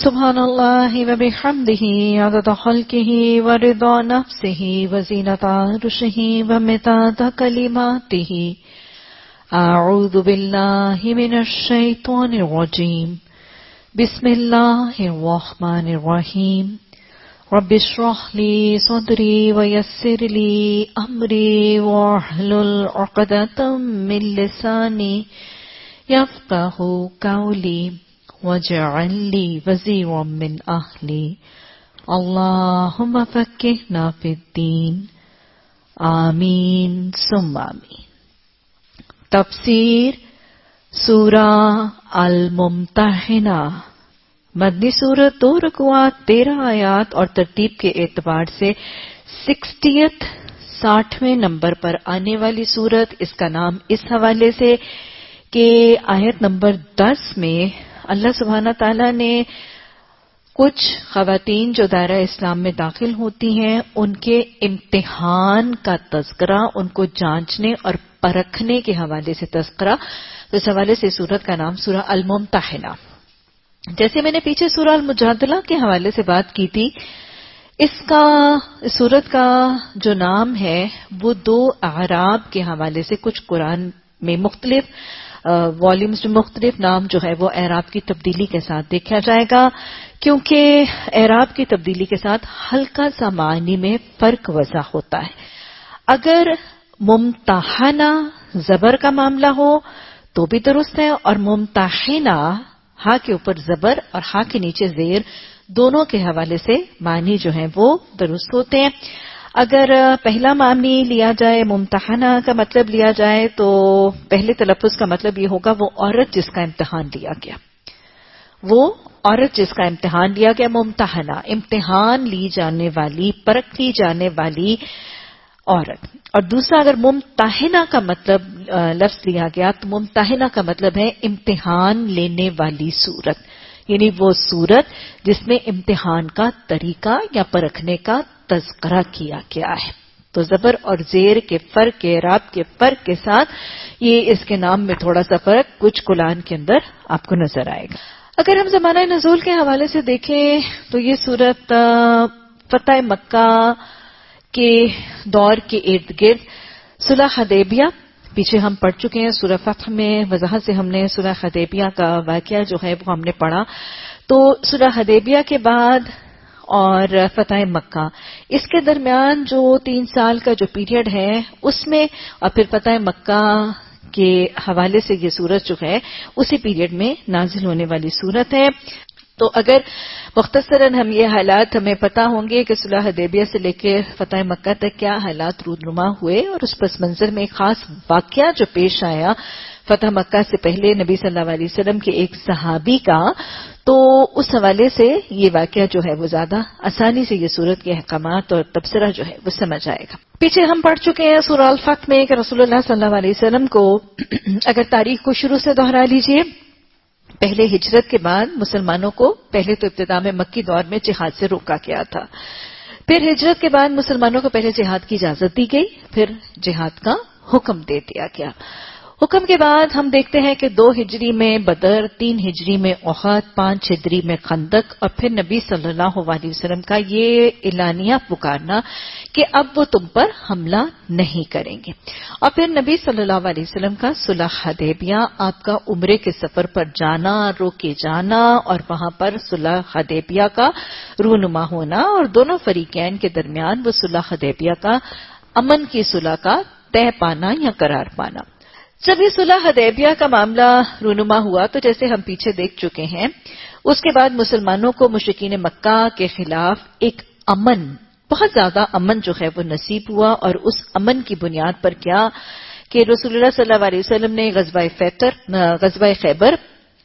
سبحان اللہ وبحمدہ عدد خلقہ ورضا نفسہ وزینۃ عرشہ ومداد کلماتہ اعوذ باللہ من الشیطان الرجیم بسم اللہ الرحمن الرحیم رب اشرح لی صدری ویسر لی امری واحلل عقدۃ من لسانی یفقہوا قولی وَاجْعَلْ لِي وَزِيرًا مِّنْ أَهْلِي اللَّهُمَّ فَقِّهْنَا فِي الدِّينِ آمین ثم آمین۔ تفسیر سورہ الممتحنہ، مدنی سورت، 2 رکوعات، 13 آیات اور ترتیب کے اعتبار سے 60ویں نمبر پر آنے والی سورت۔ اس کا نام اس حوالے سے کہ آیت نمبر 10 میں اللہ سبحانہ تعالیٰ نے کچھ خواتین جو دائرہ اسلام میں داخل ہوتی ہیں ان کے امتحان کا تذکرہ، ان کو جانچنے اور پرکھنے کے حوالے سے تذکرہ، تو اس حوالے سے سورت کا نام سورہ الممتحنہ۔ جیسے میں نے پیچھے سورہ المجادلہ کے حوالے سے بات کی تھی، اس سورت کا جو نام ہے وہ 2 اعراب کے حوالے سے کچھ قرآن میں مختلف والیومز میں مختلف نام جو ہے وہ اعراب کی تبدیلی کے ساتھ دیکھا جائے گا، کیونکہ اعراب کی تبدیلی کے ساتھ ہلکا سا معنی میں فرق وضع ہوتا ہے۔ اگر ممتحنہ زبر کا معاملہ ہو تو بھی درست ہے، اور ممتحنہ ہا کے اوپر زبر اور ہا کے نیچے زیر دونوں کے حوالے سے معنی جو ہیں وہ درست ہوتے ہیں۔ اگر پہلا معنی لیا جائے، ممتحنہ کا مطلب لیا جائے، تو پہلے تلفظ کا مطلب یہ ہوگا وہ عورت جس کا امتحان لیا گیا، وہ عورت جس کا امتحان لیا گیا، ممتحنہ امتحان لی جانے والی، پرکھی جانے والی عورت۔ اور دوسرا اگر ممتحنہ کا مطلب لفظ لیا گیا تو ممتحنہ کا مطلب ہے امتحان لینے والی صورت، یعنی وہ صورت جس میں امتحان کا طریقہ یا پرکھنے کا تذکرہ کیا گیا ہے۔ تو زبر اور زیر کے فرق کے، اعراب کے فرق کے ساتھ یہ اس کے نام میں تھوڑا سا فرق کچھ قرآن کے اندر آپ کو نظر آئے گا۔ اگر ہم زمانہ نزول کے حوالے سے دیکھیں تو یہ سورت فتح مکہ کے دور کے ارد گرد صلح حدیبیہ، پیچھے ہم پڑھ چکے ہیں سورہ فتح میں وضاحت سے ہم نے صلح حدیبیہ کا واقعہ جو ہے وہ ہم نے پڑھا۔ تو صلح حدیبیہ کے بعد اور فتح مکہ، اس کے درمیان جو 3 سال کا جو پیریڈ ہے اس میں، اور پھر فتح مکہ کے حوالے سے یہ سورت جو ہے اسی پیریڈ میں نازل ہونے والی سورت ہے۔ تو اگر مختصراً ہم یہ حالات ہمیں پتہ ہوں گے کہ صلح حدیبیہ سے لے کے فتح مکہ تک کیا حالات رونما ہوئے، اور اس پس منظر میں ایک خاص واقعہ جو پیش آیا فتح مکہ سے پہلے نبی صلی اللہ علیہ وسلم کے ایک صحابی کا، تو اس حوالے سے یہ واقعہ جو ہے وہ زیادہ آسانی سے یہ سورت کے احکامات اور تبصرہ جو ہے وہ سمجھ آئے گا۔ پیچھے ہم پڑھ چکے ہیں سورہ الفتح میں کہ رسول اللہ صلی اللہ علیہ وسلم کو اگر تاریخ کو شروع سے دہرا لیجئے، پہلے ہجرت کے بعد مسلمانوں کو پہلے تو ابتدا میں مکی دور میں جہاد سے روکا گیا تھا، پھر ہجرت کے بعد مسلمانوں کو پہلے جہاد کی اجازت دی گئی، پھر جہاد کا حکم دے دیا گیا۔ حکم کے بعد ہم دیکھتے ہیں کہ 2 ہجری میں بدر، 3 ہجری میں احد، 5 ہجری میں خندق، اور پھر نبی صلی اللہ علیہ وسلم کا یہ اعلانیہ پکارنا کہ اب وہ تم پر حملہ نہیں کریں گے، اور پھر نبی صلی اللہ علیہ وسلم کا صلح حدیبیہ، آپ کا عمرے کے سفر پر جانا، روکے جانا، اور وہاں پر صلح حدیبیہ کا رونما ہونا، اور دونوں فریقین کے درمیان وہ صلح حدیبیہ کا امن کی صلح کا طے پانا یا قرار پانا۔ جب یہ صلح حدیبیہ کا معاملہ رونما ہوا تو جیسے ہم پیچھے دیکھ چکے ہیں، اس کے بعد مسلمانوں کو مشرکین مکہ کے خلاف ایک امن، بہت زیادہ امن جو ہے وہ نصیب ہوا، اور اس امن کی بنیاد پر کیا کہ رسول اللہ صلی اللہ علیہ وسلم نے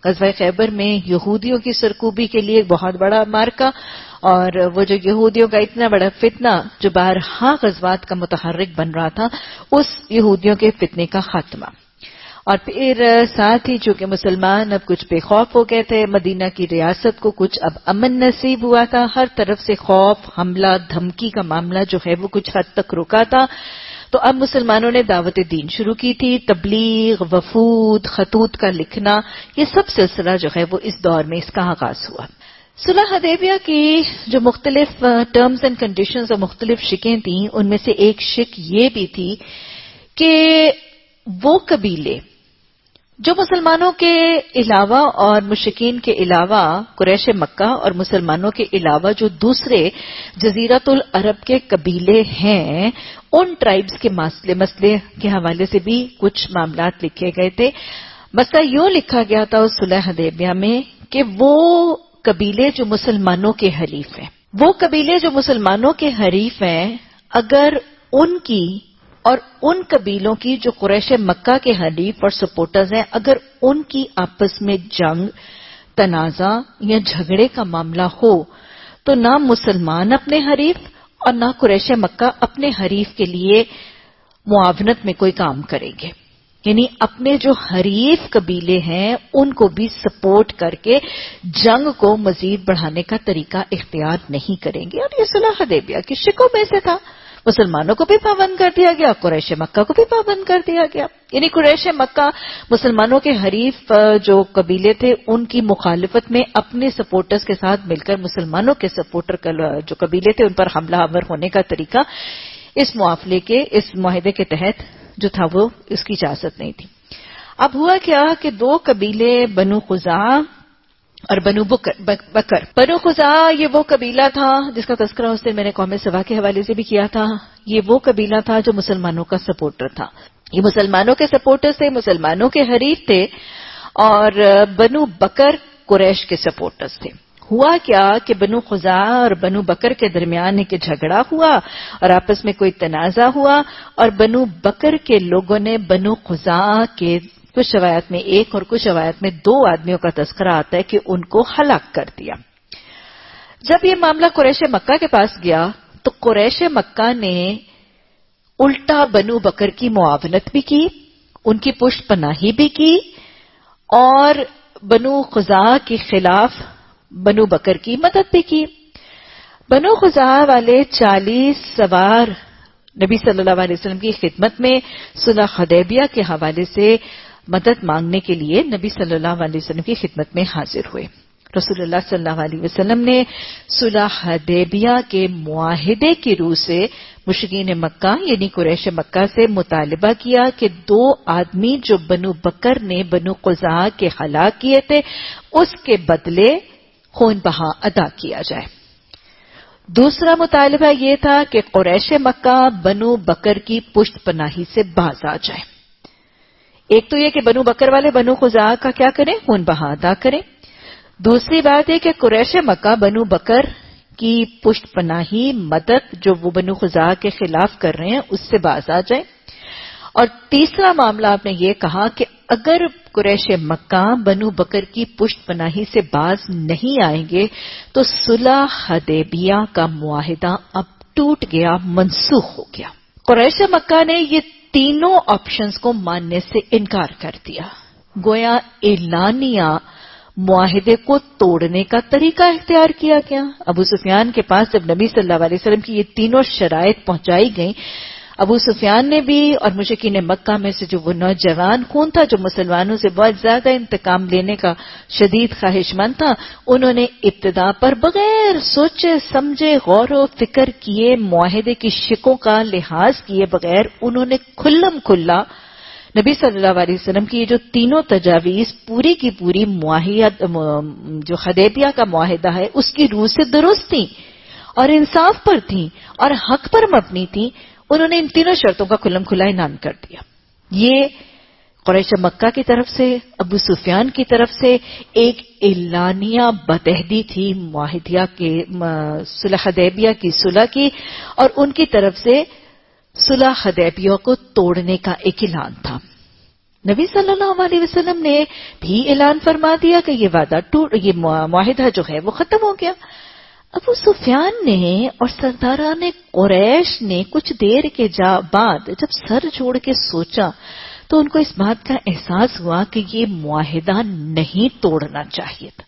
غزوہ خیبر میں یہودیوں کی سرکوبی کے لیے ایک بہت بڑا مارکا، اور وہ جو یہودیوں کا اتنا بڑا فتنہ جو بارہا غزوات کا متحرک بن رہا تھا، اس یہودیوں کے فتنے کا خاتمہ، اور پھر ساتھ ہی چونکہ مسلمان اب کچھ بے خوف ہو گئے تھے، مدینہ کی ریاست کو کچھ اب امن نصیب ہوا تھا، ہر طرف سے خوف، حملہ، دھمکی کا معاملہ جو ہے وہ کچھ حد تک رکا تھا، تو اب مسلمانوں نے دعوت دین شروع کی تھی، تبلیغ، وفود، خطوط کا لکھنا، یہ سب سلسلہ جو ہے وہ اس دور میں اس کا آغاز ہوا۔ صلح حدیبیہ کی جو مختلف ٹرمز اینڈ کنڈیشنز اور مختلف شکیں تھیں، ان میں سے ایک شک یہ بھی تھی کہ وہ قبیلے جو مسلمانوں کے علاوہ اور مشرکین کے علاوہ، قریش مکہ اور مسلمانوں کے علاوہ جو دوسرے جزیرۃ العرب کے قبیلے ہیں، ان ٹرائبز کے مسئلے کے حوالے سے بھی کچھ معاملات لکھے گئے تھے. مسئلہ یوں لکھا گیا تھا اس صلح حدیبیہ میں کہ وہ قبیلے جو مسلمانوں کے حریف ہیں، وہ قبیلے جو مسلمانوں کے حریف ہیں، اگر ان کی اور ان قبیلوں کی جو قریش مکہ کے حریف اور سپورٹرز ہیں، اگر ان کی آپس میں جنگ، تنازع یا جھگڑے کا معاملہ ہو تو نہ مسلمان اپنے حریف اور نہ قریش مکہ اپنے حریف کے لیے معاونت میں کوئی کام کریں گے. یعنی اپنے جو حریف قبیلے ہیں ان کو بھی سپورٹ کر کے جنگ کو مزید بڑھانے کا طریقہ اختیار نہیں کریں گے. اور یہ صلح حدیبیہ کی شکوں میں سے تھا. مسلمانوں کو بھی پابند کر دیا گیا، قریش مکہ کو بھی پابند کر دیا گیا. یعنی قریش مکہ مسلمانوں کے حریف جو قبیلے تھے ان کی مخالفت میں اپنے سپورٹرز کے ساتھ مل کر مسلمانوں کے سپورٹر جو قبیلے تھے ان پر حملہ آور ہونے کا طریقہ اس معاہدے کے تحت جو تھا وہ اس کی اجازت نہیں تھی. اب ہوا کیا کہ دو قبیلے بنو خزاعہ اور بنو بکر. بنو خزاعہ یہ وہ قبیلہ تھا جس کا تذکرہ اس دن میں نے قوم سبا کے حوالے سے بھی کیا تھا. یہ وہ قبیلہ تھا جو مسلمانوں کا سپورٹر تھا. یہ مسلمانوں کے سپورٹر تھے، مسلمانوں کے حریف تھے. اور بنو بکر قریش کے سپورٹرز تھے. ہوا کیا کہ بنو خزاعہ اور بنو بکر کے درمیان ایک جھگڑا ہوا اور آپس میں کوئی تنازع ہوا، اور بنو بکر کے لوگوں نے بنو خزاعہ کے کچھ روایت میں ایک اور کچھ روایت میں دو آدمیوں کا تذکرہ آتا ہے کہ ان کو ہلاک کر دیا. جب یہ معاملہ قریش مکہ کے پاس گیا تو قریش مکہ نے الٹا بنو بکر کی معاونت بھی کی، ان کی پشت پناہی بھی کی، اور بنو خزاعہ کے خلاف بنو بکر کی مدد بھی کی. بنو خزاعہ والے 40 سوار نبی صلی اللہ علیہ وسلم کی خدمت میں صلح حدیبیہ کے حوالے سے مدد مانگنے کے لیے نبی صلی اللہ علیہ وسلم کی خدمت میں حاضر ہوئے. رسول اللہ صلی اللہ علیہ وسلم نے صلح حدیبیہ کے معاہدے کی روح سے مشرکین مکہ یعنی قریش مکہ سے مطالبہ کیا کہ دو آدمی جو بنو بکر نے بنو خزاعہ کے ہلاک کیے تھے اس کے بدلے خون بہا ادا کیا جائے. دوسرا مطالبہ یہ تھا کہ قریش مکہ بنو بکر کی پشت پناہی سے باز آ جائے. ایک تو یہ کہ بنو بکر والے بنو خزاعہ کا کیا کریں، خون بہا ادا کریں. دوسری بات ہے کہ قریش مکہ بنو بکر کی پشت پناہی مدد جو وہ بنو خزاعہ کے خلاف کر رہے ہیں اس سے باز آ جائے. اور تیسرا معاملہ آپ نے یہ کہا کہ اگر قریش مکہ بنو بکر کی پشت پناہی سے باز نہیں آئیں گے تو صلح حدیبیہ کا معاہدہ اب ٹوٹ گیا، منسوخ ہو گیا. قریش مکہ نے یہ تینوں آپشنز کو ماننے سے انکار کر دیا. گویا اعلانیہ معاہدے کو توڑنے کا طریقہ اختیار کیا گیا. ابو سفیان کے پاس جب نبی صلی اللہ علیہ وسلم کی یہ تینوں شرائط پہنچائی گئیں، ابو سفیان نے بھی اور مشرکین مکہ میں سے جو وہ نوجوان خون تھا جو مسلمانوں سے بہت زیادہ انتقام لینے کا شدید خواہش مند تھا، انہوں نے ابتدا پر بغیر سوچے سمجھے غور و فکر کیے معاہدے کی شکوں کا لحاظ کیے بغیر انہوں نے کھلم کھلا نبی صلی اللہ علیہ وسلم کی یہ جو تینوں تجاویز پوری کی پوری جو حدیبیہ کا معاہدہ ہے اس کی روح سے درست تھیں اور انصاف پر تھیں اور حق پر مبنی تھیں. انہوں نے ان تینوں شرطوں کا کھلم کھلا اعلان کر دیا. یہ قریش مکہ کی طرف سے ابو سفیان کی طرف سے ایک اعلانیہ بدعہدی تھی معاہدیہ کے صلح حدیبیہ کی صلح کی، اور ان کی طرف سے صلح حدیبیہ کو توڑنے کا ایک اعلان تھا. نبی صلی اللہ علیہ وسلم نے بھی اعلان فرما دیا کہ یہ معاہدہ جو ہے وہ ختم ہو گیا. ابو سفیان نے اور سرداران قریش نے کچھ دیر کے بعد جب سر جوڑ کے سوچا تو ان کو اس بات کا احساس ہوا کہ یہ معاہدہ نہیں توڑنا چاہیے تھا.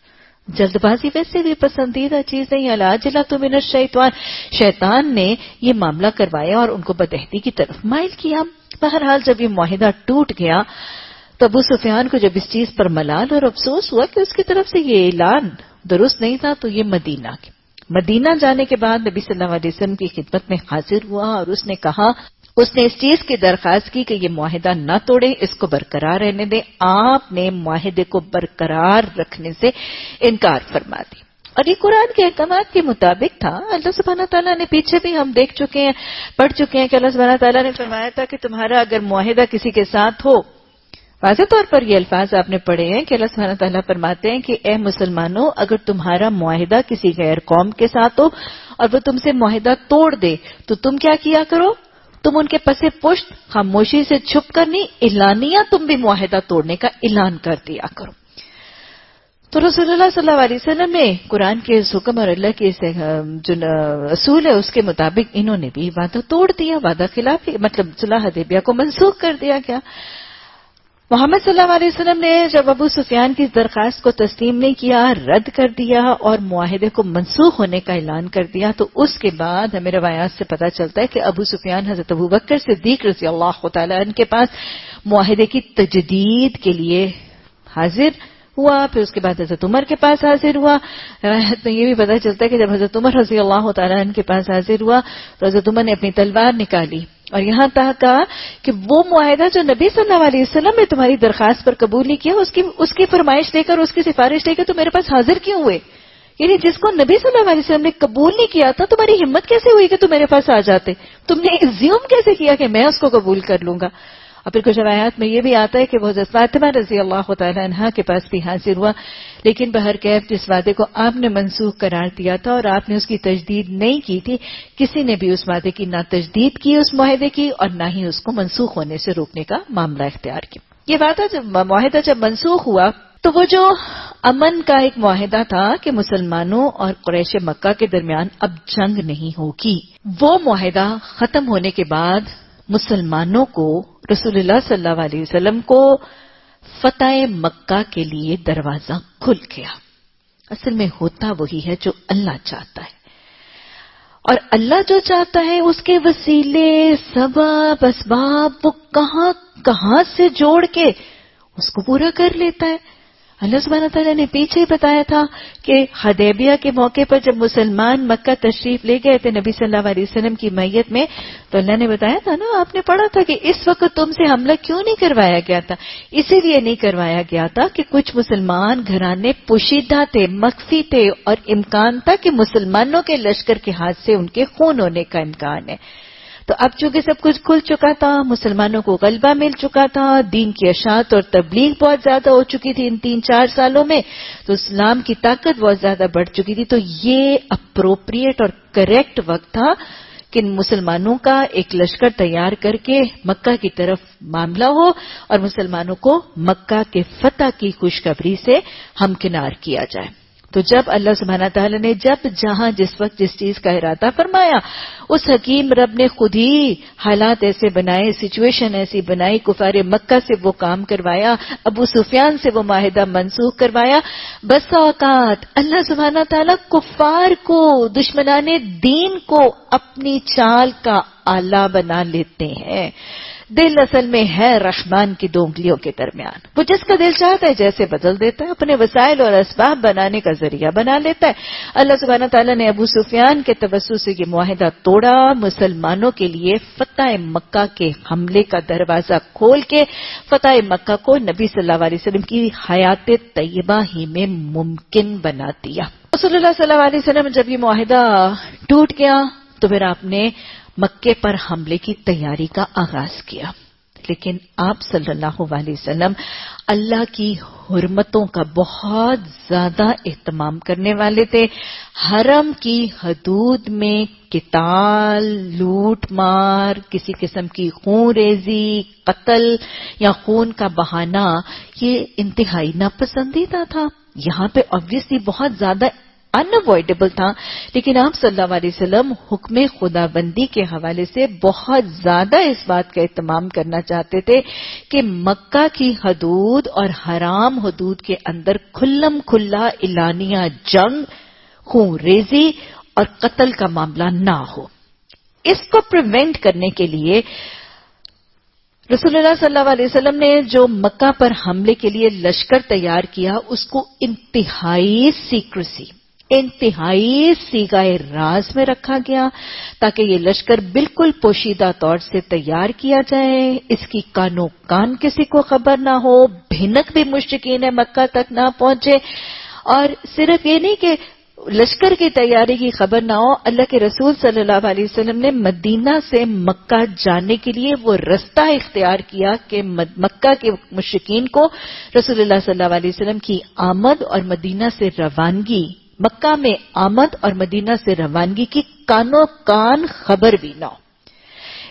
جلد بازی ویسے بھی پسندیدہ چیز نہیں، العاجلۃ من الشیطان، شیطان نے یہ معاملہ کروایا اور ان کو بدعہدی کی طرف مائل کیا. بہرحال جب یہ معاہدہ ٹوٹ گیا تو ابو سفیان کو جب اس چیز پر ملال اور افسوس ہوا کہ اس کی طرف سے یہ اعلان درست نہیں تھا تو یہ مدینہ جانے کے بعد نبی صلی اللہ علیہ وسلم کی خدمت میں حاضر ہوا اور اس نے کہا، اس نے اس چیز کی درخواست کی کہ یہ معاہدہ نہ توڑیں، اس کو برقرار رہنے دیں. آپ نے معاہدے کو برقرار رکھنے سے انکار فرما دی. اور یہ قرآن کے احکامات کے مطابق تھا. اللہ سبحانہ تعالیٰ نے پیچھے بھی ہم دیکھ چکے ہیں، پڑھ چکے ہیں کہ اللہ سبحانہ تعالیٰ نے فرمایا تھا کہ تمہارا اگر معاہدہ کسی کے ساتھ ہو، واضح طور پر یہ الفاظ آپ نے پڑھے ہیں کہ اللہ سبحانہ تعالیٰ فرماتے ہیں کہ اے مسلمانوں، اگر تمہارا معاہدہ کسی غیر قوم کے ساتھ ہو اور وہ تم سے معاہدہ توڑ دے تو تم کیا کیا کرو؟ تم ان کے پس پشت خاموشی سے چھپ کر نہیں، اعلانیہ تم بھی معاہدہ توڑنے کا اعلان کر دیا کرو. تو رسول اللہ صلی اللہ علیہ وسلم نے قرآن کے اس حکم اور اللہ کے جو اصول ہے اس کے مطابق انہوں نے بھی وعدہ توڑ دیا، وعدہ خلاف، مطلب صلح حدیبیہ کو منسوخ کر دیا گیا. محمد صلی اللہ علیہ وسلم نے جب ابو سفیان کی درخواست کو تسلیم نہیں کیا، رد کر دیا اور معاہدے کو منسوخ ہونے کا اعلان کر دیا، تو اس کے بعد ہمیں روایات سے پتہ چلتا ہے کہ ابو سفیان حضرت ابوبکر صدیق رضی اللہ تعالیٰ عنہ کے پاس معاہدے کی تجدید کے لیے حاضر ہوا. پھر اس کے بعد حضرت عمر کے پاس حاضر ہوا. روایت میں یہ بھی پتہ چلتا ہے کہ جب حضرت عمر رضی اللہ تعالیٰ عنہ کے پاس حاضر ہوا تو حضرت عمر نے اپنی تلوار نکالی اور یہاں تک کہا کہ وہ معاہدہ جو نبی صلی اللہ علیہ وسلم نے تمہاری درخواست پر قبول نہیں کیا، اس کی فرمائش لے کر، اس کی سفارش لے کر تو میرے پاس حاضر کیوں ہوئے؟ یعنی جس کو نبی صلی اللہ علیہ وسلم نے قبول نہیں کیا تھا، تمہاری ہمت کیسے ہوئی کہ تم میرے پاس آ جاتے؟ تم نے ایزیوم کیسے کیا کہ میں اس کو قبول کر لوں گا؟ اور پھر کچھ روایات میں یہ بھی آتا ہے کہ وہ حضرت فاطمہ رضی اللہ تعالی عنہا کے پاس بھی حاضر ہوا، لیکن بہرکیف جس وعدے کو آپ نے منسوخ قرار دیا تھا اور آپ نے اس کی تجدید نہیں کی تھی، کسی نے بھی اس وعدے کی نہ تجدید کی اس معاہدے کی اور نہ ہی اس کو منسوخ ہونے سے روکنے کا معاملہ اختیار کیا. یہ معاہدہ جب منسوخ ہوا تو وہ جو امن کا ایک معاہدہ تھا کہ مسلمانوں اور قریش مکہ کے درمیان اب جنگ نہیں ہوگی، وہ معاہدہ ختم ہونے کے بعد مسلمانوں کو، رسول اللہ صلی اللہ علیہ وسلم کو فتح مکہ کے لیے دروازہ کھل گیا. اصل میں ہوتا وہی ہے جو اللہ چاہتا ہے، اور اللہ جو چاہتا ہے اس کے وسیلے، سبب، اسباب وہ کہاں سے جوڑ کے اس کو پورا کر لیتا ہے. اللہ سبحانہ تعالیٰ نے پیچھے بتایا تھا کہ حدیبیہ کے موقع پر جب مسلمان مکہ تشریف لے گئے تھے نبی صلی اللہ علیہ وسلم کی معیت میں، تو اللہ نے بتایا تھا نا، آپ نے پڑھا تھا کہ اس وقت تم سے حملہ کیوں نہیں کروایا گیا تھا. اسی لیے نہیں کروایا گیا تھا کہ کچھ مسلمان گھرانے پوشیدہ تھے، مخفی تھے، اور امکان تھا کہ مسلمانوں کے لشکر کے ہاتھ سے ان کے خون ہونے کا امکان ہے. تو اب چونکہ سب کچھ کھل چکا تھا، مسلمانوں کو غلبہ مل چکا تھا، دین کی اشاعت اور تبلیغ بہت زیادہ ہو چکی تھی ان 3-4 سالوں میں، تو اسلام کی طاقت بہت زیادہ بڑھ چکی تھی. تو یہ اپروپریٹ اور کریکٹ وقت تھا کہ مسلمانوں کا ایک لشکر تیار کر کے مکہ کی طرف معاملہ ہو اور مسلمانوں کو مکہ کے فتح کی خوشخبری سے ہمکنار کیا جائے. تو جب اللہ سبحانہ تعالیٰ نے جہاں جس وقت جس چیز کا ارادہ فرمایا، اس حکیم رب نے خود ہی حالات ایسے بنائے، سچویشن ایسی بنائی، کفار مکہ سے وہ کام کروایا، ابو سفیان سے وہ معاہدہ منسوخ کروایا. بس اوقات اللہ سبحانہ تعالیٰ کفار کو، دشمنان دین کو اپنی چال کا آلہ بنا لیتے ہیں. دل اصل میں ہے رحمان کی دو انگلیوں کے درمیان، وہ جس کا دل چاہتا ہے جیسے بدل دیتا ہے، اپنے وسائل اور اسباب بنانے کا ذریعہ بنا لیتا ہے. اللہ سبحانہ تعالیٰ نے ابو سفیان کے توسط سے یہ معاہدہ توڑا، مسلمانوں کے لیے فتح مکہ کے حملے کا دروازہ کھول کے فتح مکہ کو نبی صلی اللہ علیہ وسلم کی حیات طیبہ ہی میں ممکن بنا دیا. رسول اللہ صلی اللہ علیہ وسلم جب یہ معاہدہ ٹوٹ گیا تو پھر آپ نے مکے پر حملے کی تیاری کا آغاز کیا. لیکن آپ صلی اللہ علیہ وسلم اللہ کی حرمتوں کا بہت زیادہ اہتمام کرنے والے تھے. حرم کی حدود میں قتال، لوٹ مار، کسی قسم کی خون ریزی، قتل یا خون کا بہانا یہ انتہائی ناپسندیدہ تھا. یہاں پہ obviously بہت زیادہ انوائڈیبل تھا، لیکن آپ صلی اللہ علیہ وسلم حکم خدا بندی کے حوالے سے بہت زیادہ اس بات کا اہتمام کرنا چاہتے تھے کہ مکہ کی حدود اور حرام حدود کے اندر کھلم کھلا اعلانیہ جنگ، خون ریزی اور قتل کا معاملہ نہ ہو. اس کو پریونٹ کرنے کے لیے رسول اللہ صلی اللہ علیہ وسلم نے جو مکہ پر حملے کے لیے لشکر تیار کیا اس کو انتہائی سیکریسی، انتہائی سیغائے راز میں رکھا گیا تاکہ یہ لشکر بالکل پوشیدہ طور سے تیار کیا جائے، اس کی کانوں کان کسی کو خبر نہ ہو، بھنک بھی مشرکین مکہ تک نہ پہنچے، اور صرف یہ نہیں کہ لشکر کی تیاری کی خبر نہ ہو، اللہ کے رسول صلی اللہ علیہ وسلم نے مدینہ سے مکہ جانے کے لیے وہ رستہ اختیار کیا کہ مکہ کے مشرکین کو رسول اللہ صلی اللہ علیہ وسلم کی آمد اور مدینہ سے روانگی، مکہ میں آمد اور مدینہ سے روانگی کی کانوں کان خبر بھی نہ ہو۔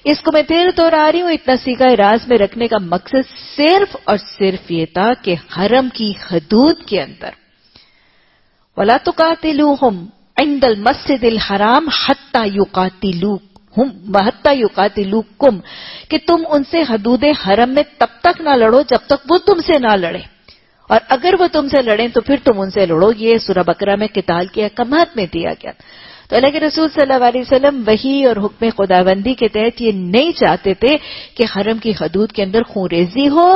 اس کو میں پھر دوہرا رہی ہوں، اتنا سیغہ راز میں رکھنے کا مقصد صرف اور صرف یہ تھا کہ حرم کی حدود کے اندر وَلَا تُقَاتِلُوهُمْ عِنْدَ الْمَسْجِدِ الْحَرَامِ حَتَّى يُقَاتِلُوكُمْ، کہ تم ان سے حدود حرم میں تب تک نہ لڑو جب تک وہ تم سے نہ لڑے، اور اگر وہ تم سے لڑیں تو پھر تم ان سے لڑو۔ یہ سورہ بقرہ میں قتال کے احکامات میں دیا گیا۔ تو اللہ کے رسول صلی اللہ علیہ وسلم وحی اور حکم خداوندی کے تحت یہ نہیں چاہتے تھے کہ حرم کی حدود کے اندر خون ریزی ہو،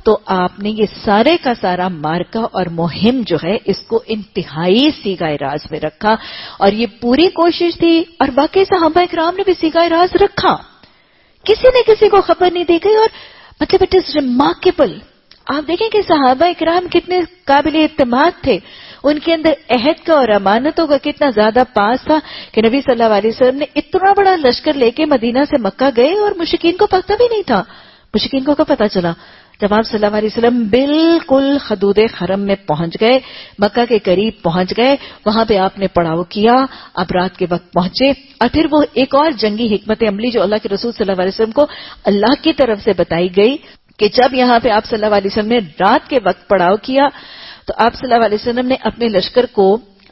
تو آپ نے یہ سارے کا سارا مارکہ اور مہم جو ہے اس کو انتہائی سیغہ راز میں رکھا، اور یہ پوری کوشش تھی، اور باقی صحابہ کرام نے بھی سیغہ راز رکھا، کسی نے کسی کو خبر نہیں دی گئی۔ اور مطلب اٹ از ریمارکیبل، آپ دیکھیں کہ صحابہ کرام کتنے قابل اعتماد تھے، ان کے اندر عہد کا اور امانتوں کا کتنا زیادہ پاس تھا کہ نبی صلی اللہ علیہ وسلم نے اتنا بڑا لشکر لے کے مدینہ سے مکہ گئے اور مشرکین کو پتہ بھی نہیں تھا۔ مشرکین کو کب پتہ چلا؟ جب آپ صلی اللہ علیہ وسلم بالکل حدود حرم میں پہنچ گئے، مکہ کے قریب پہنچ گئے، وہاں پہ آپ نے پڑاؤ کیا، اب رات کے وقت پہنچے، اور پھر وہ ایک اور جنگی حکمت عملی جو اللہ کے رسول صلی اللہ علیہ وسلم کو اللہ کی طرف سے بتائی گئی کہ جب یہاں پہ آپ صلی اللہ علیہ وسلم نے رات کے وقت پڑاؤ کیا تو آپ صلی اللہ علیہ وسلم نے اپنے لشکر کو،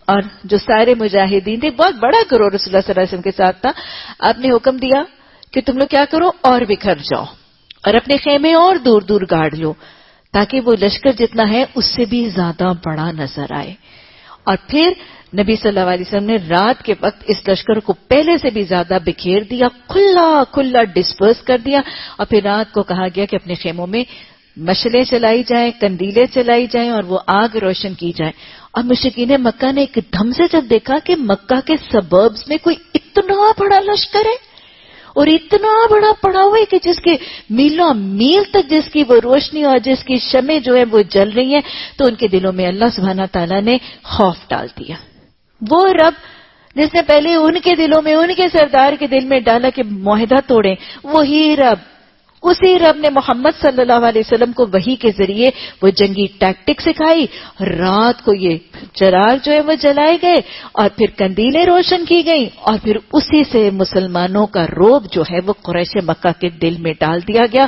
اور جو سارے مجاہدین تھے، بہت بڑا گروہ رسول اللہ صلی اللہ علیہ وسلم کے ساتھ تھا، آپ نے حکم دیا کہ تم لوگ کیا کرو اور بکھر جاؤ اور اپنے خیمے اور دور دور گاڑ لو تاکہ وہ لشکر جتنا ہے اس سے بھی زیادہ بڑا نظر آئے۔ اور پھر نبی صلی اللہ علیہ وسلم نے رات کے وقت اس لشکر کو پہلے سے بھی زیادہ بکھیر دیا، کھلا کھلا ڈسپرس کر دیا، اور پھر رات کو کہا گیا کہ اپنے خیموں میں مشلیں چلائی جائیں، کندیلیں چلائی جائیں اور وہ آگ روشن کی جائے۔ اور مشرکین مکہ نے ایک دم سے جب دیکھا کہ مکہ کے سبربز میں کوئی اتنا بڑا لشکر ہے اور اتنا بڑا پڑا ہوا ہے کہ جس کے میلوں میل تک جس کی وہ روشنی اور جس کی شمع جو ہے وہ جل رہی ہیں، تو ان کے دلوں میں اللہ سبحانہ تعالیٰ نے خوف ڈال دیا۔ وہ رب جس نے پہلے ان کے دلوں میں، ان کے سردار کے دل میں ڈالا کہ معاہدہ توڑیں، وہی رب، اسی رب نے محمد صلی اللہ علیہ وسلم کو وحی کے ذریعے وہ جنگی ٹیکٹک سکھائی۔ رات کو یہ چراغ جو ہے وہ جلائے گئے اور پھر کندیلیں روشن کی گئیں، اور پھر اسی سے مسلمانوں کا رعب جو ہے وہ قریش مکہ کے دل میں ڈال دیا گیا۔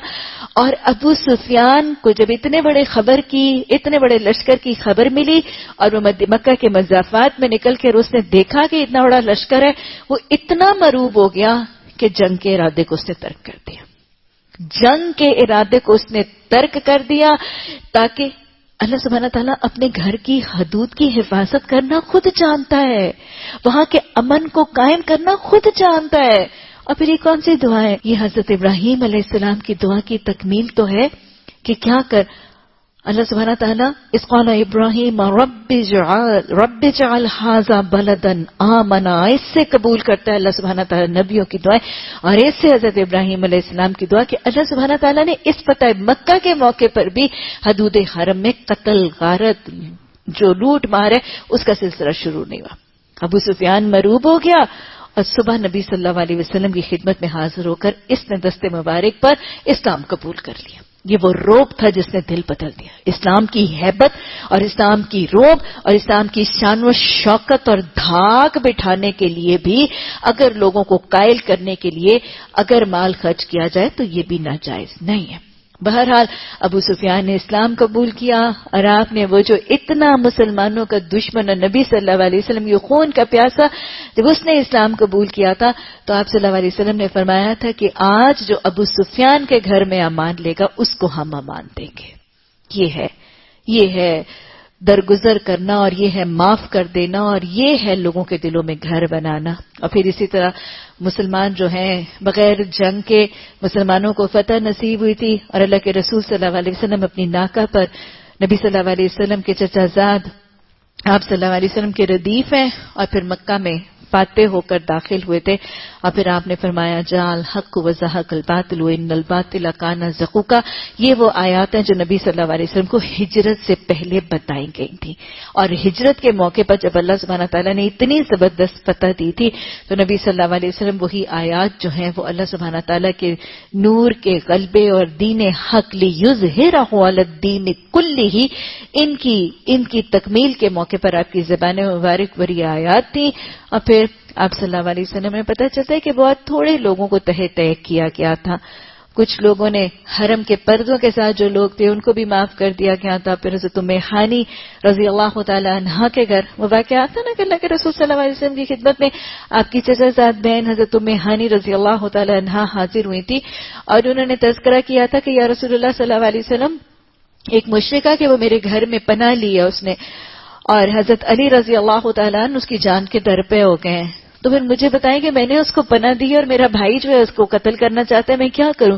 اور ابو سفیان کو جب اتنے بڑے لشکر کی خبر ملی اور وہ مکہ کے مضافات میں نکل کر اس نے دیکھا کہ اتنا بڑا لشکر ہے، وہ اتنا مروب ہو گیا کہ جنگ کے ارادے کو اس نے ترک کر دیا۔ جنگ کے ارادے کو اس نے ترک کر دیا تاکہ اللہ سبحانہ تعالیٰ اپنے گھر کی حدود کی حفاظت کرنا خود جانتا ہے، وہاں کے امن کو قائم کرنا خود جانتا ہے۔ اور پھر یہ کون سی دعا ہے؟ یہ حضرت ابراہیم علیہ السلام کی دعا کی تکمیل تو ہے کہ کیا کر اللہ سبحانہ تعالیٰ اس قال ابراہیم رب اجعل ھذا بلدا آمنا، اس سے قبول کرتا ہے اللہ سبحانہ تعالیٰ نبیوں کی دعائیں، اور اس سے حضرت ابراہیم علیہ السلام کی دعا کہ اللہ سبحانہ تعالیٰ نے اس فتح مکہ کے موقع پر بھی حدود حرم میں قتل غارت جو لوٹ مار ہے اس کا سلسلہ شروع نہیں ہوا۔ ابو سفیان مروب ہو گیا اور صبح نبی صلی اللہ علیہ وسلم کی خدمت میں حاضر ہو کر اس نے دست مبارک پر اسلام قبول کر لیا۔ یہ وہ روب تھا جس نے دل بدل دیا۔ اسلام کی ہیبت اور اسلام کی روب اور اسلام کی شان و شوکت اور دھاک بٹھانے کے لیے بھی اگر لوگوں کو قائل کرنے کے لیے اگر مال خرچ کیا جائے تو یہ بھی ناجائز نہیں ہے۔ بہرحال ابو سفیان نے اسلام قبول کیا، اور آپ نے وہ جو اتنا مسلمانوں کا دشمن اور نبی صلی اللہ علیہ وسلم یہ خون کا پیاسا، جب اس نے اسلام قبول کیا تھا تو آپ صلی اللہ علیہ وسلم نے فرمایا تھا کہ آج جو ابو سفیان کے گھر میں امان لے گا اس کو ہم امان دیں گے۔ یہ ہے درگزر کرنا، اور یہ ہے معاف کر دینا، اور یہ ہے لوگوں کے دلوں میں گھر بنانا. اور پھر اسی طرح مسلمان جو ہیں بغیر جنگ کے مسلمانوں کو فتح نصیب ہوئی تھی، اور اللہ کے رسول صلی اللہ علیہ وسلم اپنی ناکہ پر نبی صلی اللہ علیہ وسلم کے چچا زاد آپ صلی اللہ علیہ وسلم کے ردیف ہیں، اور پھر مکہ میں فاتح ہو کر داخل ہوئے تھے. اور پھر آپ نے فرمایا جاء الحق وزهق الباطل وان الباطل كان زهوقا. یہ وہ آیات ہیں جو نبی صلی اللہ علیہ وسلم کو ہجرت سے پہلے بتائی گئی تھی، اور ہجرت کے موقع پر جب اللہ سبحانہ تعالیٰ نے اتنی زبردست فتح دی تھی تو نبی صلی اللہ علیہ وسلم وہی آیات جو ہیں وہ اللہ سبحانہ تعالیٰ کے نور کے غلبے اور دین حق لیظہرہ علی الدین کلہ، ان کی تکمیل کے موقع پر آپ کی زبان مبارک پر یہ آیات تھی. اور پھر آپ صلی اللہ علیہ وسلم نے پتہ چلتا ہے کہ بہت تھوڑے لوگوں کو طے کیا گیا تھا. کچھ لوگوں نے حرم کے پردوں کے ساتھ جو لوگ تھے ان کو بھی معاف کر دیا گیا تھا. پھر حضرت ام ہانی رضی اللہ تعالی عنہا کے گھر وہ واقعہ آتا نا کہ اللہ کے رسول صلی اللہ علیہ وسلم کی خدمت میں آپ کی چچا زاد بہن حضرت ام ہانی رضی اللہ تعالی عنہا حاضر ہوئی تھی، اور انہوں نے تذکرہ کیا تھا کہ یا رسول اللہ صلی اللہ علیہ وسلم، ایک مشرکہ کہ وہ میرے گھر میں پناہ لی ہے اس نے، اور حضرت علی رضی اللہ تعالیٰ عنہ اس کی جان کے در پہ ہو گئے ہیں، تو پھر مجھے بتائیں کہ میں نے اس کو پناہ دی اور میرا بھائی جو ہے اس کو قتل کرنا چاہتا ہے، میں کیا کروں؟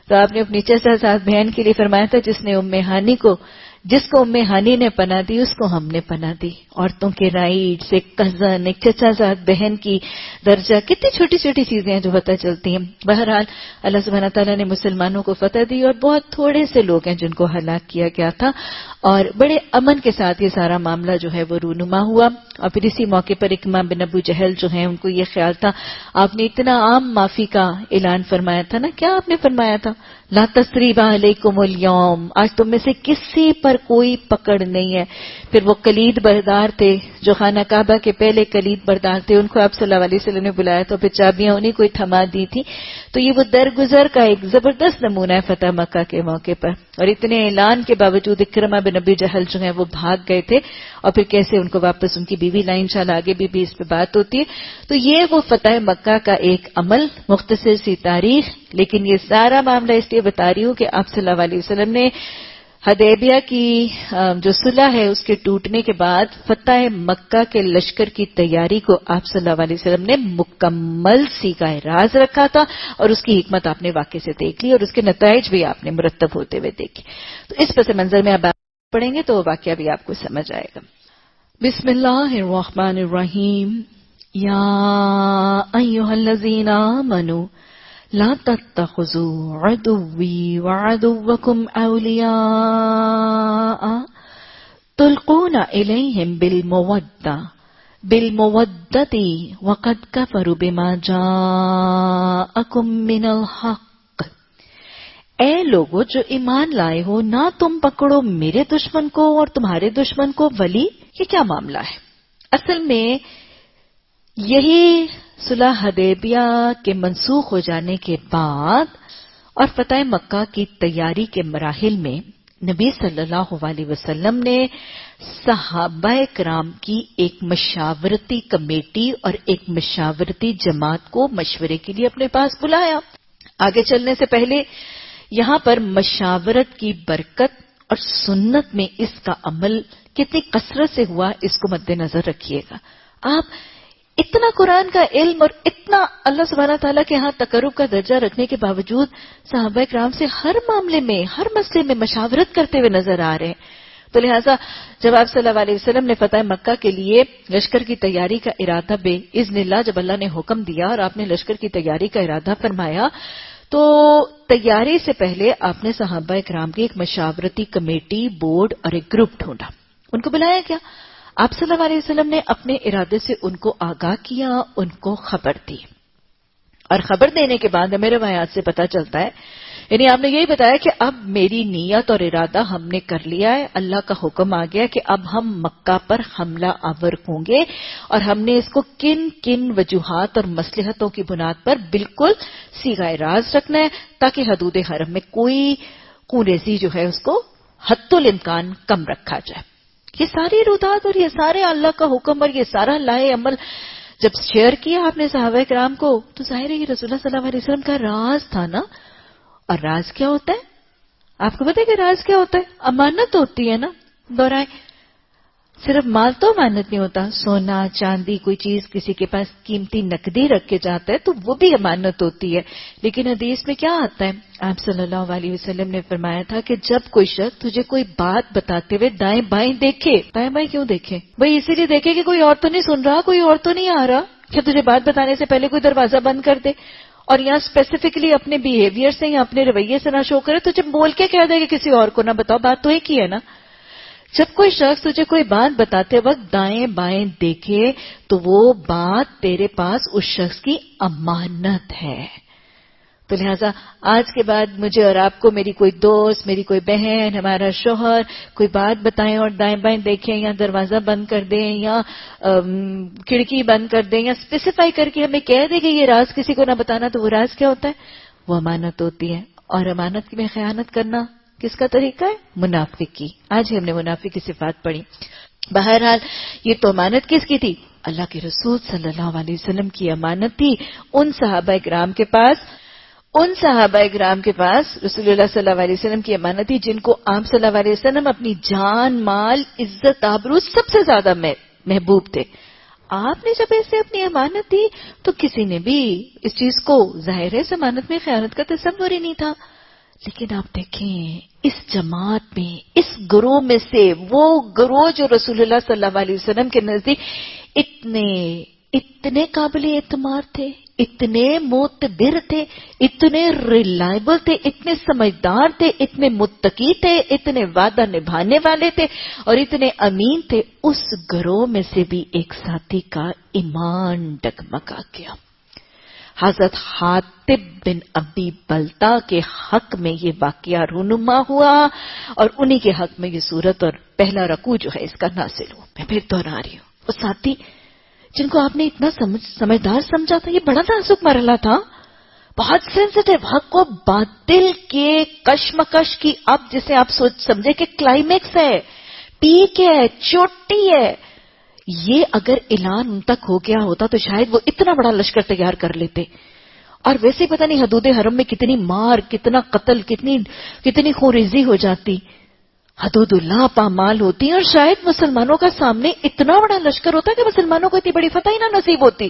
تو آپ نے اپنی چچا زاد بہن کے لیے فرمایا تھا جس کو ام ہانی نے پناہ دی اس کو ہم نے پناہ دی. عورتوں کے رائٹس، ایک کزن، ایک چچا زاد بہن کی درجہ، کتنی چھوٹی چھوٹی چیزیں ہیں جو پتہ چلتی ہیں. بہرحال اللہ سبحانہ تعالیٰ نے مسلمانوں کو فتح دی، اور بہت تھوڑے سے لوگ ہیں جن کو ہلاک کیا گیا تھا، اور بڑے امن کے ساتھ یہ سارا معاملہ جو ہے وہ رونما ہوا. اور پھر اسی موقع پر اکرمہ بن ابو جہل جو ہیں ان کو یہ خیال تھا، آپ نے اتنا عام معافی کا اعلان فرمایا تھا نا، کیا آپ نے فرمایا تھا؟ لا تثریب علیکم اليوم، آج تم میں سے کسی پر کوئی پکڑ نہیں ہے. پھر وہ کلید بردار تھے جو خانہ کعبہ کے پہلے کلید بردار تھے، ان کو آپ صلی اللہ علیہ وسلم نے بلایا تو پھر چابیاں انہیں کو تھما دی تھی. تو یہ وہ درگزر کا ایک زبردست نمونہ ہے فتح مکہ کے موقع پر. اور اتنے اعلان کے باوجود اکرمہ بن ابی جہل جو ہیں وہ بھاگ گئے تھے، اور پھر کیسے ان کو واپس ان کی بیوی لائی، انشاءاللہ آگے بھی اس پہ بات ہوتی ہے. تو یہ وہ فتح مکہ کا ایک عمل، مختصر سی تاریخ، لیکن یہ سارا معاملہ اس لیے بتا رہی ہوں کہ آپ صلی اللہ علیہ وسلم نے حدیبیہ کی جو صلح ہے اس کے ٹوٹنے کے بعد فتح مکہ کے لشکر کی تیاری کو آپ صلی اللہ علیہ وسلم نے مکمل سیغہ راز رکھا تھا، اور اس کی حکمت آپ نے واقعے سے دیکھ لی، اور اس کے نتائج بھی آپ نے مرتب ہوتے ہوئے دیکھے. تو اس پس منظر میں آپ پڑھیں گے تو واقعہ بھی آپ کو سمجھ آئے گا. بسم اللہ الرحمن الرحیم. یا ایھا الذین آمنوا لا تتخذوا عدوی وعدوکم اولیاء تلقون الیہم بالمودۃ وقد کفروا بما جاءکم من الحق. اے لوگو جو ایمان لائے ہو، نہ تم پکڑو میرے دشمن کو اور تمہارے دشمن کو ولی. یہ کیا معاملہ ہے؟ اصل میں یہی صلح حدیبیہ کے منسوخ ہو جانے کے بعد اور فتح مکہ کی تیاری کے مراحل میں نبی صلی اللہ علیہ وسلم نے صحابہ کرام کی ایک مشاورتی کمیٹی اور ایک مشاورتی جماعت کو مشورے کے لیے اپنے پاس بلایا. آگے چلنے سے پہلے یہاں پر مشاورت کی برکت اور سنت میں اس کا عمل کتنی کثرت سے ہوا اس کو مد نظر رکھیے گا. آپ اتنا قرآن کا علم اور اتنا اللہ سبحانہ تعالیٰ کے ہاں تقرب کا درجہ رکھنے کے باوجود صحابہ کرام سے ہر معاملے میں، ہر مسئلے میں مشاورت کرتے ہوئے نظر آ رہے ہیں. تو لہٰذا جب آپ صلی اللہ علیہ وسلم نے فتح مکہ کے لیے لشکر کی تیاری کا ارادہ بے اذن اللہ جب اللہ نے حکم دیا اور آپ نے لشکر کی تیاری کا ارادہ فرمایا، تو تیاری سے پہلے آپ نے صحابہ کرام کی ایک مشاورتی کمیٹی، بورڈ اور ایک گروپ ڈھونڈا. ان کو بلایا کیا؟ آپ صلی اللہ علیہ وسلم نے اپنے ارادے سے ان کو آگاہ کیا، ان کو خبر دی. اور خبر دینے کے بعد ہمیں روایات سے پتہ چلتا ہے، یعنی آپ نے یہی بتایا کہ اب میری نیت اور ارادہ ہم نے کر لیا ہے، اللہ کا حکم آ گیا کہ اب ہم مکہ پر حملہ آور ہوں گے، اور ہم نے اس کو کن کن وجوہات اور مصلحتوں کی بنیاد پر بالکل سیغہ راز رکھنا ہے تاکہ حدود حرم میں کوئی خون ریزی جو ہے اس کو حد الامکان کم رکھا جائے. یہ ساری رودات اور یہ سارے اللہ کا حکم اور یہ سارا لائے عمل جب شیئر کیا آپ نے صحابہ کرام کو، تو ظاہر ہے یہ رسول اللہ صلی اللہ علیہ وسلم کا راز تھا نا. اور راز کیا ہوتا ہے؟ آپ کو پتہ ہے کہ راز کیا ہوتا ہے؟ امانت ہوتی ہے نا. دہرائیں، صرف مال تو امانت نہیں ہوتا، سونا چاندی کوئی چیز کسی کے پاس قیمتی نقدی رکھ کے جاتا ہے تو وہ بھی امانت ہوتی ہے. لیکن حدیث میں کیا آتا ہے؟ آپ صلی اللہ علیہ وسلم نے فرمایا تھا کہ جب کوئی شخص تجھے کوئی بات بتاتے ہوئے دائیں بائیں دیکھے. دائیں بائیں کیوں دیکھے بھائی؟ اسی لیے دیکھے کہ کوئی اور تو نہیں سن رہا، کوئی اور تو نہیں آ رہا. کیا تجھے بات بتانے سے پہلے کوئی دروازہ بند کر دے اور یہاں اسپیسیفکلی اپنے بیہیویئر سے یا اپنے رویے سے نہ شو کرے تو جب بول کے کہہ دے کہ کسی اور کو نہ بتاؤ، بات تو ایک ہی ہے نا. جب کوئی شخص تجھے کوئی بات بتاتے وقت دائیں بائیں دیکھے تو وہ بات تیرے پاس اس شخص کی امانت ہے. تو لہٰذا آج کے بعد مجھے اور آپ کو میری کوئی دوست، میری کوئی بہن، ہمارا شوہر کوئی بات بتائیں اور دائیں بائیں دیکھیں یا دروازہ بند کر دیں یا کھڑکی بند کر دیں یا اسپیسیفائی کر کے ہمیں کہہ دیں کہ یہ راز کسی کو نہ بتانا، تو وہ راز کیا ہوتا ہے؟ وہ امانت ہوتی ہے. اور امانت میں خیانت کرنا کس کا طریقہ ہے؟ منافق کی. آج ہی ہم نے منافق کی صفات پڑھی. بہرحال یہ تو امانت کس کی تھی؟ اللہ کے رسول صلی اللہ علیہ وسلم کی امانت تھی. ان صحابہ کرام کے پاس رسول اللہ صلی اللہ علیہ وسلم کی امانت تھی جن کو آپ صلی اللہ علیہ وسلم اپنی جان، مال، عزت، آبرو سب سے زیادہ محبوب تھے. آپ نے جب ایسے اپنی امانت دی تو کسی نے بھی اس چیز کو ظاہر ہے امانت میں خیانت کا تصور ہی نہیں تھا. لیکن آپ دیکھیں اس جماعت میں، اس گروہ میں سے وہ گروہ جو رسول اللہ صلی اللہ علیہ وسلم کے نزدیک اتنے قابل اعتماد تھے، اتنے معتبر تھے، اتنے ریلائبل تھے، اتنے سمجھدار تھے، اتنے متقی تھے، اتنے وعدہ نبھانے والے تھے اور اتنے امین تھے. اس گروہ میں سے بھی ایک ساتھی کا ایمان ڈگمگا گیا. حضرت حاطب بن ابی بلتا کے حق میں یہ واقعہ رونما ہوا اور انہی کے حق میں یہ سورت اور پہلا رکوع جو ہے اس کا نازل ہوا. میں پھر دوہرا رہی ہوں، وہ ساتھی جن کو آپ نے اتنا سمجھدار سمجھا تھا، یہ بڑا نازک مرحلہ تھا، بہت سینسٹیو، حق و باطل کے کشمکش کی اب جسے آپ سمجھے کہ کلائمیکس ہے، پیک ہے، چوٹی ہے. یہ اگر اعلان ان تک ہو گیا ہوتا تو شاید وہ اتنا بڑا لشکر تیار کر لیتے. اور ویسے ہی پتہ نہیں حدود حرم میں کتنی مار، کتنا قتل، کتنی خوریزی ہو جاتی، حدود اللہ پامال ہوتی اور شاید مسلمانوں کا سامنے اتنا بڑا لشکر ہوتا کہ مسلمانوں کو اتنی بڑی فتح ہی نہ نصیب ہوتی.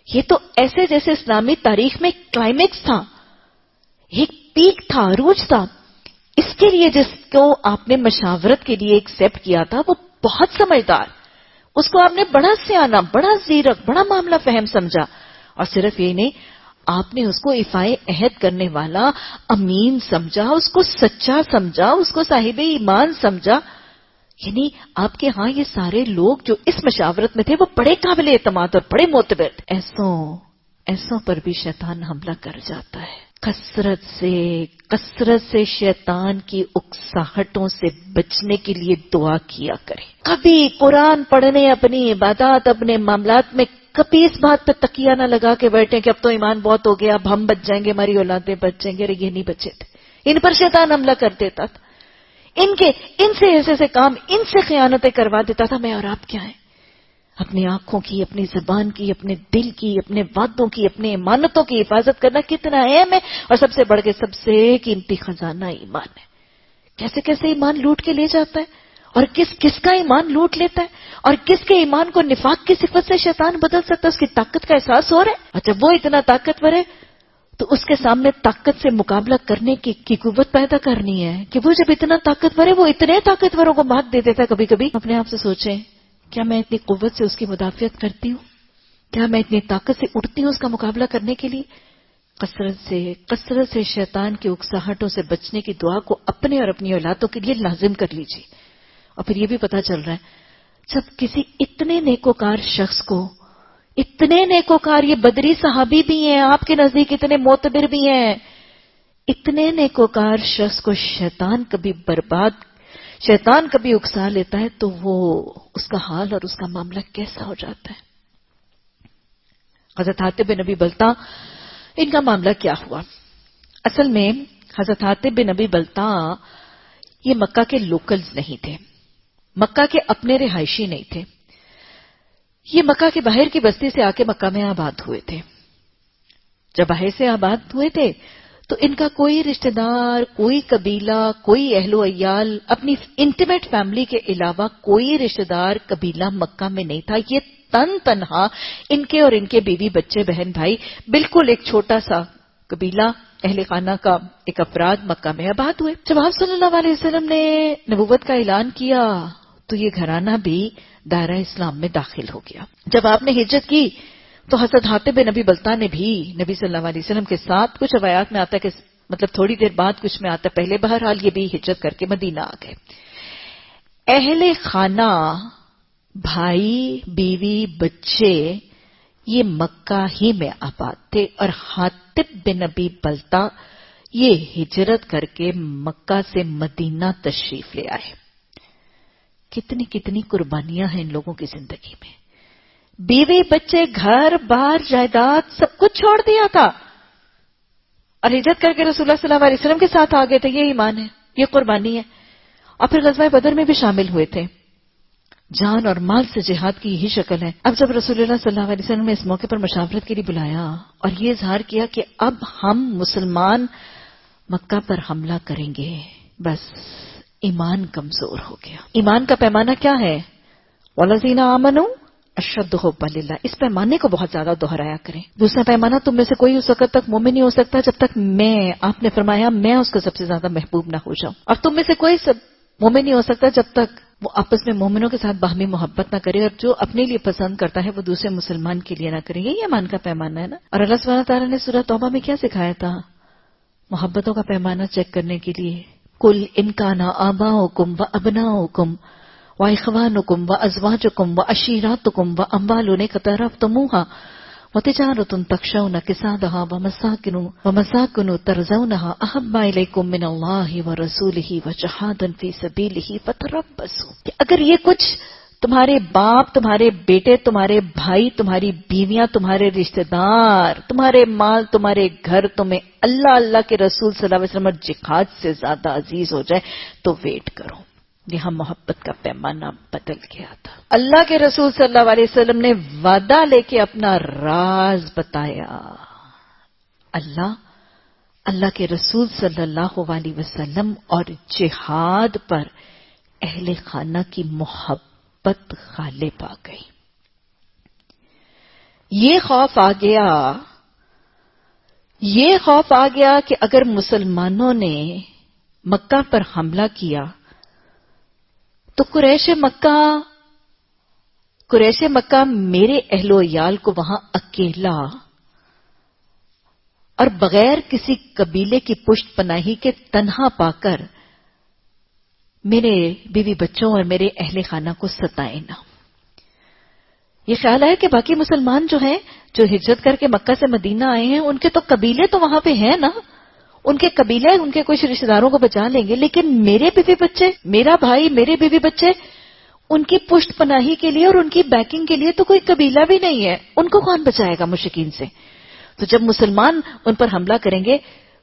یہ تو ایسے جیسے اسلامی تاریخ میں کلائمیکس تھا، ایک پیک تھا، عروج تھا. اس کے لیے جس کو آپ نے مشاورت کے لیے ایکسپٹ کیا تھا وہ بہت سمجھدار، اس کو آپ نے بڑا سیانا، بڑا زیرک، بڑا معاملہ فہم سمجھا. اور صرف یہ نہیں، آپ نے اس کو ایفائے عہد کرنے والا امین سمجھا، اس کو سچا سمجھا، اس کو صاحب ایمان سمجھا. یعنی آپ کے ہاں یہ سارے لوگ جو اس مشاورت میں تھے وہ بڑے قابل اعتماد اور بڑے معتبر تھے. ایسوں پر بھی شیطان حملہ کر جاتا ہے. کثرت سے شیطان کی اکساہٹوں سے بچنے کے لیے دعا کیا کریں. کبھی قرآن پڑھنے، اپنی عبادات، اپنے معاملات میں کبھی اس بات پہ تکیہ نہ لگا کے بیٹھیں کہ اب تو ایمان بہت ہو گیا، اب ہم بچ جائیں گے، ہماری اولادیں بچ جائیں گے. ارے یہ نہیں بچے تھے، ان پر شیطان حملہ کر دیتا تھا، ان سے ایسے کام، ان سے خیانتیں کروا دیتا تھا. میں اور آپ کیا ہیں؟ اپنی آنکھوں کی، اپنی زبان کی، اپنے دل کی، اپنے وعدوں کی، اپنے امانتوں کی حفاظت کرنا کتنا اہم ہے. اور سب سے بڑھ کے سب سے قیمتی خزانہ ایمان ہے. کیسے کیسے ایمان لوٹ کے لے جاتا ہے اور کس کا ایمان لوٹ لیتا ہے اور کس کے ایمان کو نفاق کی صفت سے شیطان بدل سکتا ہے. اس کی طاقت کا احساس ہو رہا ہے. اچھا وہ اتنا طاقتور ہے تو اس کے سامنے طاقت سے مقابلہ کرنے کی قوت پیدا کرنی ہے کہ وہ جب اتنا طاقتور ہے وہ اتنے طاقتوروں کو مات دے دیتا ہے. کبھی کبھی اپنے آپ سے سوچیں، کیا میں اتنی قوت سے اس کی مدافعت کرتی ہوں؟ کیا میں اتنی طاقت سے اٹھتی ہوں اس کا مقابلہ کرنے کے لیے؟ کثرت سے شیطان کی اکساہٹوں سے بچنے کی دعا کو اپنے اور اپنی اولادوں کے لیے لازم کر لیجیے. اور پھر یہ بھی پتہ چل رہا ہے جب کسی اتنے نیکوکار شخص کو، اتنے نیکوکار، یہ بدری صحابی بھی ہیں آپ کے نزدیک، اتنے معتبر بھی ہیں، اتنے نیکوکار شخص کو شیطان کبھی اکسا لیتا ہے تو وہ اس کا حال اور اس کا معاملہ کیسا ہو جاتا ہے. حضرت حاطب بن ابی بلتا، ان کا معاملہ کیا ہوا؟ اصل میں حضرت حاطب بن ابی بلتا یہ مکہ کے لوکلز نہیں تھے، مکہ کے اپنے رہائشی نہیں تھے. یہ مکہ کے باہر کی بستی سے آ کے مکہ میں آباد ہوئے تھے. جب باہر سے آباد ہوئے تھے تو ان کا کوئی رشتہ دار، کوئی قبیلہ، کوئی اہل و عیال، اپنی انٹیمیٹ فیملی کے علاوہ کوئی رشتہ دار قبیلہ مکہ میں نہیں تھا. یہ تنہا ان کے اور ان کے بیوی بچے بہن بھائی، بالکل ایک چھوٹا سا قبیلہ اہل خانہ کا ایک افراد مکہ میں آباد ہوئے. جب آپ صلی اللہ علیہ وسلم نے نبوت کا اعلان کیا تو یہ گھرانہ بھی دائرہ اسلام میں داخل ہو گیا. جب آپ نے ہجرت کی تو حضرت حاطب بن ابی بلتہ نے بھی نبی صلی اللہ علیہ وسلم کے ساتھ، کچھ روایات میں آتا ہے کہ مطلب تھوڑی دیر بعد، کچھ میں آتا ہے پہلے، بہرحال یہ بھی ہجرت کر کے مدینہ آ گئے. اہل خانہ، بھائی بیوی بچے، یہ مکہ ہی میں آباد تھے، اور حاطب بن ابی بلتہ یہ ہجرت کر کے مکہ سے مدینہ تشریف لے آئے. کتنی کتنی قربانیاں ہیں ان لوگوں کی زندگی میں. بیوی بچے، گھر بار، جائیداد، سب کچھ چھوڑ دیا تھا اور ہجرت کر کے رسول اللہ صلی اللہ علیہ وسلم کے ساتھ آ گئے تھے. یہ ایمان ہے، یہ قربانی ہے. اور پھر غزوہ بدر میں بھی شامل ہوئے تھے. جان اور مال سے جہاد کی یہی شکل ہے. اب جب رسول اللہ صلی اللہ علیہ وسلم نے اس موقع پر مشاورت کے لیے بلایا اور یہ اظہار کیا کہ اب ہم مسلمان مکہ پر حملہ کریں گے، بس ایمان کمزور ہو گیا. ایمان کا پیمانہ کیا ہے؟ وَالَّذِينَ آمَنُوا اشد حبا للہ. اس پیمانے کو بہت زیادہ دہرایا کریں. دوسرا پیمانہ، تم میں سے کوئی اس وقت تک مومن نہیں ہو سکتا جب تک آپ نے فرمایا میں اس کا سب سے زیادہ محبوب نہ ہو جاؤں. اور تم میں سے کوئی مومن نہیں ہو سکتا جب تک وہ آپس میں مومنوں کے ساتھ باہمی محبت نہ کرے، اور جو اپنے لیے پسند کرتا ہے وہ دوسرے مسلمان کے لیے نہ کرے. یہی ایمان کا پیمانہ ہے نا. اور اللہ سبحانہ تعالیٰ نے سورہ توبہ میں کیا سکھایا تھا محبتوں کا پیمانہ چیک کرنے کے لیے؟ قل ان کان آباؤکم وابناؤکم وإخوانكم وأزواجكم وعشيراتكم وأموال اقترفتموها وتجارة تخشون كسادها ومساكن ترضونها أحب إليكم من الله ورسوله وجهاد في سبيله فتربصوا. کہ اگر یہ کچھ تمہارے باپ، تمہارے بیٹے، تمہارے بھائی، تمہاری بیویاں، تمہارے رشتہ دار، تمہارے مال، تمہارے گھر تمہیں اللہ کے رسول صلی اللہ علیہ وسلم اور جہاد سے زیادہ عزیز ہو جائے تو ویٹ کرو. یہاں محبت کا پیمانہ بدل گیا تھا. اللہ کے رسول صلی اللہ علیہ وسلم نے وعدہ لے کے اپنا راز بتایا. اللہ کے رسول صلی اللہ علیہ وسلم اور جہاد پر اہل خانہ کی محبت غالب آ گئی. یہ خوف آ گیا کہ اگر مسلمانوں نے مکہ پر حملہ کیا تو قریش مکہ میرے اہل و عیال کو وہاں اکیلا اور بغیر کسی قبیلے کی پشت پناہی کے تنہا پا کر میرے بیوی بچوں اور میرے اہل خانہ کو ستائے نہ. یہ خیال ہے کہ باقی مسلمان جو ہیں، جو ہجرت کر کے مکہ سے مدینہ آئے ہیں، ان کے تو قبیلے تو وہاں پہ ہیں نا، ان کے قبیلے ان کے کچھ رشتہ داروں کو بچا لیں گے، لیکن میرے بیوی بچے، میرا بھائی، میرے بیوی بچے، ان کی پشت پناہی کے لیے اور ان کی بیکنگ کے لیے تو کوئی قبیلہ بھی نہیں ہے. ان کو کون بچائے گا مشرکین سے؟ تو جب مسلمان ان پر حملہ کریں گے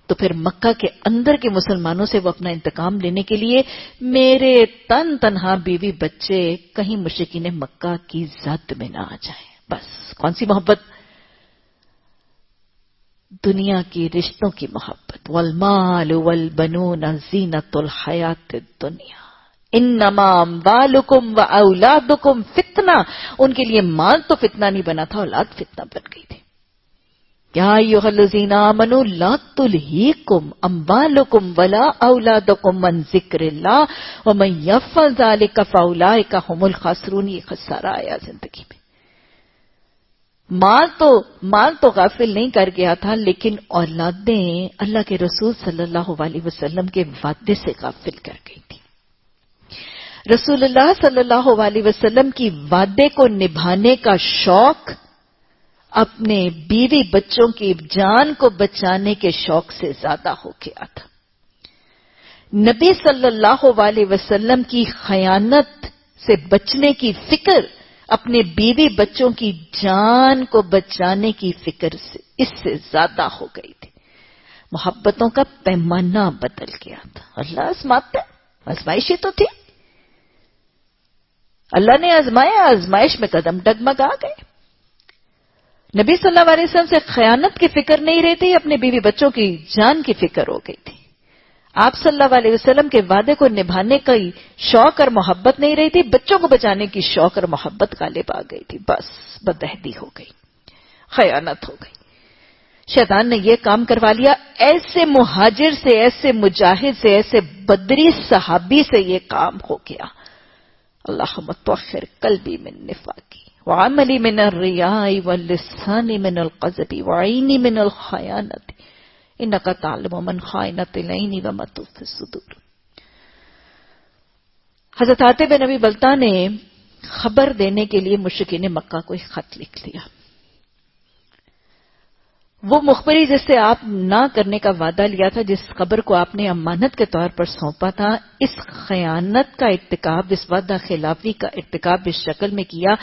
تو پھر مکہ کے اندر کے مسلمانوں سے وہ اپنا انتقام لینے کے لیے میرے تنہا بیوی بچے کہیں مشرکین مکہ کی زد میں نہ آ جائیں. بس کون سی محبت؟ دنیا کی رشتوں کی محبت. والمال والبنون زینت الحیات الدنیا انما اموالکم واولادکم فتنہ. ان کے لیے مال تو فتنہ نہیں بنا تھا، اولاد فتنہ بن گئی تھی. یا ایھا الذین آمنوا لا تلہیکم اموالکم ولا اولادکم عن ذکر اللہ ومن یفعل ذلک فاولئک ھم الخاسرون. یہ خسارہ آیا زندگی میں. مال تو غافل نہیں کر گیا تھا، لیکن اولادیں اللہ کے رسول صلی اللہ علیہ وسلم کے وعدے سے غافل کر گئی تھی. رسول اللہ صلی اللہ علیہ وسلم کی وعدے کو نبھانے کا شوق اپنے بیوی بچوں کی جان کو بچانے کے شوق سے زیادہ ہو گیا تھا. نبی صلی اللہ علیہ وسلم کی خیانت سے بچنے کی فکر اپنے بیوی بچوں کی جان کو بچانے کی فکر سے اس سے زیادہ ہو گئی تھی. محبتوں کا پیمانہ بدل گیا تھا. اللہ آزماتا ہے، آزمائشی تو تھی. اللہ نے آزمایا، آزمائش میں قدم ڈگمگا گئے. نبی صلی اللہ علیہ وسلم سے خیانت کی فکر نہیں رہتی، اپنے بیوی بچوں کی جان کی فکر ہو گئی تھی. آپ صلی اللہ علیہ وسلم کے وعدے کو نبھانے کا شوق اور محبت نہیں رہی تھی، بچوں کو بچانے کی شوق اور محبت غالب آ گئی تھی. بس بدعہدی ہو گئی، خیانت ہو گئی. شیطان نے یہ کام کروا لیا. ایسے مہاجر سے، ایسے مجاہد سے، ایسے بدری صحابی سے یہ کام ہو گیا. اللہم طہر قلبی من نفاقی وعملی من الریاء واللسان من القذب وعینی من الخیانت انک تعلم من خائنۃ العین وما تخفی الصدور. حضرت عاتب بن ابی بلتہ نے خبر دینے کے لیے مشرکین مکہ کو ایک خط لکھ لیا. وہ مخبری جس سے آپ نہ کرنے کا وعدہ لیا تھا، جس خبر کو آپ نے امانت کے طور پر سونپا تھا، اس خیانت کا ارتکاب، اس وعدہ خلافی کا ارتکاب اس شکل میں کیا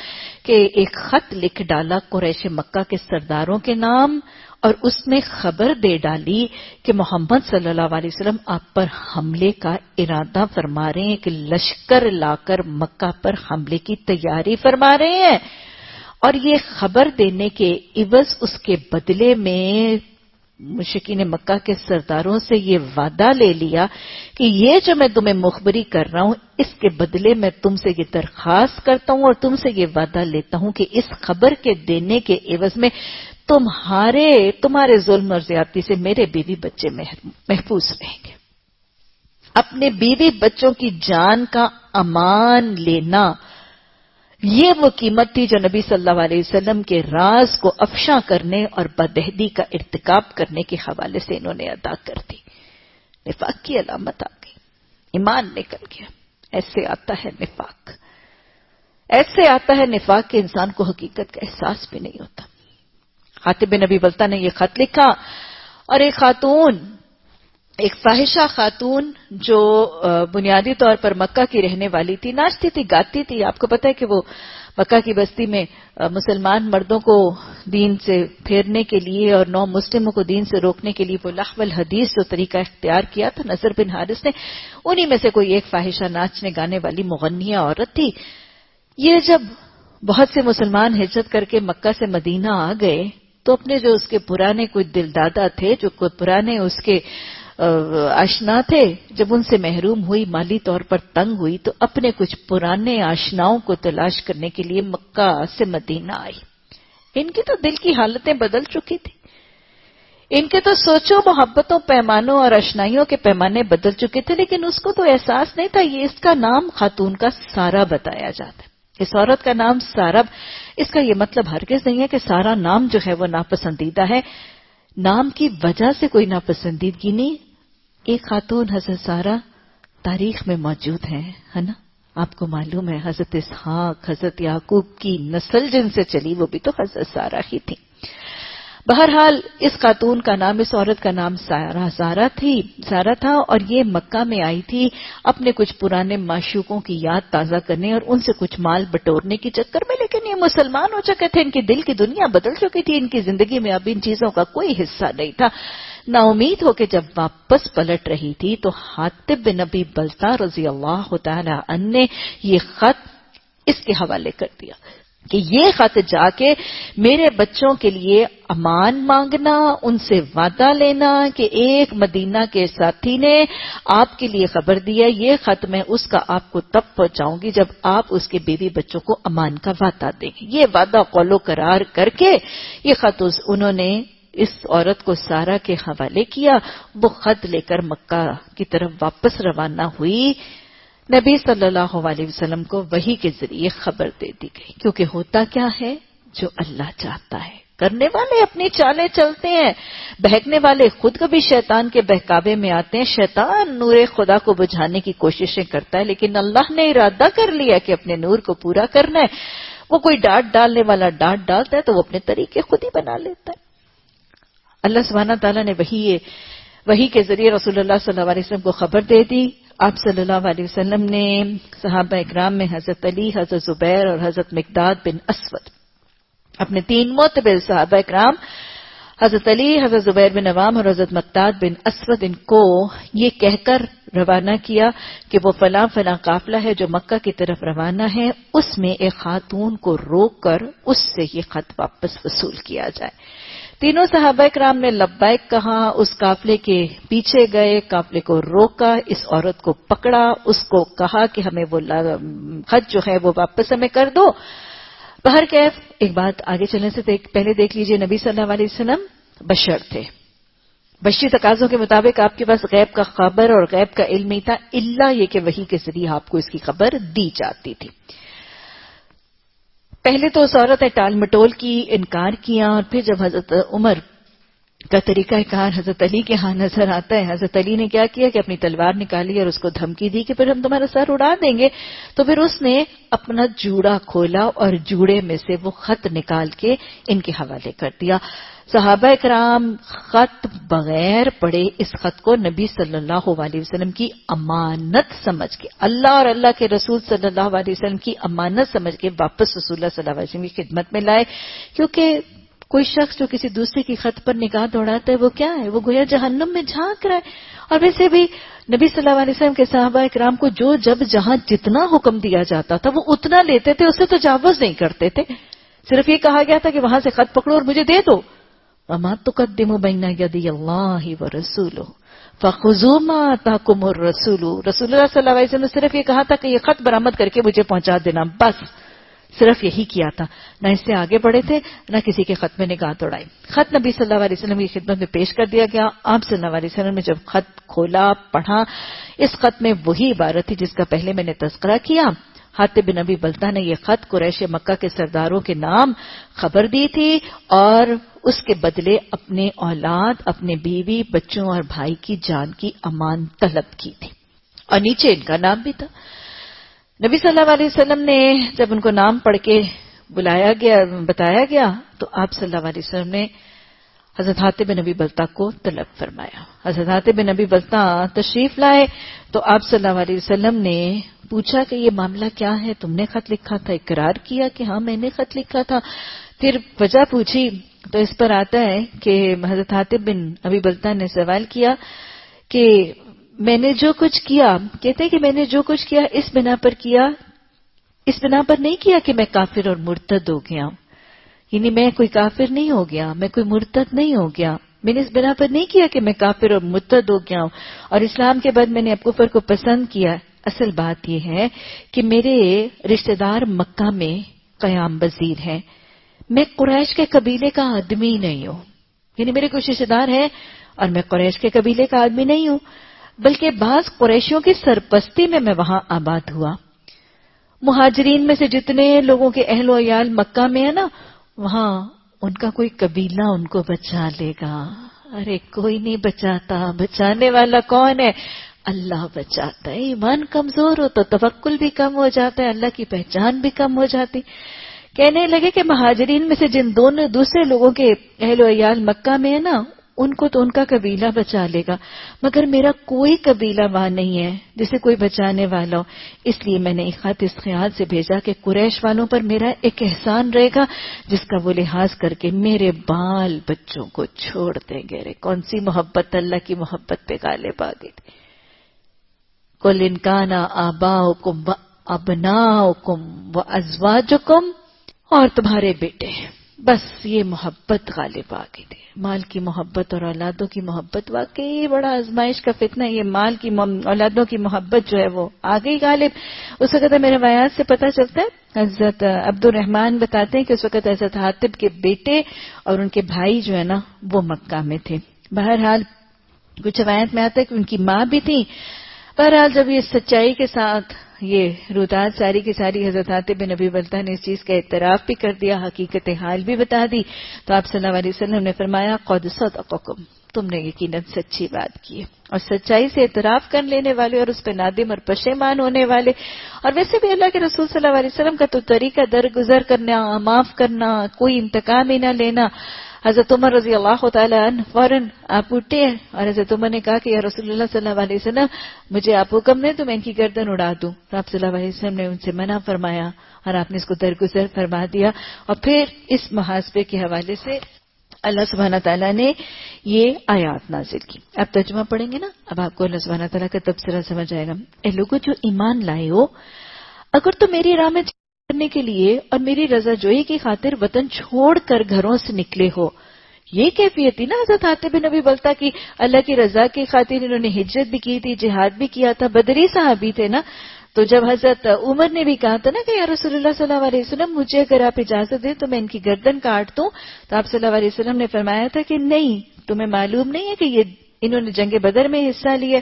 کہ ایک خط لکھ ڈالا قریش مکہ کے سرداروں کے نام، اور اس میں خبر دے ڈالی کہ محمد صلی اللہ علیہ وسلم آپ پر حملے کا ارادہ فرما رہے ہیں، کہ لشکر لا کر مکہ پر حملے کی تیاری فرما رہے ہیں. اور یہ خبر دینے کے عوض اس کے بدلے میں مشرکین مکہ کے سرداروں سے یہ وعدہ لے لیا کہ یہ جو میں تمہیں مخبری کر رہا ہوں، اس کے بدلے میں تم سے یہ درخواست کرتا ہوں اور تم سے یہ وعدہ لیتا ہوں کہ اس خبر کے دینے کے عوض میں تمہارے ظلم اور زیادتی سے میرے بیوی بچے محفوظ رہیں گے. اپنے بیوی بچوں کی جان کا امان لینا، یہ وہ قیمت تھی جو نبی صلی اللہ علیہ وسلم کے راز کو افشاں کرنے اور بدعہدی کا ارتکاب کرنے کے حوالے سے انہوں نے ادا کر دی. نفاق کی علامت آ گئی، ایمان نکل گیا. ایسے آتا ہے نفاق، ایسے آتا ہے نفاق کہ انسان کو حقیقت کا احساس بھی نہیں ہوتا. عاتب بن ابی بلتہ نے یہ خط لکھا، اور ایک خاتون، ایک فاحشہ خاتون جو بنیادی طور پر مکہ کی رہنے والی تھی، ناچتی تھی، گاتی تھی. آپ کو پتہ ہے کہ وہ مکہ کی بستی میں مسلمان مردوں کو دین سے پھیرنے کے لیے اور نو مسلموں کو دین سے روکنے کے لیے وہ لغو الحدیث جو طریقہ اختیار کیا تھا نصر بن حارث نے، انہی میں سے کوئی ایک فاحشہ ناچنے گانے والی مغنیہ عورت تھی. یہ جب بہت سے مسلمان ہجرت کر کے مکہ سے مدینہ آ گئے تو اپنے جو اس کے پرانے کوئی دل دادا تھے، جو کوئی پرانے اس کے آشنا تھے، جب ان سے محروم ہوئی، مالی طور پر تنگ ہوئی، تو اپنے کچھ پرانے آشناؤں کو تلاش کرنے کے لیے مکہ سے مدینہ آئی. ان کی تو دل کی حالتیں بدل چکی تھی، ان کے تو سوچوں، محبتوں، پیمانوں اور اشنائیوں کے پیمانے بدل چکے تھے، لیکن اس کو تو احساس نہیں تھا. یہ اس کا نام خاتون کا سارا بتایا جاتا ہے. اس عورت کا نام سارا، اس کا یہ مطلب ہرگز نہیں ہے کہ سارا نام جو ہے وہ ناپسندیدہ ہے. نام کی وجہ سے کوئی ناپسندیدگی نہیں. ایک خاتون حضرت سارا تاریخ میں موجود ہے نا. آپ کو معلوم ہے حضرت اسحاق، حضرت یعقوب کی نسل جن سے چلی وہ بھی تو حضرت سارا ہی تھی. بہرحال اس خاتون کا نام، اس عورت کا نام سارا تھا، اور یہ مکہ میں آئی تھی اپنے کچھ پرانے معشوقوں کی یاد تازہ کرنے اور ان سے کچھ مال بٹورنے کے چکر میں. لیکن یہ مسلمان ہو چکے تھے، ان کی دل کی دنیا بدل چکی تھی، ان کی زندگی میں اب ان چیزوں کا کوئی حصہ نہیں تھا. نا امید ہو کے جب واپس پلٹ رہی تھی تو عاتب بن ابی بلتہ رضی اللہ تعالی عنہ نے یہ خط اس کے حوالے کر دیا کہ یہ خط جا کے میرے بچوں کے لیے امان مانگنا، ان سے وعدہ لینا کہ ایک مدینہ کے ساتھی نے آپ کے لیے خبر دیا، یہ خط میں اس کا آپ کو تب پہنچاؤں گی جب آپ اس کے بیوی بچوں کو امان کا وعدہ دیں گے. یہ وعدہ قول و قرار کر کے یہ خط انہوں نے اس عورت کو سارا کے حوالے کیا. وہ خط لے کر مکہ کی طرف واپس روانہ ہوئی. نبی صلی اللہ علیہ وسلم کو وحی کے ذریعے خبر دے دی گئی، کیونکہ ہوتا کیا ہے جو اللہ چاہتا ہے. کرنے والے اپنی چالیں چلتے ہیں، بہکنے والے خود کبھی شیطان کے بہکاوے میں آتے ہیں. شیطان نور خدا کو بجھانے کی کوششیں کرتا ہے، لیکن اللہ نے ارادہ کر لیا کہ اپنے نور کو پورا کرنا ہے. وہ کوئی ڈانٹ ڈالنے والا ڈانٹ ڈالتا ہے تو وہ اپنے طریقے خود ہی بنا لیتا ہے. اللہ سبحانہ تعالیٰ نے وحی کے ذریعے رسول اللہ صلی اللہ علیہ وسلم کو خبر دے دی. آپ صلی اللہ علیہ وسلم نے صحابہ اکرام میں حضرت علی، حضرت زبیر اور حضرت مقداد بن اسود، اپنے 3 معتبر صحابہ اکرام حضرت علی، حضرت زبیر بن عوام اور حضرت مقداد بن اسود ان کو یہ کہہ کر روانہ کیا کہ وہ فلاں فلاں قافلہ ہے جو مکہ کی طرف روانہ ہے، اس میں ایک خاتون کو روک کر اس سے یہ خط واپس وصول کیا جائے۔ تینوں صحابہ کرام نے لبیک کہا، اس قافلے کے پیچھے گئے، قافلے کو روکا، اس عورت کو پکڑا، اس کو کہا کہ ہمیں وہ خط جو ہے وہ واپس ہمیں کر دو۔ بہرکیف ایک بات آگے چلنے سے پہلے دیکھ لیجئے، نبی صلی اللہ علیہ وسلم بشر تھے۔ بشری تقاضوں کے مطابق آپ کے پاس غیب کا خبر اور غیب کا علم نہیں تھا، الا یہ کہ وحی کے ذریعے آپ کو اس کی خبر دی جاتی تھی۔ پہلے تو اس عورت نے ٹال مٹول کی، انکار کیا، اور پھر جب حضرت عمر کا طریقہ کار حضرت علی کے ہاں نظر آتا ہے، حضرت علی نے کیا کیا کہ اپنی تلوار نکالی اور اس کو دھمکی دی کہ پھر ہم تمہارا سر اڑا دیں گے۔ تو پھر اس نے اپنا جوڑا کھولا اور جوڑے میں سے وہ خط نکال کے ان کے حوالے کر دیا۔ صحابہ کرام خط بغیر پڑھے اس خط کو نبی صلی اللہ علیہ وسلم کی امانت سمجھ کے، اللہ اور اللہ کے رسول صلی اللہ علیہ وسلم کی امانت سمجھ کے واپس رسول اللہ صلی اللہ علیہ وسلم کی خدمت میں لائے، کیونکہ کوئی شخص جو کسی دوسرے کی خط پر نگاہ دوڑاتا ہے وہ کیا ہے؟ وہ گویا جہنم میں جھانک رہا ہے۔ اور ویسے بھی نبی صلی اللہ علیہ وسلم کے صحابہ کرام کو جو جب جہاں جتنا حکم دیا جاتا تھا وہ اتنا لیتے تھے، اسے تجاوز نہیں کرتے تھے۔ صرف یہ کہا گیا تھا کہ وہاں سے خط پکڑو اور مجھے دے دو۔ وَمَا تُقَدِّمُوا بَيْنَ يَدَيِ اللَّهِ وَرَسُولِهِ فَخُذُوا مَا آتَاكُمُ الرَّسُولُ۔ رسول اللہ صلی اللہ علیہ وسلم نے صرف یہ کہا تھا کہ یہ خط برآمد کر کے مجھے پہنچا دینا، بس صرف یہی کیا تھا، نہ اس سے آگے بڑھے تھے، نہ کسی کے خط میں نگاہ دوڑائی۔ خط نبی صلی اللہ علیہ وسلم کی خدمت میں پیش کر دیا گیا۔ آپ صلی اللہ علیہ وسلم نے جب خط کھولا، پڑھا، اس خط میں وہی عبارت تھی جس کا پہلے میں نے تذکرہ کیا۔ حاتب بن ابی بلتہ نے یہ خط قریش مکہ کے سرداروں کے نام خبر دی تھی اور اس کے بدلے اپنے اولاد، اپنے بیوی، بچوں اور بھائی کی جان کی امان طلب کی تھی، اور نیچے ان کا نام بھی تھا۔ نبی صلی اللہ علیہ وسلم نے جب ان کو نام پڑھ کے بتایا گیا تو آپ صلی اللہ علیہ وسلم نے حضرت حاتب بن ابی بلتہ کو طلب فرمایا۔ حضرت حاتب بن ابی بلتہ تشریف لائے تو آپ صلی اللہ علیہ وسلم نے پوچھا کہ یہ معاملہ کیا ہے، تم نے خط لکھا تھا؟ اقرار کیا کہ ہاں میں نے خط لکھا تھا۔ پھر وجہ پوچھی تو اس پر آتا ہے کہ حضرت حاتب بن ابی بلتہ نے سوال کیا کہ میں نے جو کچھ کیا، کہتے ہیں کہ میں نے جو کچھ کیا اس بنا پر کیا، اس بنا پر نہیں کیا کہ میں کافر اور مرتد ہو گیا ہوں، یعنی میں کوئی کافر نہیں ہو گیا، میں کوئی مرتد نہیں ہو گیا، میں نے اس بنا پر نہیں کیا کہ میں کافر اور مرتد ہو گیا ہوں اور اسلام کے بعد میں نے اب کفر کو پسند کیا۔ اصل بات یہ ہے کہ میرے رشتہ دار مکہ میں قیام پذیر ہیں، میں قریش کے قبیلے کا آدمی نہیں ہوں، یعنی میرے کچھ رشتہ دار ہیں اور میں قریش کے قبیلے کا آدمی نہیں ہوں، بلکہ بعض قریشیوں کی سرپرستی میں وہاں آباد ہوا۔ مہاجرین میں سے جتنے لوگوں کے اہل و عیال مکہ میں ہے نا، وہاں ان کا کوئی قبیلہ ان کو بچا لے گا۔ ارے کوئی نہیں بچاتا، بچانے والا کون ہے؟ اللہ بچاتا ہے۔ ایمان کمزور ہو تو توکل بھی کم ہو جاتا ہے، اللہ کی پہچان بھی کم ہو جاتی۔ کہنے لگے کہ مہاجرین میں سے جن دوسرے لوگوں کے اہل و عیال مکہ میں ہے نا، ان کو تو ان کا قبیلہ بچا لے گا، مگر میرا کوئی قبیلہ وہاں نہیں ہے جسے کوئی بچانے والا ہو۔ اس لیے میں نے ایک خط اس خیال سے بھیجا کہ قریش والوں پر میرا ایک احسان رہے گا جس کا وہ لحاظ کر کے میرے بال بچوں کو چھوڑ دیں گے۔ رے کون سی محبت، اللہ کی محبت پہ غالب آ گئی تھی۔ قُلْ إِنْ كَانَ آبَاؤُكُمْ وَأَبْنَاؤُكُمْ وَأَزْوَاجُكُمْ، اور تمہارے بیٹے، بس یہ محبت غالب آ گئی تھی۔ مال کی محبت اور اولادوں کی محبت واقعی بڑا آزمائش کا فتنہ ہے۔ یہ مال کی اولادوں کی محبت جو ہے وہ آ گئی غالب۔ اس وقت میرے روایات سے پتہ چلتا ہے، حضرت عبد الرحمن بتاتے ہیں کہ اس وقت حضرت حاتب کے بیٹے اور ان کے بھائی جو ہے نا وہ مکہ میں تھے۔ بہرحال کچھ روایت میں آتا ہے کہ ان کی ماں بھی تھی۔ بہرحال جب یہ سچائی کے ساتھ یہ رودات ساری کی ساری حضرت حاتب بن ابی بلتہ نے اس چیز کا اعتراف بھی کر دیا، حقیقت حال بھی بتا دی، تو آپ صلی اللہ علیہ وسلم نے فرمایا قد صدقکم، تم نے یقیناً سچی بات کی ہے۔ اور سچائی سے اعتراف کر لینے والے اور اس پہ نادم اور پشیمان ہونے والے، اور ویسے بھی اللہ کے رسول صلی اللہ علیہ وسلم کا تو طریقہ درگزر کرنا، معاف کرنا، کوئی انتقام ہی نہ لینا۔ حضرت عمر رضی اللہ تعالیٰ عنہ فوراً آپ اٹھے اور حضرت عمر نے کہا کہ یا رسول اللہ صلی اللہ علیہ وسلم مجھے آپ حکم دیں تو میں ان کی گردن اڑا دوں، تو آپ صلی اللہ علیہ وسلم نے ان سے منع فرمایا اور آپ نے اس کو درگزر فرما دیا۔ اور پھر اس محاسبے کے حوالے سے اللہ سبحانہ تعالیٰ نے یہ آیات نازل کی. اب ترجمہ پڑھیں گے نا, اب آپ کو اللہ سبحانہ تعالیٰ کا تبصرہ سمجھ آئے گا. اے لوگوں جو ایمان لائے ہو, اگر تم میری راہ میں کرنے کے لیے اور میری رضا جوئی کی خاطر وطن چھوڑ کر گھروں سے نکلے ہو. یہ کیفیت تھی نا حضرت حاتب بن ابی بلتہ کی, اللہ کی رضا کی خاطر انہوں نے ہجرت بھی کی تھی, جہاد بھی کیا تھا, بدری صحابی تھے نا. تو جب حضرت عمر نے بھی کہا تھا نا کہ یا رسول اللہ صلی اللہ علیہ وسلم مجھے اگر آپ اجازت دیں تو میں ان کی گردن کاٹ دوں, تو آپ صلی اللہ علیہ وسلم نے فرمایا تھا کہ نہیں, تمہیں معلوم نہیں ہے کہ انہوں نے جنگ بدر میں حصہ لیا,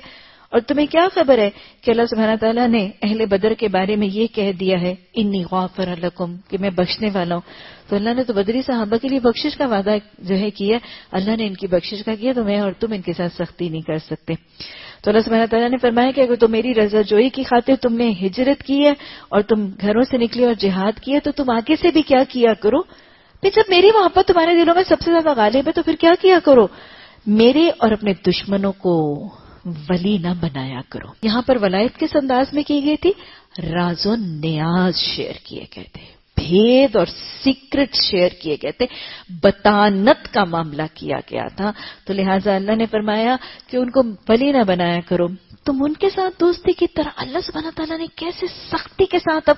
اور تمہیں کیا خبر ہے کہ اللہ سبحانہ تعالیٰ نے اہل بدر کے بارے میں یہ کہہ دیا ہے انی غافر لکم, کہ میں بخشنے والا ہوں. تو اللہ نے تو بدری صحابہ کے لیے بخشش کا وعدہ جو ہے کیا, اللہ نے ان کی بخشش کا کیا, تو میں اور تم ان کے ساتھ سختی نہیں کر سکتے. تو اللہ سبحانہ تعالیٰ نے فرمایا کہ اگر تم میری رضا جوئی کی خاطر تم نے ہجرت کی ہے اور تم گھروں سے نکلے اور جہاد کیا, تو تم آگے سے بھی کیا کیا کرو, پھر جب میری محبت تمہارے دلوں میں سب سے زیادہ غالب ہے تو پھر کیا کیا کرو, میرے اور اپنے دشمنوں کو ولی نہ بنایا کرو. یہاں پر ولایت کس انداز میں کی گئی تھی, راز و نیاز شیئر کیے گئے تھے, بھید اور سیکرٹ شیئر کیے گئے تھے, بطانت کا معاملہ کیا گیا تھا. تو لہٰذا اللہ نے فرمایا کہ ان کو ولی نہ بنایا کرو. تم ان کے ساتھ دوستی کی طرح, اللہ سبحانہ تعالیٰ نے کیسے سختی کے ساتھ اب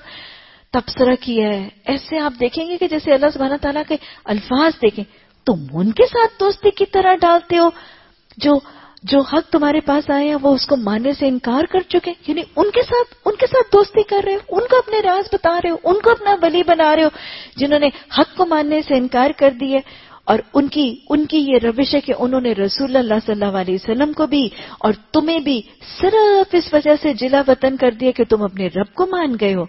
تبصرہ کیا ہے. ایسے آپ دیکھیں گے کہ جیسے اللہ سبحانہ تعالیٰ کے الفاظ دیکھیں, تم ان کے ساتھ دوستی کی طرح ڈالتے ہو جو حق تمہارے پاس آئے ہیں وہ اس کو ماننے سے انکار کر چکے, یعنی ان کے ساتھ دوستی کر رہے ہو, ان کو اپنے راز بتا رہے ہو, ان کو اپنا ولی بنا رہے ہو, جنہوں نے حق کو ماننے سے انکار کر دیا. اور ان کی یہ روش ہے کہ انہوں نے رسول اللہ صلی اللہ علیہ وسلم کو بھی اور تمہیں بھی صرف اس وجہ سے جلا وطن کر دیا کہ تم اپنے رب کو مان گئے ہو.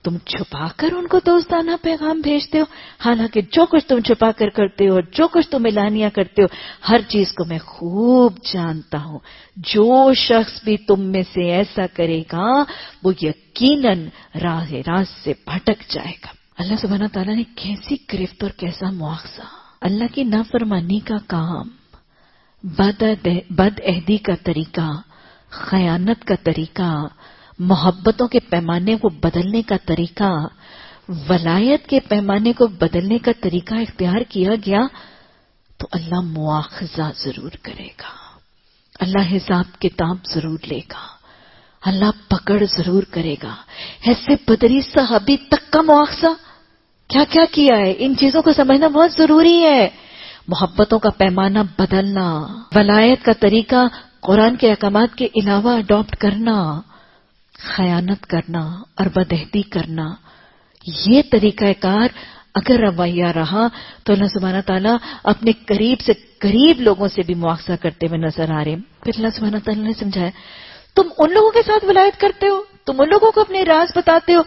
تم چھپا کر ان کو دوستانہ پیغام بھیجتے ہو, حالانکہ جو کچھ تم چھپا کر کرتے ہو, جو کچھ تم اعلانیہ کرتے ہو, ہر چیز کو میں خوب جانتا ہوں. جو شخص بھی تم میں سے ایسا کرے گا وہ یقیناً راہ راست سے بھٹک جائے گا. اللہ سبحانہ تعالیٰ نے کیسی گرفت اور کیسا مواخذہ, اللہ کی نافرمانی کا کام, بد عہدی کا طریقہ, خیانت کا طریقہ, محبتوں کے پیمانے کو بدلنے کا طریقہ, ولایت کے پیمانے کو بدلنے کا طریقہ اختیار کیا گیا, تو اللہ مواخذہ ضرور کرے گا, اللہ حساب کتاب ضرور لے گا, اللہ پکڑ ضرور کرے گا. ایسے بدری صحابی تک کا مواخذہ کیا کیا کیا ہے, ان چیزوں کو سمجھنا بہت ضروری ہے. محبتوں کا پیمانہ بدلنا, ولایت کا طریقہ قرآن کے احکامات کے علاوہ اڈاپٹ کرنا, خیانت کرنا اور بدعہدی کرنا, یہ طریقہ کار اگر رویہ رہا تو اللہ سبحانہ تعالیٰ اپنے قریب سے قریب لوگوں سے بھی مواخذہ کرتے ہوئے نظر آ رہے ہیں. پھر اللہ سبحانہ تعالیٰ نے سمجھایا تم ان لوگوں کے ساتھ ولایت کرتے ہو, تم ان لوگوں کو اپنے راز بتاتے ہو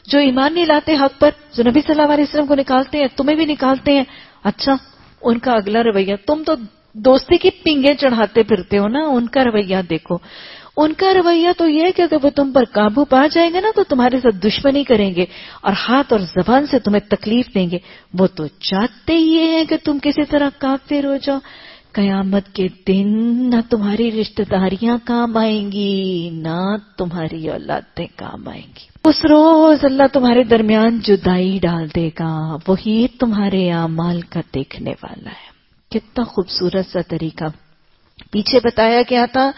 جو ایمان نہیں لاتے حق پر, جو نبی صلی اللہ علیہ وسلم کو نکالتے ہیں, تمہیں بھی نکالتے ہیں. اچھا, ان کا اگلا رویہ, تم تو دوستی کی پنگیں چڑھاتے پھرتے ہو نا, ان کا رویہ دیکھو. ان کا رویہ تو یہ ہے کہ اگر وہ تم پر قابو پا جائیں گے نا تو تمہارے ساتھ دشمنی کریں گے اور ہاتھ اور زبان سے تمہیں تکلیف دیں گے. وہ تو چاہتے ہی ہیں کہ تم کسی طرح کافر ہو جاؤ. قیامت کے دن نہ تمہاری رشتہ داریاں کام آئیں گی, نہ تمہاری اولادیں کام آئیں گی. اس روز اللہ تمہارے درمیان جدائی ڈال دے گا, وہی تمہارے اعمال کا دیکھنے والا ہے. کتنا خوبصورت سا طریقہ. پیچھے بتایا گیا تھا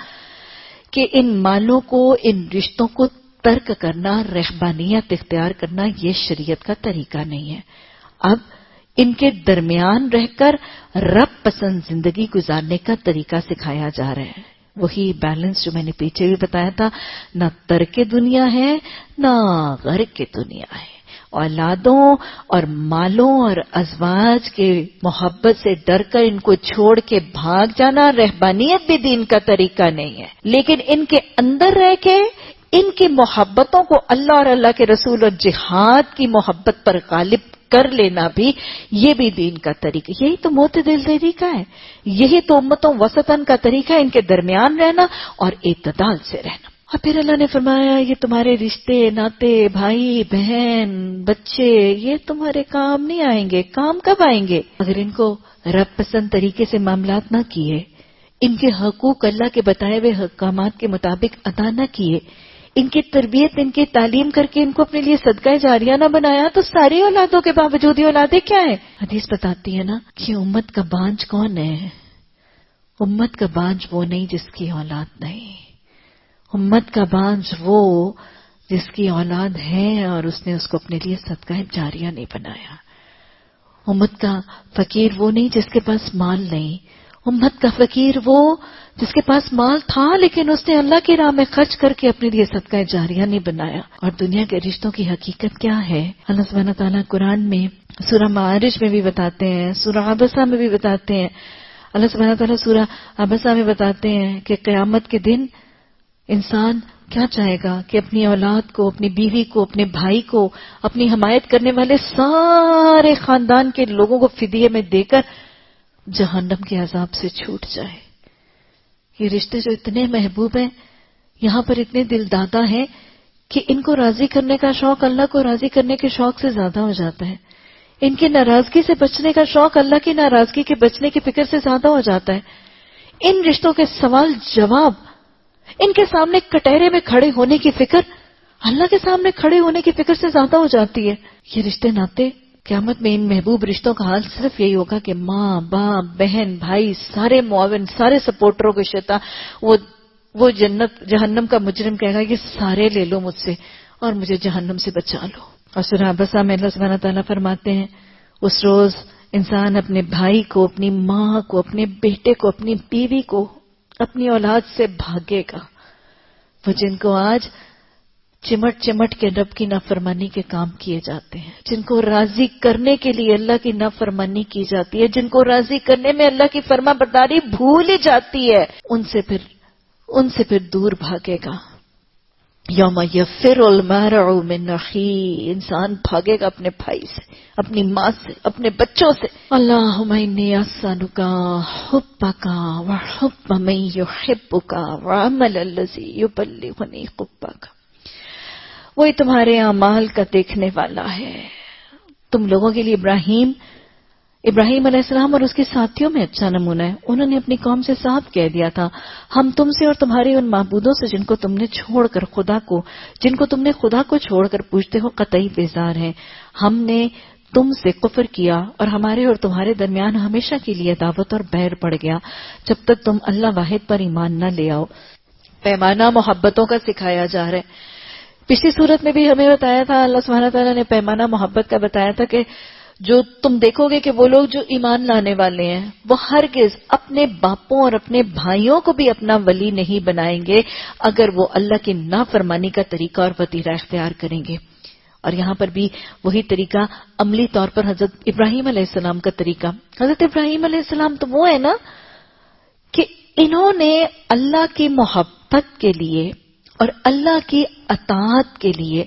کہ ان مالوں کو, ان رشتوں کو ترک کرنا, رہبانیت اختیار کرنا, یہ شریعت کا طریقہ نہیں ہے. اب ان کے درمیان رہ کر رب پسند زندگی گزارنے کا طریقہ سکھایا جا رہا ہے. وہی بیلنس جو میں نے پیچھے بھی بتایا تھا, نہ ترک دنیا ہے نہ غرق دنیا ہے. اولادوں اور مالوں اور ازواج کے محبت سے ڈر کر ان کو چھوڑ کے بھاگ جانا رہبانیت بھی دین کا طریقہ نہیں ہے. لیکن ان کے اندر رہ کے ان کی محبتوں کو اللہ اور اللہ کے رسول اور جہاد کی محبت پر غالب کر لینا بھی, یہ بھی دین کا طریقہ. یہی تو معتدل طریقہ ہے, یہی تو امتوں وسطن کا طریقہ ہے, ان کے درمیان رہنا اور اعتدال سے رہنا. اور پھر اللہ نے فرمایا یہ تمہارے رشتے ناتے, بھائی بہن, بچے, یہ تمہارے کام نہیں آئیں گے. کام کب آئیں گے؟ اگر ان کو رب پسند طریقے سے معاملات نہ کیے, ان کے حقوق اللہ کے بتائے ہوئے احکامات کے مطابق ادا نہ کیے, ان کی تربیت، ان کی تعلیم کر کے ان کو اپنے لیے صدقہ جاریہ نہ بنایا تو ساری اولادوں کے باوجود یہ اولادیں کیا ہیں؟ حدیث بتاتی ہے نا کہ امت کا بانج کون ہے؟ امت کا بانج وہ نہیں جس کی اولاد نہیں، امت کا بانج وہ جس کی اولاد ہے اور اس نے اس کو اپنے لیے صدقہ جاریہ نہیں بنایا۔ امت کا فقیر وہ نہیں جس کے پاس مال نہیں، امت کا فقیر وہ جس کے پاس مال تھا لیکن اس نے اللہ کی راہ میں خرچ کر کے اپنے لیے صدقہ جاریہ نہیں بنایا۔ اور دنیا کے رشتوں کی حقیقت کیا ہے؟ اللہ سبحانہ تعالیٰ قرآن میں سورہ معارج میں بھی بتاتے ہیں، سورہ عبسہ میں بھی بتاتے ہیں۔ اللہ سبحانہ تعالیٰ سورہ عبسہ میں بتاتے ہیں کہ قیامت کے دن انسان کیا چاہے گا کہ اپنی اولاد کو، اپنی بیوی کو، اپنے بھائی کو، اپنی حمایت کرنے والے سارے خاندان کے لوگوں کو فدیے میں دے کر جہنم کے عذاب سے چھوٹ جائے۔ یہ رشتے جو اتنے محبوب ہیں، یہاں پر اتنے دل دادا ہیں کہ ان کو راضی کرنے کا شوق اللہ کو راضی کرنے کے شوق سے زیادہ ہو جاتا ہے، ان کی ناراضگی سے بچنے کا شوق اللہ کی ناراضگی کے بچنے کی فکر سے زیادہ ہو جاتا ہے۔ ان رشتوں کے سوال جواب، ان کے سامنے کٹہرے میں کھڑے ہونے کی فکر اللہ کے سامنے کھڑے ہونے کی فکر سے زیادہ ہو جاتی ہے۔ یہ رشتے ناتے قیامت میں ان محبوب رشتوں کا حال صرف یہی ہوگا کہ ماں باپ بہن بھائی سارے معاون سارے سپورٹروں کے شیطان وہ جہنم کا مجرم کہے گا یہ سارے لے لو مجھ سے اور مجھے جہنم سے بچا لو۔ اور سورہ عبسہ میں اللہ سبحانہ تعالیٰ فرماتے ہیں اس روز انسان اپنے بھائی کو، اپنی ماں کو، اپنے بیٹے کو، اپنی بیوی کو، اپنی اولاد سے بھاگے گا، وہ جن کو آج چمٹ چمٹ کے رب کی نافرمانی کے کام کیے جاتے ہیں، جن کو راضی کرنے کے لیے اللہ کی نافرمانی کی جاتی ہے، جن کو راضی کرنے میں اللہ کی فرما برداری بھول ہی جاتی ہے، ان سے پھر دور بھاگے گا۔ یوم یفر المرء من اخیہ، انسان بھاگے گا اپنے بھائی سے، اپنی ماں سے، اپنے بچوں سے۔ اللہم انی اسألک حبک وحب من یحبک وعمل الذی یبلغنی حبک۔ وہی تمہارے اعمال کا دیکھنے والا ہے۔ تم لوگوں کے لیے ابراہیم علیہ السلام اور اس کے ساتھیوں میں اچھا نمونہ ہے۔ انہوں نے اپنی قوم سے صاف کہہ دیا تھا ہم تم سے اور تمہارے ان معبودوں سے جن کو تم نے خدا کو چھوڑ کر پوجتے ہو قطعی بیزار ہیں۔ ہم نے تم سے کفر کیا اور ہمارے اور تمہارے درمیان ہمیشہ کے لیے عداوت اور بیر پڑ گیا جب تک تم اللہ واحد پر ایمان نہ لے آؤ۔ پیمانہ محبتوں کا سکھایا جا رہا ہے۔ پچھلی صورت میں بھی ہمیں بتایا تھا، اللہ سبحانہ تعالیٰ نے پیمانہ محبت کا بتایا تھا کہ جو تم دیکھو گے کہ وہ لوگ جو ایمان لانے والے ہیں وہ ہرگز اپنے باپوں اور اپنے بھائیوں کو بھی اپنا ولی نہیں بنائیں گے اگر وہ اللہ کی نافرمانی کا طریقہ اور وتیرہ اختیار کریں گے۔ اور یہاں پر بھی وہی طریقہ عملی طور پر حضرت ابراہیم علیہ السلام کا طریقہ۔ حضرت ابراہیم علیہ السلام تو وہ ہے نا کہ انہوں نے اللہ کی محبت کے لیے اور اللہ کی اطاعت کے لیے،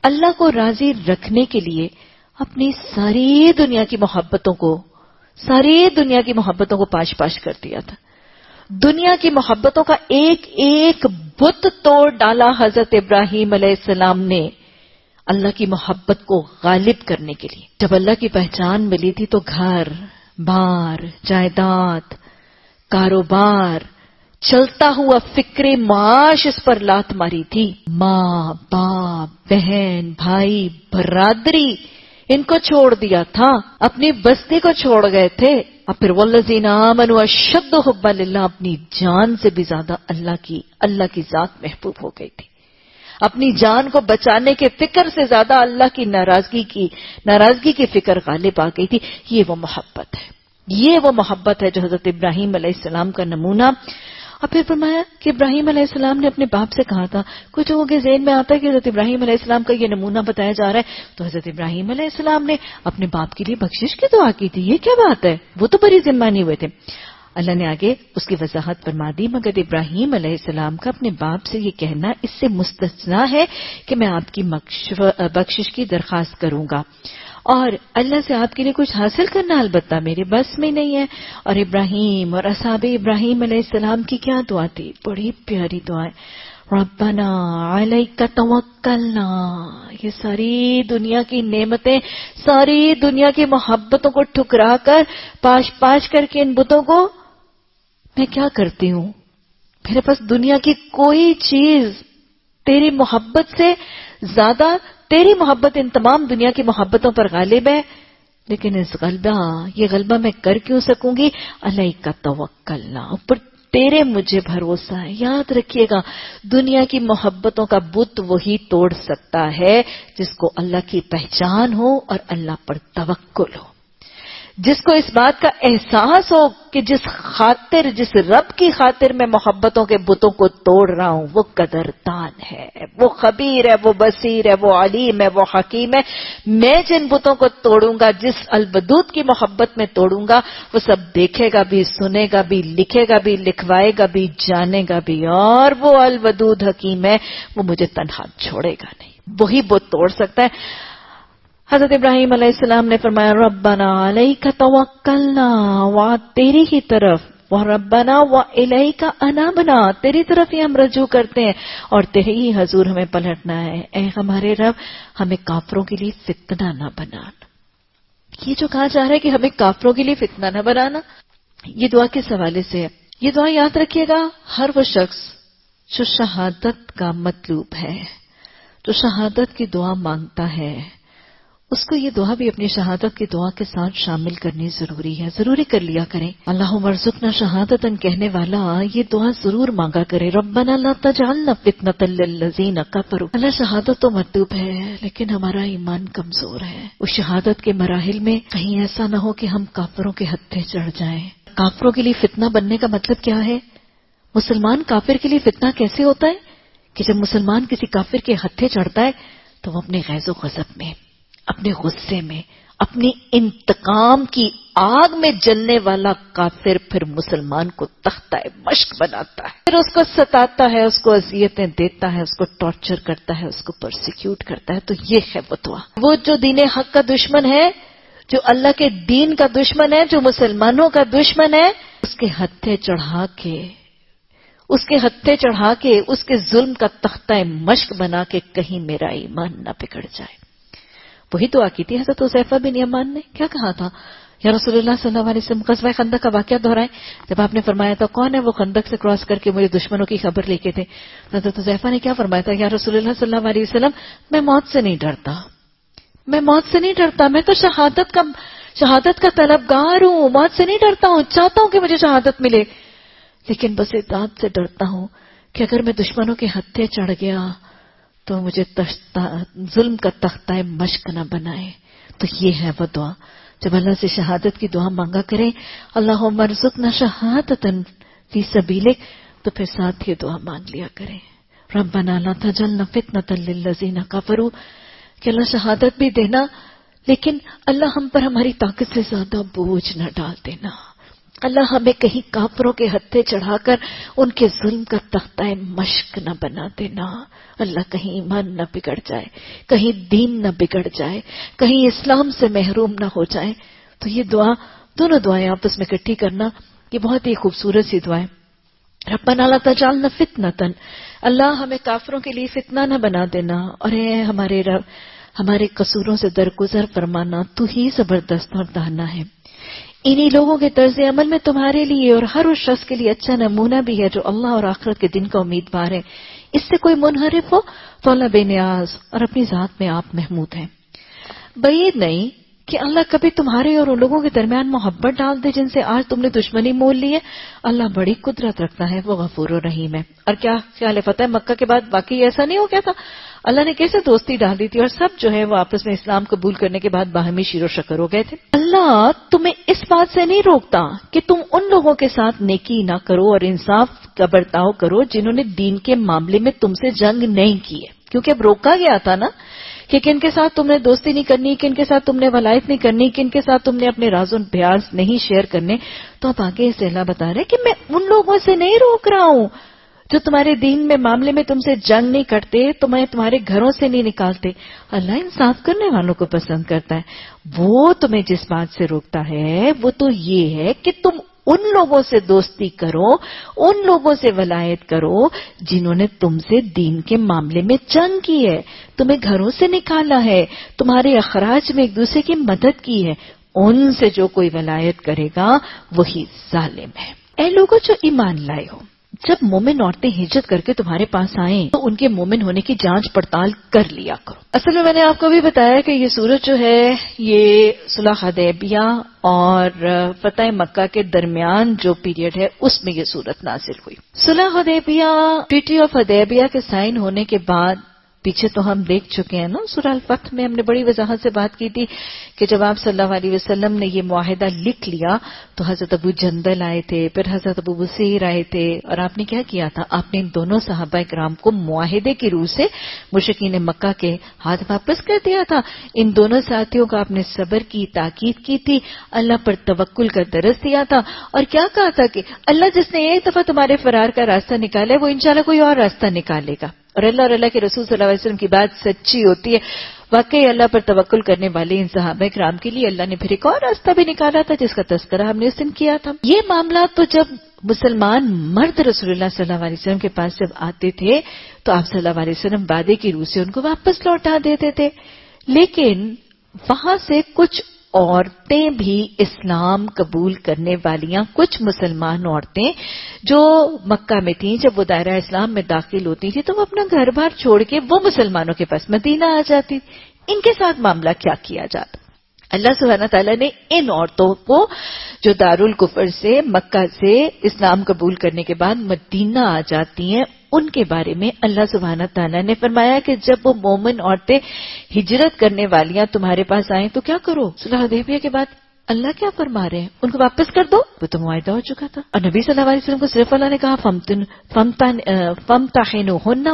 اللہ کو راضی رکھنے کے لیے اپنی ساری دنیا کی محبتوں کو پاش پاش کر دیا تھا۔ دنیا کی محبتوں کا ایک ایک بت توڑ ڈالا حضرت ابراہیم علیہ السلام نے اللہ کی محبت کو غالب کرنے کے لیے۔ جب اللہ کی پہچان ملی تھی تو گھر بار، جائیداد، کاروبار، چلتا ہوا فکر معاش اس پر لات ماری تھی۔ ماں باپ بہن بھائی برادری ان کو چھوڑ دیا تھا، اپنی بستی کو چھوڑ گئے تھے، اور پھر والذین آمنوا اشد حبا للہ، اپنی جان سے بھی زیادہ اللہ کی ذات محبوب ہو گئی تھی۔ اپنی جان کو بچانے کے فکر سے زیادہ اللہ کی ناراضگی کی فکر غالب آ گئی تھی۔ یہ وہ محبت ہے جو حضرت ابراہیم علیہ السلام کا نمونہ۔ اور پھر فرمایا کہ ابراہیم علیہ السلام نے اپنے باپ سے کہا تھا، کچھ لوگوں کے ذہن میں آتا ہے کہ حضرت ابراہیم علیہ السلام کا یہ نمونہ بتایا جا رہا ہے تو حضرت ابراہیم علیہ السلام نے اپنے باپ کے لیے بخشش کی دعا کی تھی، یہ کیا بات ہے؟ وہ تو بڑی ذمہ ہوئے تھے۔ اللہ نے آگے اس کی وضاحت فرما دی، مگر ابراہیم علیہ السلام کا اپنے باپ سے یہ کہنا اس سے مستثنا ہے کہ میں آپ کی بخشش کی درخواست کروں گا اور اللہ سے آپ کے لیے کچھ حاصل کرنا البتہ میرے بس میں نہیں ہے۔ اور ابراہیم اور اصحاب ابراہیم علیہ السلام کی کیا دعا تھی؟ بڑی پیاری دعا ہے، ربنا علیک توکلنا۔ یہ ساری دنیا کی نعمتیں، ساری دنیا کی محبتوں کو ٹھکرا کر پاش کر کے ان بتوں کو میں کیا کرتی ہوں؟ میرے پاس دنیا کی کوئی چیز تیری محبت سے زیادہ تیری محبت ان تمام دنیا کی محبتوں پر غالب ہے، لیکن یہ غلبہ میں کر کیوں سکوں گی؟ علیک توکلنا، اوپر تیرے مجھے بھروسہ ہے۔ یاد رکھیے گا، دنیا کی محبتوں کا بت وہی توڑ سکتا ہے جس کو اللہ کی پہچان ہو اور اللہ پر توکل ہو، جس کو اس بات کا احساس ہو کہ جس رب کی خاطر میں محبتوں کے بتوں کو توڑ رہا ہوں وہ قدردان ہے، وہ خبیر ہے، وہ بصیر ہے، وہ علیم ہے، وہ حکیم ہے۔ میں جن بتوں کو توڑوں گا، جس الودود کی محبت میں توڑوں گا، وہ سب دیکھے گا بھی، سنے گا بھی، لکھے گا بھی، لکھوائے گا بھی، جانے گا بھی، اور وہ الودود حکیم ہے، وہ مجھے تنہا چھوڑے گا نہیں، وہی بت توڑ سکتا ہے۔ حضرت ابراہیم علیہ السلام نے فرمایا ربنا علیک توکلنا، تیری ہی طرف، ربنا والیک انابنا، تیری طرف ہی ہم رجوع کرتے ہیں اور تیرے ہی حضور ہمیں پلٹنا ہے۔ اے ہمارے رب، ہمیں کافروں کے لیے فتنہ نہ بنانا۔ یہ جو کہا جا رہا ہے کہ ہمیں کافروں کے لیے فتنہ نہ بنانا، یہ دعا کس حوالے سے ہے؟ یہ دعا یاد رکھیے گا، ہر وہ شخص جو شہادت کا مطلوب ہے، جو شہادت کی دعا مانگتا ہے، اس کو یہ دعا بھی اپنی شہادت کی دعا کے ساتھ شامل کرنی ضروری ہے، ضروری کر لیا کریں۔ اللہم ارزقنا شہادتا کہنے والا یہ دعا ضرور مانگا کرے، ربنا لا تجعلنا فتنة للذین کفروا۔ اللہ شہادت تو مطلوب ہے لیکن ہمارا ایمان کمزور ہے، اس شہادت کے مراحل میں کہیں ایسا نہ ہو کہ ہم کافروں کے ہتھے چڑھ جائیں۔ کافروں کے لیے فتنہ بننے کا مطلب کیا ہے؟ مسلمان کافر کے لیے فتنہ کیسے ہوتا ہے کہ جب مسلمان کسی کافر کے ہتھے چڑھتا ہے تو وہ اپنے غیظ و غضب میں، اپنے غصے میں، اپنی انتقام کی آگ میں جلنے والا کافر پھر مسلمان کو تختہ مشق بناتا ہے، پھر اس کو ستاتا ہے، اس کو اذیتیں دیتا ہے، اس کو ٹارچر کرتا ہے، اس کو پرسیکیوٹ کرتا ہے۔ تو یہ ہے وہ دعا، وہ جو دین حق کا دشمن ہے، جو اللہ کے دین کا دشمن ہے، جو مسلمانوں کا دشمن ہے، اس کے ہتھے چڑھا کے اس کے ظلم کا تختہ مشق بنا کے کہیں میرا ایمان نہ بگڑ جائے۔ وہی دعا کی تھی حضرت حذیفہ بن یمان نے۔ کیا کہا تھا؟ یا رسول اللہ صلی اللہ علیہ وسلم، غزوہ خندق کا واقعہ دہرائیں، جب آپ نے فرمایا تھا کون ہے وہ خندق سے کراس کر کے مجھے دشمنوں کی خبر لے کے تھے، حضرت حذیفہ نے کیا فرمایا تھا؟ یا رسول اللہ صلی اللہ علیہ وسلم، میں موت سے نہیں ڈرتا، میں تو شہادت کا طلبگار ہوں، موت سے نہیں ڈرتا ہوں، چاہتا ہوں کہ مجھے شہادت ملے، لیکن بس اس بات سے ڈرتا ہوں کہ اگر میں دشمنوں کے ہتھے چڑھ گیا تو مجھے ظلم کا تختہ مشق نہ بنائے۔ تو یہ ہے وہ دعا، جب اللہ سے شہادت کی دعا مانگا کریں، اللہم ارزقنا شہادتا فی سبیلک، تو پھر ساتھ یہ دعا مانگ لیا کریں، ربنا لا تجعلنا فتنة للذین کفروا، کہ اللہ شہادت بھی دینا لیکن اللہ ہم پر ہماری طاقت سے زیادہ بوجھ نہ ڈال دینا، اللہ ہمیں کہیں کافروں کے ہتھے چڑھا کر ان کے ظلم کا تختہ مشق نہ بنا دینا، اللہ کہیں ایمان نہ بگڑ جائے، کہیں دین نہ بگڑ جائے، کہیں اسلام سے محروم نہ ہو جائے۔ تو یہ دعا، دونوں دعائیں آپس میں اکٹھی کرنا، یہ بہت ہی خوبصورت سی دعائیں۔ ربنا لا تجعلنا فتنة، اللہ ہمیں کافروں کے لیے فتنہ نہ بنا دینا، اور اے ہمارے رب، ہمارے قصوروں سے درگزر فرمانا، تو ہی زبردست اور دانا ہے۔ انہی لوگوں کے طرز عمل میں تمہارے لیے اور ہر اس شخص کے لیے اچھا نمونہ بھی ہے جو اللہ اور آخرت کے دن کا امیدوار ہے، اس سے کوئی منحرف ہو تو اللہ بے نیاز اور اپنی ذات میں آپ محمود ہیں۔ بعید نہیں کہ اللہ کبھی تمہارے اور ان لوگوں کے درمیان محبت ڈال دے جن سے آج تم نے دشمنی مول لی ہے۔ اللہ بڑی قدرت رکھتا ہے، وہ غفور و رحیم ہے۔ اور کیا خیال ہے، فتح مکہ کے بعد واقعی ایسا نہیں ہو گیا تھا؟ اللہ نے کیسے دوستی ڈال دی تھی اور سب جو ہے وہ آپس میں اسلام قبول کرنے کے بعد باہمی شیر و شکر ہو گئے تھے۔ اللہ تمہیں اس بات سے نہیں روکتا کہ تم ان لوگوں کے ساتھ نیکی نہ کرو اور انصاف کا برتاؤ کرو جنہوں نے دین کے معاملے میں تم سے جنگ نہیں کی ہے، کیونکہ اب روکا گیا تھا نا کہ کن کے ساتھ تم نے دوستی نہیں کرنی، کن کے ساتھ تم نے ولایت نہیں کرنی، کن کے ساتھ تم نے اپنے راز و بیاز نہیں شیئر کرنے۔ تو اب آگے اس اللہ بتا رہے کہ میں ان لوگوں سے نہیں روک رہا ہوں جو تمہارے دین میں معاملے میں تم سے جنگ نہیں کرتے، تمہیں تمہارے گھروں سے نہیں نکالتے۔ اللہ انصاف کرنے والوں کو پسند کرتا ہے۔ وہ تمہیں جس بات سے روکتا ہے وہ تو یہ ہے کہ تم ان لوگوں سے دوستی کرو، ان لوگوں سے ولایت کرو جنہوں نے تم سے دین کے معاملے میں جنگ کی ہے، تمہیں گھروں سے نکالا ہے، تمہارے اخراج میں ایک دوسرے کی مدد کی ہے۔ ان سے جو کوئی ولایت کرے گا وہی ظالم ہے۔ اے لوگوں جو ایمان لائے ہو، جب مومن عورتیں ہجرت کر کے تمہارے پاس آئیں تو ان کے مومن ہونے کی جانچ پڑتال کر لیا کرو. اصل میں نے آپ کو بھی بتایا کہ یہ سورت جو ہے یہ صلح حدیبیہ اور فتح مکہ کے درمیان جو پیریڈ ہے اس میں یہ سورت نازل ہوئی. صلح حدیبیہ، ٹریٹی آف حدیبیہ کے سائن ہونے کے بعد پیچھے تو ہم دیکھ چکے ہیں نا، سورہ الفتح میں ہم نے بڑی وضاحت سے بات کی تھی کہ جب آپ صلی اللہ علیہ وسلم نے یہ معاہدہ لکھ لیا تو حضرت ابو جندل آئے تھے، پھر حضرت ابو بصیر آئے تھے، اور آپ نے کیا کیا تھا؟ آپ نے ان دونوں صحابہ کرام کو معاہدے کی روح سے مشرکین مکہ کے ہاتھ واپس کر دیا تھا. ان دونوں ساتھیوں کا آپ نے صبر کی تاکید کی تھی، اللہ پر توکل کا درس دیا تھا، اور کیا کہا تھا کہ اللہ جس نے ایک دفعہ تمہارے فرار کا راستہ نکالا ہے وہ انشاءاللہ کوئی اور راستہ نکالے گا. اور اللہ کے رسول صلی اللہ علیہ وسلم کی بات سچی ہوتی ہے. واقعی اللہ پر توکل کرنے والے ان صحابہ کرام کے لیے اللہ نے پھر ایک اور راستہ بھی نکالا تھا جس کا تذکرہ ہم نے اس دن کیا تھا. یہ معاملات تو جب مسلمان مرد رسول اللہ صلی اللہ علیہ وسلم کے پاس جب آتے تھے تو آپ صلی اللہ علیہ وسلم وعدے کی روح سے ان کو واپس لوٹا دیتے تھے. لیکن وہاں سے کچھ عورتیں بھی اسلام قبول کرنے والیاں، کچھ مسلمان عورتیں جو مکہ میں تھیں، جب وہ دائرہ اسلام میں داخل ہوتی تھی تو وہ اپنا گھر بار چھوڑ کے وہ مسلمانوں کے پاس مدینہ آ جاتی. ان کے ساتھ معاملہ کیا کیا جاتا؟ اللہ سبحانہ تعالیٰ نے ان عورتوں کو جو دارالکفر سے، مکہ سے اسلام قبول کرنے کے بعد مدینہ آ جاتی ہیں، ان کے بارے میں اللہ سبحانہ تعالیٰ نے فرمایا کہ جب وہ مومن عورتیں ہجرت کرنے والیاں تمہارے پاس آئیں تو کیا کرو؟ صلح حدیبیہ کے بعد اللہ کیا فرما رہے ہیں؟ ان کو واپس کر دو. وہ تو معاہدہ ہو چکا تھا. اور نبی صلی اللہ علیہ وسلم کو صرف اللہ نے کہا فامتحنوہن،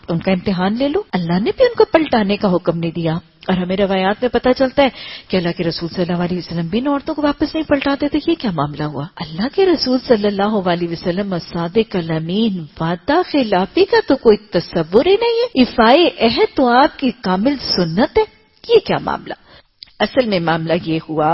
ان کا امتحان لے لو. اللہ نے بھی ان کو پلٹانے کا حکم نہیں دیا. اور ہمیں روایات میں پتہ چلتا ہے کہ اللہ کے رسول صلی اللہ علیہ وسلم بھی ان عورتوں کو واپس نہیں پلٹاتے تھے. یہ کیا معاملہ ہوا؟ اللہ کے رسول صلی اللہ علیہ وسلم صادق الامین، وعدہ خلافی کا تو کوئی تصور ہی نہیں ہے. افائے عہد تو آپ کی کامل سنت ہے. یہ کیا معاملہ؟ اصل میں معاملہ یہ ہوا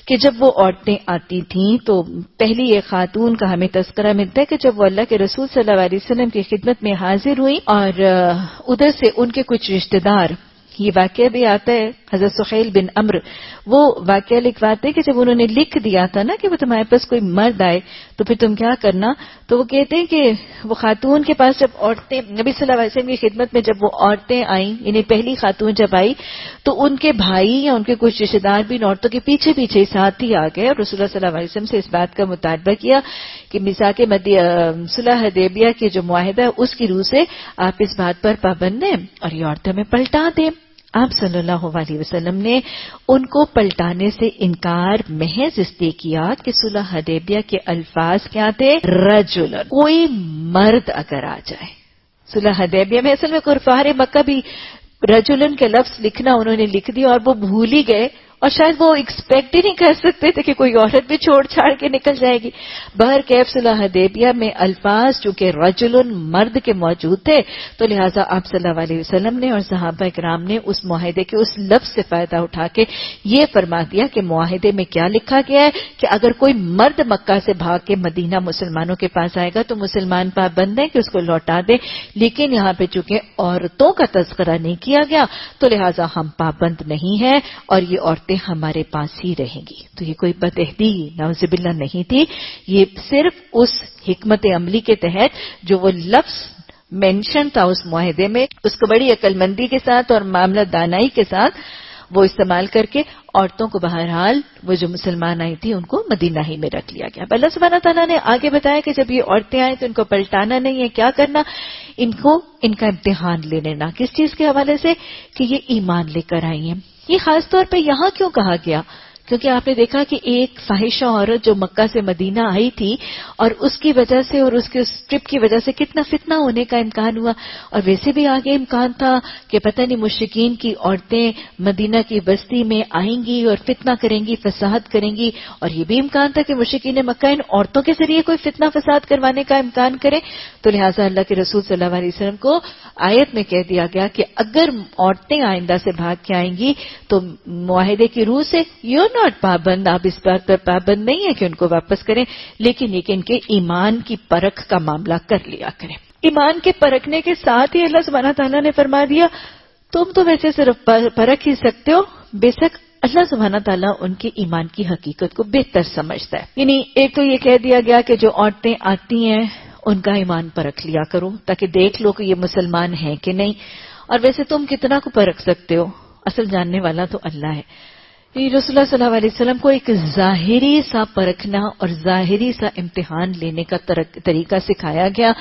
کہ جب وہ عورتیں آتی تھیں تو پہلی ایک خاتون کا ہمیں تذکرہ ملتا ہے کہ جب وہ اللہ کے رسول صلی اللہ علیہ وسلم کی خدمت میں حاضر ہوئی اور ادھر سے ان کے کچھ رشتہ دار، یہ واقعہ بھی آتا ہے حضرت سہیل بن عمرو، وہ واقعہ لکھواتے کہ جب انہوں نے لکھ دیا تھا نا کہ وہ تمہارے پاس کوئی مرد آئے تو پھر تم کیا کرنا، تو وہ کہتے ہیں کہ وہ خاتون کے پاس جب عورتیں، نبی صلی اللہ علیہ وسلم کی خدمت میں جب وہ عورتیں آئیں، یعنی پہلی خاتون جب آئی تو ان کے بھائی یا ان کے کچھ رشتے دار بھی ان عورتوں کے پیچھے پیچھے ساتھ ہی آ گئے اور رسول اللہ صلی اللہ علیہ وسلم سے اس بات کا مطالبہ کیا کہ میثاق صلح حدیبیہ کے جو معاہدہ ہے اس کی روح سے آپ اس بات پر پابند ہیں اور یہ عورتیں ہمیں پلٹا دیں. آپ صلی اللہ علیہ وسلم نے ان کو پلٹانے سے انکار محض اس لیے کیا کہ صلح حدیبیہ کے الفاظ کیا تھے؟ رجل، کوئی مرد اگر آ جائے. صلح حدیبیہ میں اصل میں کفار مکہ بھی رجلن کے لفظ لکھنا انہوں نے لکھ دیا اور وہ بھول ہی گئے، اور شاید وہ ایکسپیکٹ ہی نہیں کر سکتے تھے کہ کوئی عورت بھی چھوڑ چھاڑ کے نکل جائے گی. بہرکیف صلح حدیبیہ میں الفاظ چونکہ رجل مرد کے موجود تھے تو لہٰذا آپ صلی اللہ علیہ وسلم نے اور صحابہ کرام نے اس معاہدے کے اس لفظ سے فائدہ اٹھا کے یہ فرما دیا کہ معاہدے میں کیا لکھا گیا ہے کہ اگر کوئی مرد مکہ سے بھاگ کے مدینہ مسلمانوں کے پاس آئے گا تو مسلمان پابند ہیں کہ اس کو لوٹا دے، لیکن یہاں پہ چونکہ عورتوں کا تذکرہ نہیں کیا گیا تو لہٰذا ہم پابند نہیں ہیں اور یہ عورتیں ہمارے پاس ہی رہیں گی. تو یہ کوئی بدعہدی نعوذ باللہ نہیں تھی، یہ صرف اس حکمت عملی کے تحت جو وہ لفظ مینشن تھا اس معاہدے میں، اس کو بڑی عقل مندی کے ساتھ اور معاملہ دانائی کے ساتھ وہ استعمال کر کے عورتوں کو بہرحال وہ جو مسلمان آئی تھی ان کو مدینہ ہی میں رکھ لیا گیا. اللہ سبحانہ تعالیٰ نے آگے بتایا کہ جب یہ عورتیں آئیں تو ان کو پلٹانا نہیں ہے، کیا کرنا، ان کو ان کا امتحان لے لینا. کس چیز کے حوالے سے؟ کہ یہ ایمان لے کر آئی ہیں. یہ خاص طور پہ یہاں کیوں کہا گیا؟ کیونکہ آپ نے دیکھا کہ ایک فاحشہ عورت جو مکہ سے مدینہ آئی تھی اور اس کی وجہ سے اور اس کے اس ٹرپ کی وجہ سے کتنا فتنہ ہونے کا امکان ہوا، اور ویسے بھی آگے امکان تھا کہ پتہ نہیں مشرکین کی عورتیں مدینہ کی بستی میں آئیں گی اور فتنہ کریں گی، فساد کریں گی، اور یہ بھی امکان تھا کہ مشرکین مکہ ان عورتوں کے ذریعے کوئی فتنہ فساد کروانے کا امکان کرے. تو لہٰذا اللہ کے رسول صلی اللہ علیہ وسلم کو آیت میں کہہ دیا گیا کہ اگر عورتیں آئندہ سے بھاگ کے آئیں گی تو معاہدے کی روح سے یو ناٹ پابند، آپ اس بات پر پابند نہیں ہے کہ ان کو واپس کریں، لیکن ان کے ایمان کی پرکھ کا معاملہ کر لیا کریں. ایمان کے پرکھنے کے ساتھ ہی اللہ سبحانہ تعالیٰ نے فرما دیا تم تو ویسے صرف پرکھ ہی سکتے ہو، بے شک اللہ سبحانہ تعالیٰ ان کے ایمان کی حقیقت کو بہتر سمجھتا ہے. یعنی ایک تو یہ کہہ دیا گیا کہ جو عورتیں آتی ہیں ان کا ایمان پرکھ لیا کرو تاکہ دیکھ لو کہ یہ مسلمان ہیں کہ نہیں. اور ویسے تم کتنا کو پرکھ سکتے ہو، اصل جاننے والا تو اللہ ہے. رسول اللہ صلی اللہ علیہ وسلم کو ایک ظاہری سا پرکھنا اور ظاہری سا امتحان لینے کا طریقہ سکھایا گیا.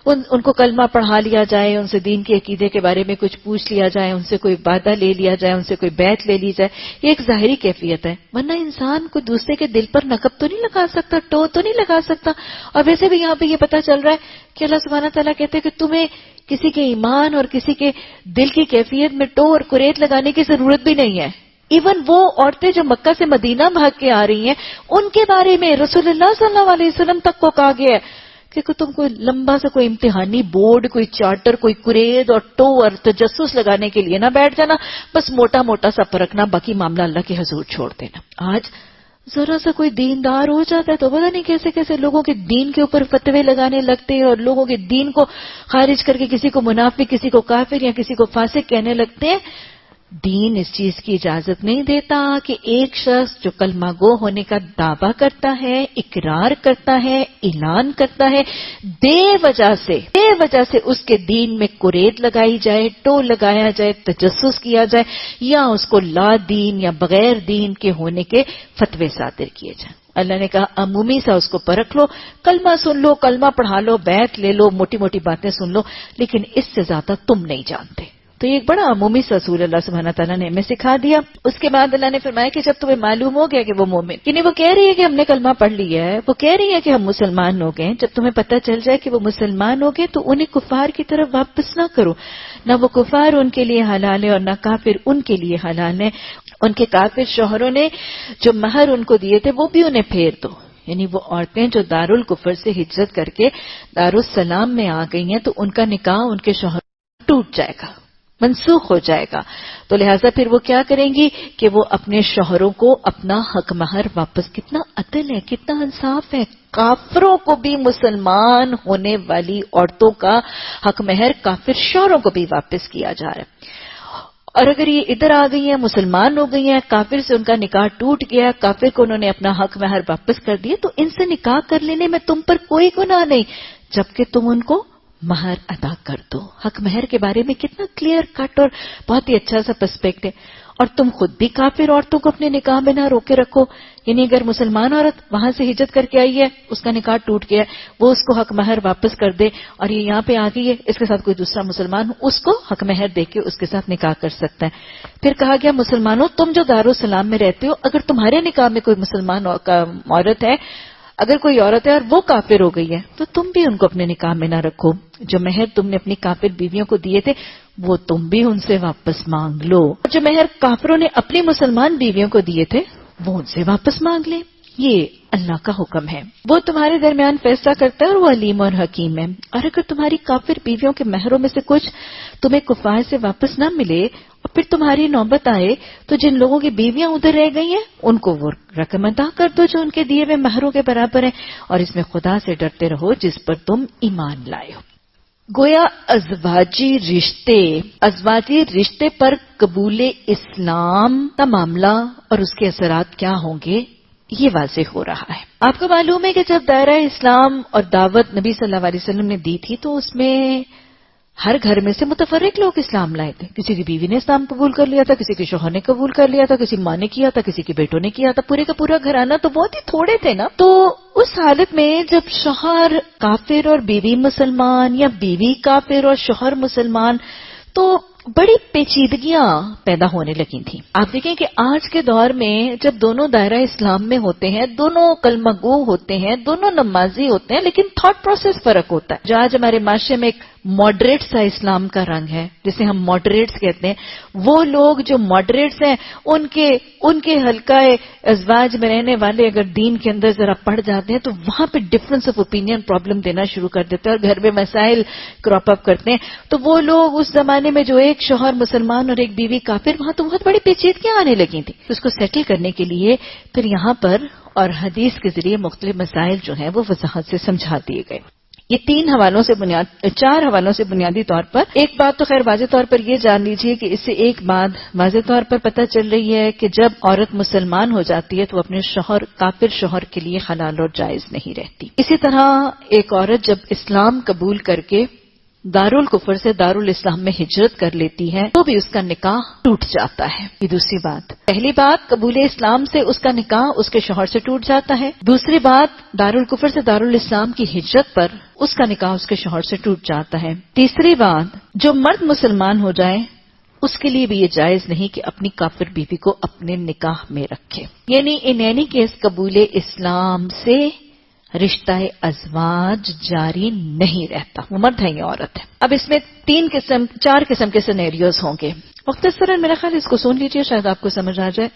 ان کو کلمہ پڑھا لیا جائے، ان سے دین کے عقیدے کے بارے میں کچھ پوچھ لیا جائے، ان سے کوئی وعدہ لے لیا جائے، ان سے کوئی بیعت لے لی جائے، یہ ایک ظاہری کیفیت ہے. ورنہ انسان کوئی دوسرے کے دل پر نقب تو نہیں لگا سکتا، ٹو تو نہیں لگا سکتا. اور ویسے بھی یہاں پہ یہ پتہ چل رہا ہے کہ اللہ سبحانہ تعالیٰ کہتے ہیں کہ تمہیں کسی کے ایمان اور کسی کے دل کی کیفیت میں ٹو اور کریت لگانے کی ضرورت بھی نہیں ہے. ایون وہ عورتیں جو مکہ سے مدینہ بھاگ کے آ رہی ہیں، ان کے بارے میں رسول اللہ صلی اللہ علیہ وسلم تک کو کہا گیا ہے کہ تم کوئی لمبا سا کوئی امتحانی بورڈ، کوئی چارٹر، کوئی قرید اور ٹو اور تجسس لگانے کے لیے نہ بیٹھ جانا، بس موٹا موٹا سا پرکھنا، باقی معاملہ اللہ کے حضور چھوڑ دینا. آج ذرا سا کوئی دیندار ہو جاتا ہے تو پتہ نہیں کیسے کیسے لوگوں کے دین کے اوپر فتوے لگانے لگتے ہیں اور لوگوں کے دین کو خارج کر کے کسی کو منافق، کسی کو کافر یا کسی کو فاسق کہنے لگتے ہیں. دین اس چیز کی اجازت نہیں دیتا کہ ایک شخص جو کلمہ گو ہونے کا دعویٰ کرتا ہے، اقرار کرتا ہے، اعلان کرتا ہے، بے وجہ سے اس کے دین میں قرید لگائی جائے، ٹو لگایا جائے، تجسس کیا جائے، یا اس کو لا دین یا بغیر دین کے ہونے کے فتوے صادر کیے جائیں. اللہ نے کہا عمومی سا اس کو پرکھ لو، کلمہ سن لو، کلمہ پڑھا لو، بیعت لے لو، موٹی موٹی باتیں سن لو، لیکن اس سے زیادہ تم نہیں جانتے. تو یہ ایک بڑا عمومی سا اصول اللہ سبحانہ تعالیٰ نے ہمیں سکھا دیا. اس کے بعد اللہ نے فرمایا کہ جب تمہیں معلوم ہو گیا کہ وہ مومن، یعنی وہ کہہ رہی ہے کہ ہم نے کلمہ پڑھ لیا ہے، وہ کہہ رہی ہے کہ ہم مسلمان ہو گئے، جب تمہیں پتہ چل جائے کہ وہ مسلمان ہو گئے تو انہیں کفار کی طرف واپس نہ کرو. نہ وہ کفار ان کے لیے حلال ہے اور نہ کافر ان کے لیے حلال ہے. ان کے کافر شوہروں نے جو مہر ان کو دیے تھے وہ بھی انہیں پھیر دو. یعنی وہ عورتیں جو دارالکفر سے ہجرت کر کے دارالسلام میں آ گئی ہیں تو ان کا نکاح ان کے شوہر ٹوٹ جائے گا، منسوخ ہو جائے گا. تو لہٰذا پھر وہ کیا کریں گی کہ وہ اپنے شوہروں کو اپنا حق مہر واپس. کتنا عدل ہے، کتنا انصاف ہے. کافروں کو بھی مسلمان ہونے والی عورتوں کا حق مہر کافر شوہروں کو بھی واپس کیا جا رہا ہے. اور اگر یہ ادھر آ گئی ہیں، مسلمان ہو گئی ہیں، کافر سے ان کا نکاح ٹوٹ گیا، کافر کو انہوں نے اپنا حق مہر واپس کر دیا، تو ان سے نکاح کر لینے میں تم پر کوئی گناہ نہیں جبکہ تم ان کو مہر ادا کر دو. حق مہر کے بارے میں کتنا کلیئر کٹ اور بہت ہی اچھا سا پرسپیکٹ ہے. اور تم خود بھی کافر عورتوں کو اپنے نکاح میں نہ روکے رکھو. یعنی اگر مسلمان عورت وہاں سے ہجرت کر کے آئی ہے، اس کا نکاح ٹوٹ گیا، وہ اس کو حق مہر واپس کر دے، اور یہ یہاں پہ آ گئی ہے، اس کے ساتھ کوئی دوسرا مسلمان ہو، اس کو حق مہر دے کے اس کے ساتھ نکاح کر سکتا ہے. پھر کہا گیا مسلمانوں تم جو دارالسلام میں رہتے ہو، اگر تمہارے نکاح میں کوئی مسلمان عورت ہے، اگر کوئی عورت ہے اور وہ کافر ہو گئی ہے تو تم بھی ان کو اپنے نکاح میں نہ رکھو. جو مہر تم نے اپنی کافر بیویوں کو دیے تھے وہ تم بھی ان سے واپس مانگ لو. جو مہر کافروں نے اپنی مسلمان بیویوں کو دیے تھے وہ ان سے واپس مانگ لیں. یہ اللہ کا حکم ہے. وہ تمہارے درمیان فیصلہ کرتا ہے اور وہ علیم اور حکیم ہے. اور اگر تمہاری کافر بیویوں کے مہروں میں سے کچھ تمہیں کفار سے واپس نہ ملے اور پھر تمہاری نوبت آئے تو جن لوگوں کی بیویاں ادھر رہ گئی ہیں ان کو وہ رقم ادا کر دو جو ان کے دیے ہوئے مہروں کے برابر ہیں، اور اس میں خدا سے ڈرتے رہو جس پر تم ایمان لائے ہو. گویا ازواجی رشتے پر قبول اسلام کا معاملہ اور اس کے اثرات کیا ہوں گے یہ واضح ہو رہا ہے. آپ کو معلوم ہے کہ جب دائرہ اسلام اور دعوت نبی صلی اللہ علیہ وسلم نے دی تھی تو اس میں ہر گھر میں سے متفرق لوگ اسلام لائے تھے. کسی کی بیوی نے اسلام قبول کر لیا تھا، کسی کے شوہر نے قبول کر لیا تھا، کسی ماں نے کیا تھا، کسی کے بیٹوں نے کیا تھا. پورے کا پورا گھرانہ تو بہت ہی تھوڑے تھے نا. تو اس حالت میں جب شوہر کافر اور بیوی مسلمان یا بیوی کافر اور شوہر مسلمان تو بڑی پیچیدگیاں پیدا ہونے لگی تھیں. آپ دیکھیں کہ آج کے دور میں جب دونوں دائرہ اسلام میں ہوتے ہیں، دونوں کلمہ گو ہوتے ہیں، دونوں نمازی ہوتے ہیں، لیکن تھاٹ پروسیس فرق ہوتا ہے. جو آج ہمارے معاشرے میں ایک ماڈریٹ سا اسلام کا رنگ ہے جسے ہم ماڈریٹس کہتے ہیں، وہ لوگ جو ماڈریٹس ہیں ان کے حلقہ ازواج میں رہنے والے اگر دین کے اندر ذرا پڑ جاتے ہیں تو وہاں پہ ڈفرنس آف اوپینین پرابلم دینا شروع کر دیتے ہیں اور گھر میں مسائل کراپ اپ کرتے ہیں. تو وہ لوگ اس زمانے میں جو ایک شوہر مسلمان اور ایک بیوی کافر، وہاں تو بہت بڑی پیچیدگیاں آنے لگی تھیں. اس کو سیٹل کرنے کے لیے پھر یہاں پر اور حدیث کے ذریعے مختلف مسائل جو ہیں وہ وضاحت سے سمجھا دیے گئے. یہ چار حوالوں سے بنیادی طور پر ایک بات تو خیر واضح طور پر یہ جان لیجئے کہ اس سے ایک بات واضح طور پر پتہ چل رہی ہے کہ جب عورت مسلمان ہو جاتی ہے تو اپنے کافر شوہر کے لیے حلال اور جائز نہیں رہتی. اسی طرح ایک عورت جب اسلام قبول کر کے دارالکفر سے دارالاسلام میں ہجرت کر لیتی ہے تو بھی اس کا نکاح ٹوٹ جاتا ہے. یہ دوسری بات. پہلی بات قبول اسلام سے اس کا نکاح اس کے شوہر سے ٹوٹ جاتا ہے. دوسری بات دارالکفر سے دارالاسلام کی ہجرت پر اس کا نکاح اس کے شوہر سے ٹوٹ جاتا ہے. تیسری بات جو مرد مسلمان ہو جائے اس کے لیے بھی یہ جائز نہیں کہ اپنی کافر بیوی کو اپنے نکاح میں رکھے. یعنی ان اینی کیس قبول اسلام سے رشتہ ازواج جاری نہیں رہتا. وہ مرد ہے یا عورت ہے. اب اس میں چار قسم کے سینیریوز ہوں گے. مختصراً میرا خیال اس کو سن لیجئے شاید آپ کو سمجھ آ جائے.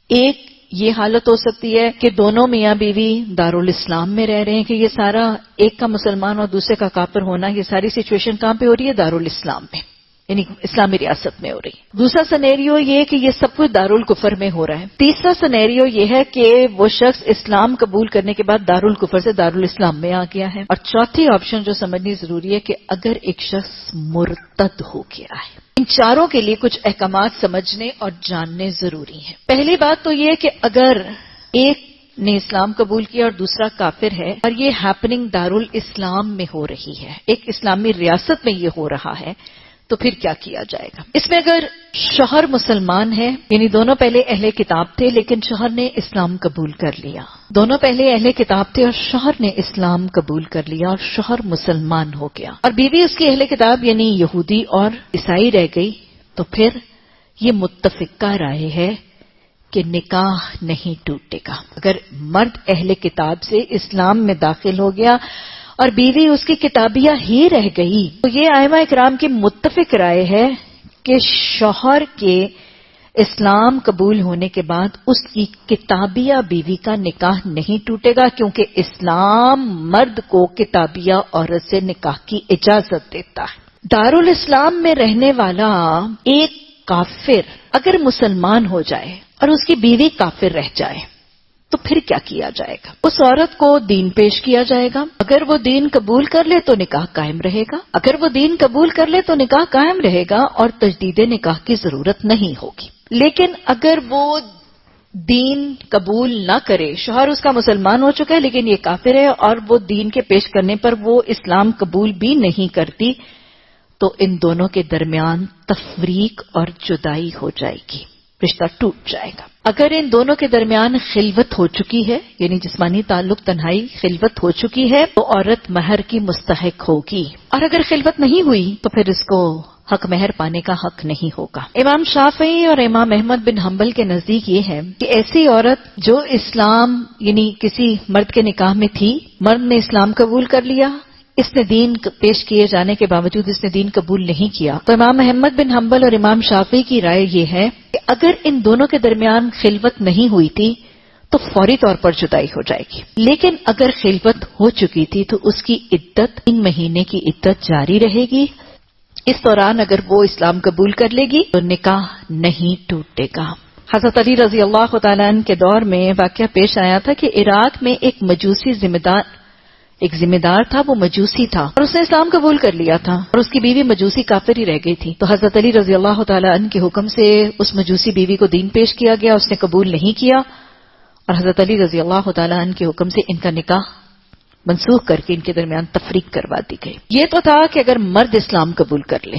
ایک یہ حالت ہو سکتی ہے کہ دونوں میاں بیوی دارالاسلام میں رہ رہے ہیں کہ یہ سارا ایک کا مسلمان اور دوسرے کا کافر ہونا یہ ساری سچویشن کہاں پہ ہو رہی ہے؟ دارالاسلام میں، یعنی اسلامی ریاست میں ہو رہی. دوسرا سنیریو یہ کہ یہ سب کچھ دارالکفر میں ہو رہا ہے. تیسرا سنیریو یہ ہے کہ وہ شخص اسلام قبول کرنے کے بعد دارالکفر سے دارالاسلام میں آ گیا ہے. اور چوتھی آپشن جو سمجھنی ضروری ہے کہ اگر ایک شخص مرتد ہو گیا ہے. ان چاروں کے لیے کچھ احکامات سمجھنے اور جاننے ضروری ہیں. پہلی بات تو یہ کہ اگر ایک نے اسلام قبول کیا اور دوسرا کافر ہے اور یہ ہیپننگ دارالاسلام میں ہو رہی ہے، ایک اسلامی ریاست میں یہ ہو رہا ہے، تو پھر کیا کیا جائے گا؟ اس میں اگر شوہر مسلمان ہے، یعنی دونوں پہلے اہل کتاب تھے لیکن شوہر نے اسلام قبول کر لیا، دونوں پہلے اہل کتاب تھے اور شوہر نے اسلام قبول کر لیا اور شوہر مسلمان ہو گیا، اور بیوی اس کی اہل کتاب یعنی یہودی اور عیسائی رہ گئی، تو پھر یہ متفقہ رائے ہے کہ نکاح نہیں ٹوٹے گا. اگر مرد اہل کتاب سے اسلام میں داخل ہو گیا اور بیوی اس کی کتابیہ ہی رہ گئی تو یہ ائمہ اکرام کی متفق رائے ہے کہ شوہر کے اسلام قبول ہونے کے بعد اس کی کتابیہ بیوی کا نکاح نہیں ٹوٹے گا، کیونکہ اسلام مرد کو کتابیہ عورت سے نکاح کی اجازت دیتا ہے. دارالاسلام میں رہنے والا ایک کافر اگر مسلمان ہو جائے اور اس کی بیوی کافر رہ جائے تو پھر کیا کیا جائے گا؟ اس عورت کو دین پیش کیا جائے گا. اگر وہ دین قبول کر لے تو نکاح قائم رہے گا، اگر وہ دین قبول کر لے تو نکاح قائم رہے گا اور تجدید نکاح کی ضرورت نہیں ہوگی. لیکن اگر وہ دین قبول نہ کرے، شوہر اس کا مسلمان ہو چکا ہے لیکن یہ کافر ہے اور وہ دین کے پیش کرنے پر وہ اسلام قبول بھی نہیں کرتی، تو ان دونوں کے درمیان تفریق اور جدائی ہو جائے گی، رشتہ ٹوٹ جائے گا. اگر ان دونوں کے درمیان خلوت ہو چکی ہے، یعنی جسمانی تعلق تنہائی خلوت ہو چکی ہے، تو عورت مہر کی مستحق ہوگی، اور اگر خلوت نہیں ہوئی تو پھر اس کو حق مہر پانے کا حق نہیں ہوگا. امام شافعی اور امام احمد بن حنبل کے نزدیک یہ ہے کہ ایسی عورت جو اسلام یعنی کسی مرد کے نکاح میں تھی، مرد نے اسلام قبول کر لیا، اس نے دین پیش کیے جانے کے باوجود اس نے دین قبول نہیں کیا، تو امام احمد بن حنبل اور امام شافعی کی رائے یہ ہے کہ اگر ان دونوں کے درمیان خلوت نہیں ہوئی تھی تو فوری طور پر جدائی ہو جائے گی. لیکن اگر خلوت ہو چکی تھی تو اس کی عدت 3 مہینے کی عدت جاری رہے گی. اس دوران اگر وہ اسلام قبول کر لے گی تو نکاح نہیں ٹوٹے گا. حضرت علی رضی اللہ تعالیٰ عنہ کے دور میں واقعہ پیش آیا تھا کہ عراق میں ایک مجوسی ذمہ دار تھا، وہ مجوسی تھا اور اس نے اسلام قبول کر لیا تھا اور اس کی بیوی مجوسی کافر ہی رہ گئی تھی. تو حضرت علی رضی اللہ تعالیٰ عنہ کے حکم سے اس مجوسی بیوی کو دین پیش کیا گیا، اس نے قبول نہیں کیا، اور حضرت علی رضی اللہ تعالیٰ عنہ کے حکم سے ان کا نکاح منسوخ کر کے ان کے درمیان تفریق کروا دی گئی. یہ تو تھا کہ اگر مرد اسلام قبول کر لے،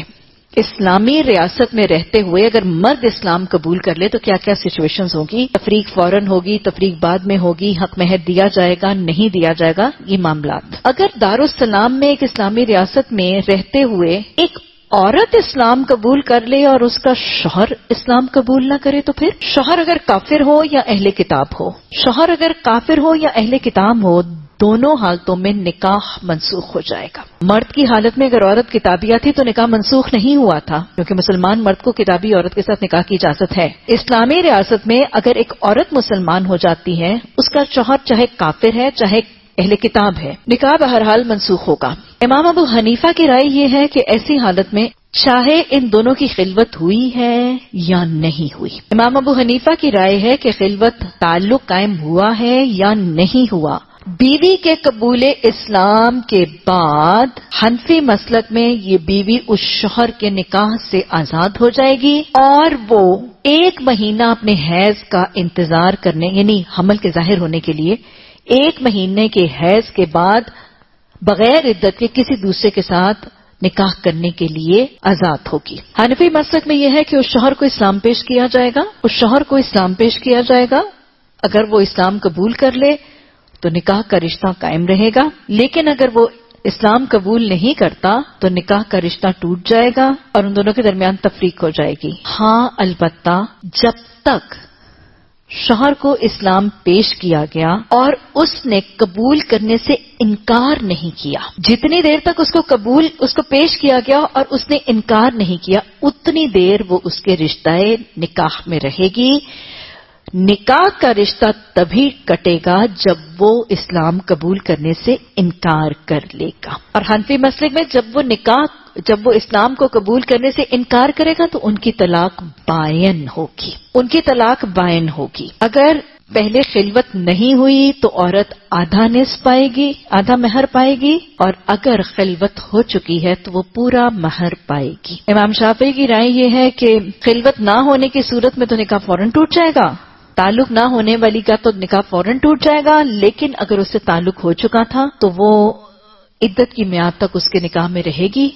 اسلامی ریاست میں رہتے ہوئے اگر مرد اسلام قبول کر لے تو کیا کیا سچویشنز ہوں گی. تفریق فوراً ہوگی، تفریق بعد میں ہوگی، حق مہر دیا جائے گا، نہیں دیا جائے گا، یہ معاملات. اگر دارالسلام میں ایک اسلامی ریاست میں رہتے ہوئے ایک عورت اسلام قبول کر لے اور اس کا شوہر اسلام قبول نہ کرے تو پھر شوہر اگر کافر ہو یا اہل کتاب ہو، شوہر اگر کافر ہو یا اہل کتاب ہو، دونوں حالتوں میں نکاح منسوخ ہو جائے گا. مرد کی حالت میں اگر عورت کتابیہ تھی تو نکاح منسوخ نہیں ہوا تھا، کیونکہ مسلمان مرد کو کتابی عورت کے ساتھ نکاح کی اجازت ہے. اسلامی ریاست میں اگر ایک عورت مسلمان ہو جاتی ہے، اس کا شوہر چاہے کافر ہے چاہے اہل کتاب ہے، نکاح بہرحال منسوخ ہوگا. امام ابو حنیفہ کی رائے یہ ہے کہ ایسی حالت میں چاہے ان دونوں کی خلوت ہوئی ہے یا نہیں ہوئی، امام ابو حنیفہ کی رائے ہے کہ خلوت تعلق قائم ہوا ہے یا نہیں ہوا، بیوی کے قبول اسلام کے بعد حنفی مسلک میں یہ بیوی اس شوہر کے نکاح سے آزاد ہو جائے گی اور وہ 1 مہینہ اپنے حیض کا انتظار کرنے، یعنی حمل کے ظاہر ہونے کے لیے 1 مہینے کے حیض کے بعد بغیر عدت کے کسی دوسرے کے ساتھ نکاح کرنے کے لیے آزاد ہوگی۔ حنفی مسلک میں یہ ہے کہ اس شوہر کو اسلام پیش کیا جائے گا، اس شوہر کو اسلام پیش کیا جائے گا، اگر وہ اسلام قبول کر لے تو نکاح کا رشتہ قائم رہے گا، لیکن اگر وہ اسلام قبول نہیں کرتا تو نکاح کا رشتہ ٹوٹ جائے گا اور ان دونوں کے درمیان تفریق ہو جائے گی۔ ہاں البتہ جب تک شوہر کو اسلام پیش کیا گیا اور اس نے قبول کرنے سے انکار نہیں کیا، جتنی دیر تک اس کو پیش کیا گیا اور اس نے انکار نہیں کیا، اتنی دیر وہ اس کے رشتہ نکاح میں رہے گی۔ نکاح کا رشتہ تبھی کٹے گا جب وہ اسلام قبول کرنے سے انکار کر لے گا، اور حنفی مسلک میں جب وہ اسلام کو قبول کرنے سے انکار کرے گا تو ان کی طلاق بائن ہوگی۔ اگر پہلے خلوت نہیں ہوئی تو عورت آدھا نصف پائے گی، آدھا مہر پائے گی، اور اگر خلوت ہو چکی ہے تو وہ پورا مہر پائے گی۔ امام شافعی کی رائے یہ ہے کہ خلوت نہ ہونے کی صورت میں تو نکاح فوراً ٹوٹ جائے گا، تعلق نہ ہونے والی کا تو نکاح فوراً ٹوٹ جائے گا، لیکن اگر اس سے تعلق ہو چکا تھا تو وہ عدت کی میعاد تک اس کے نکاح میں رہے گی۔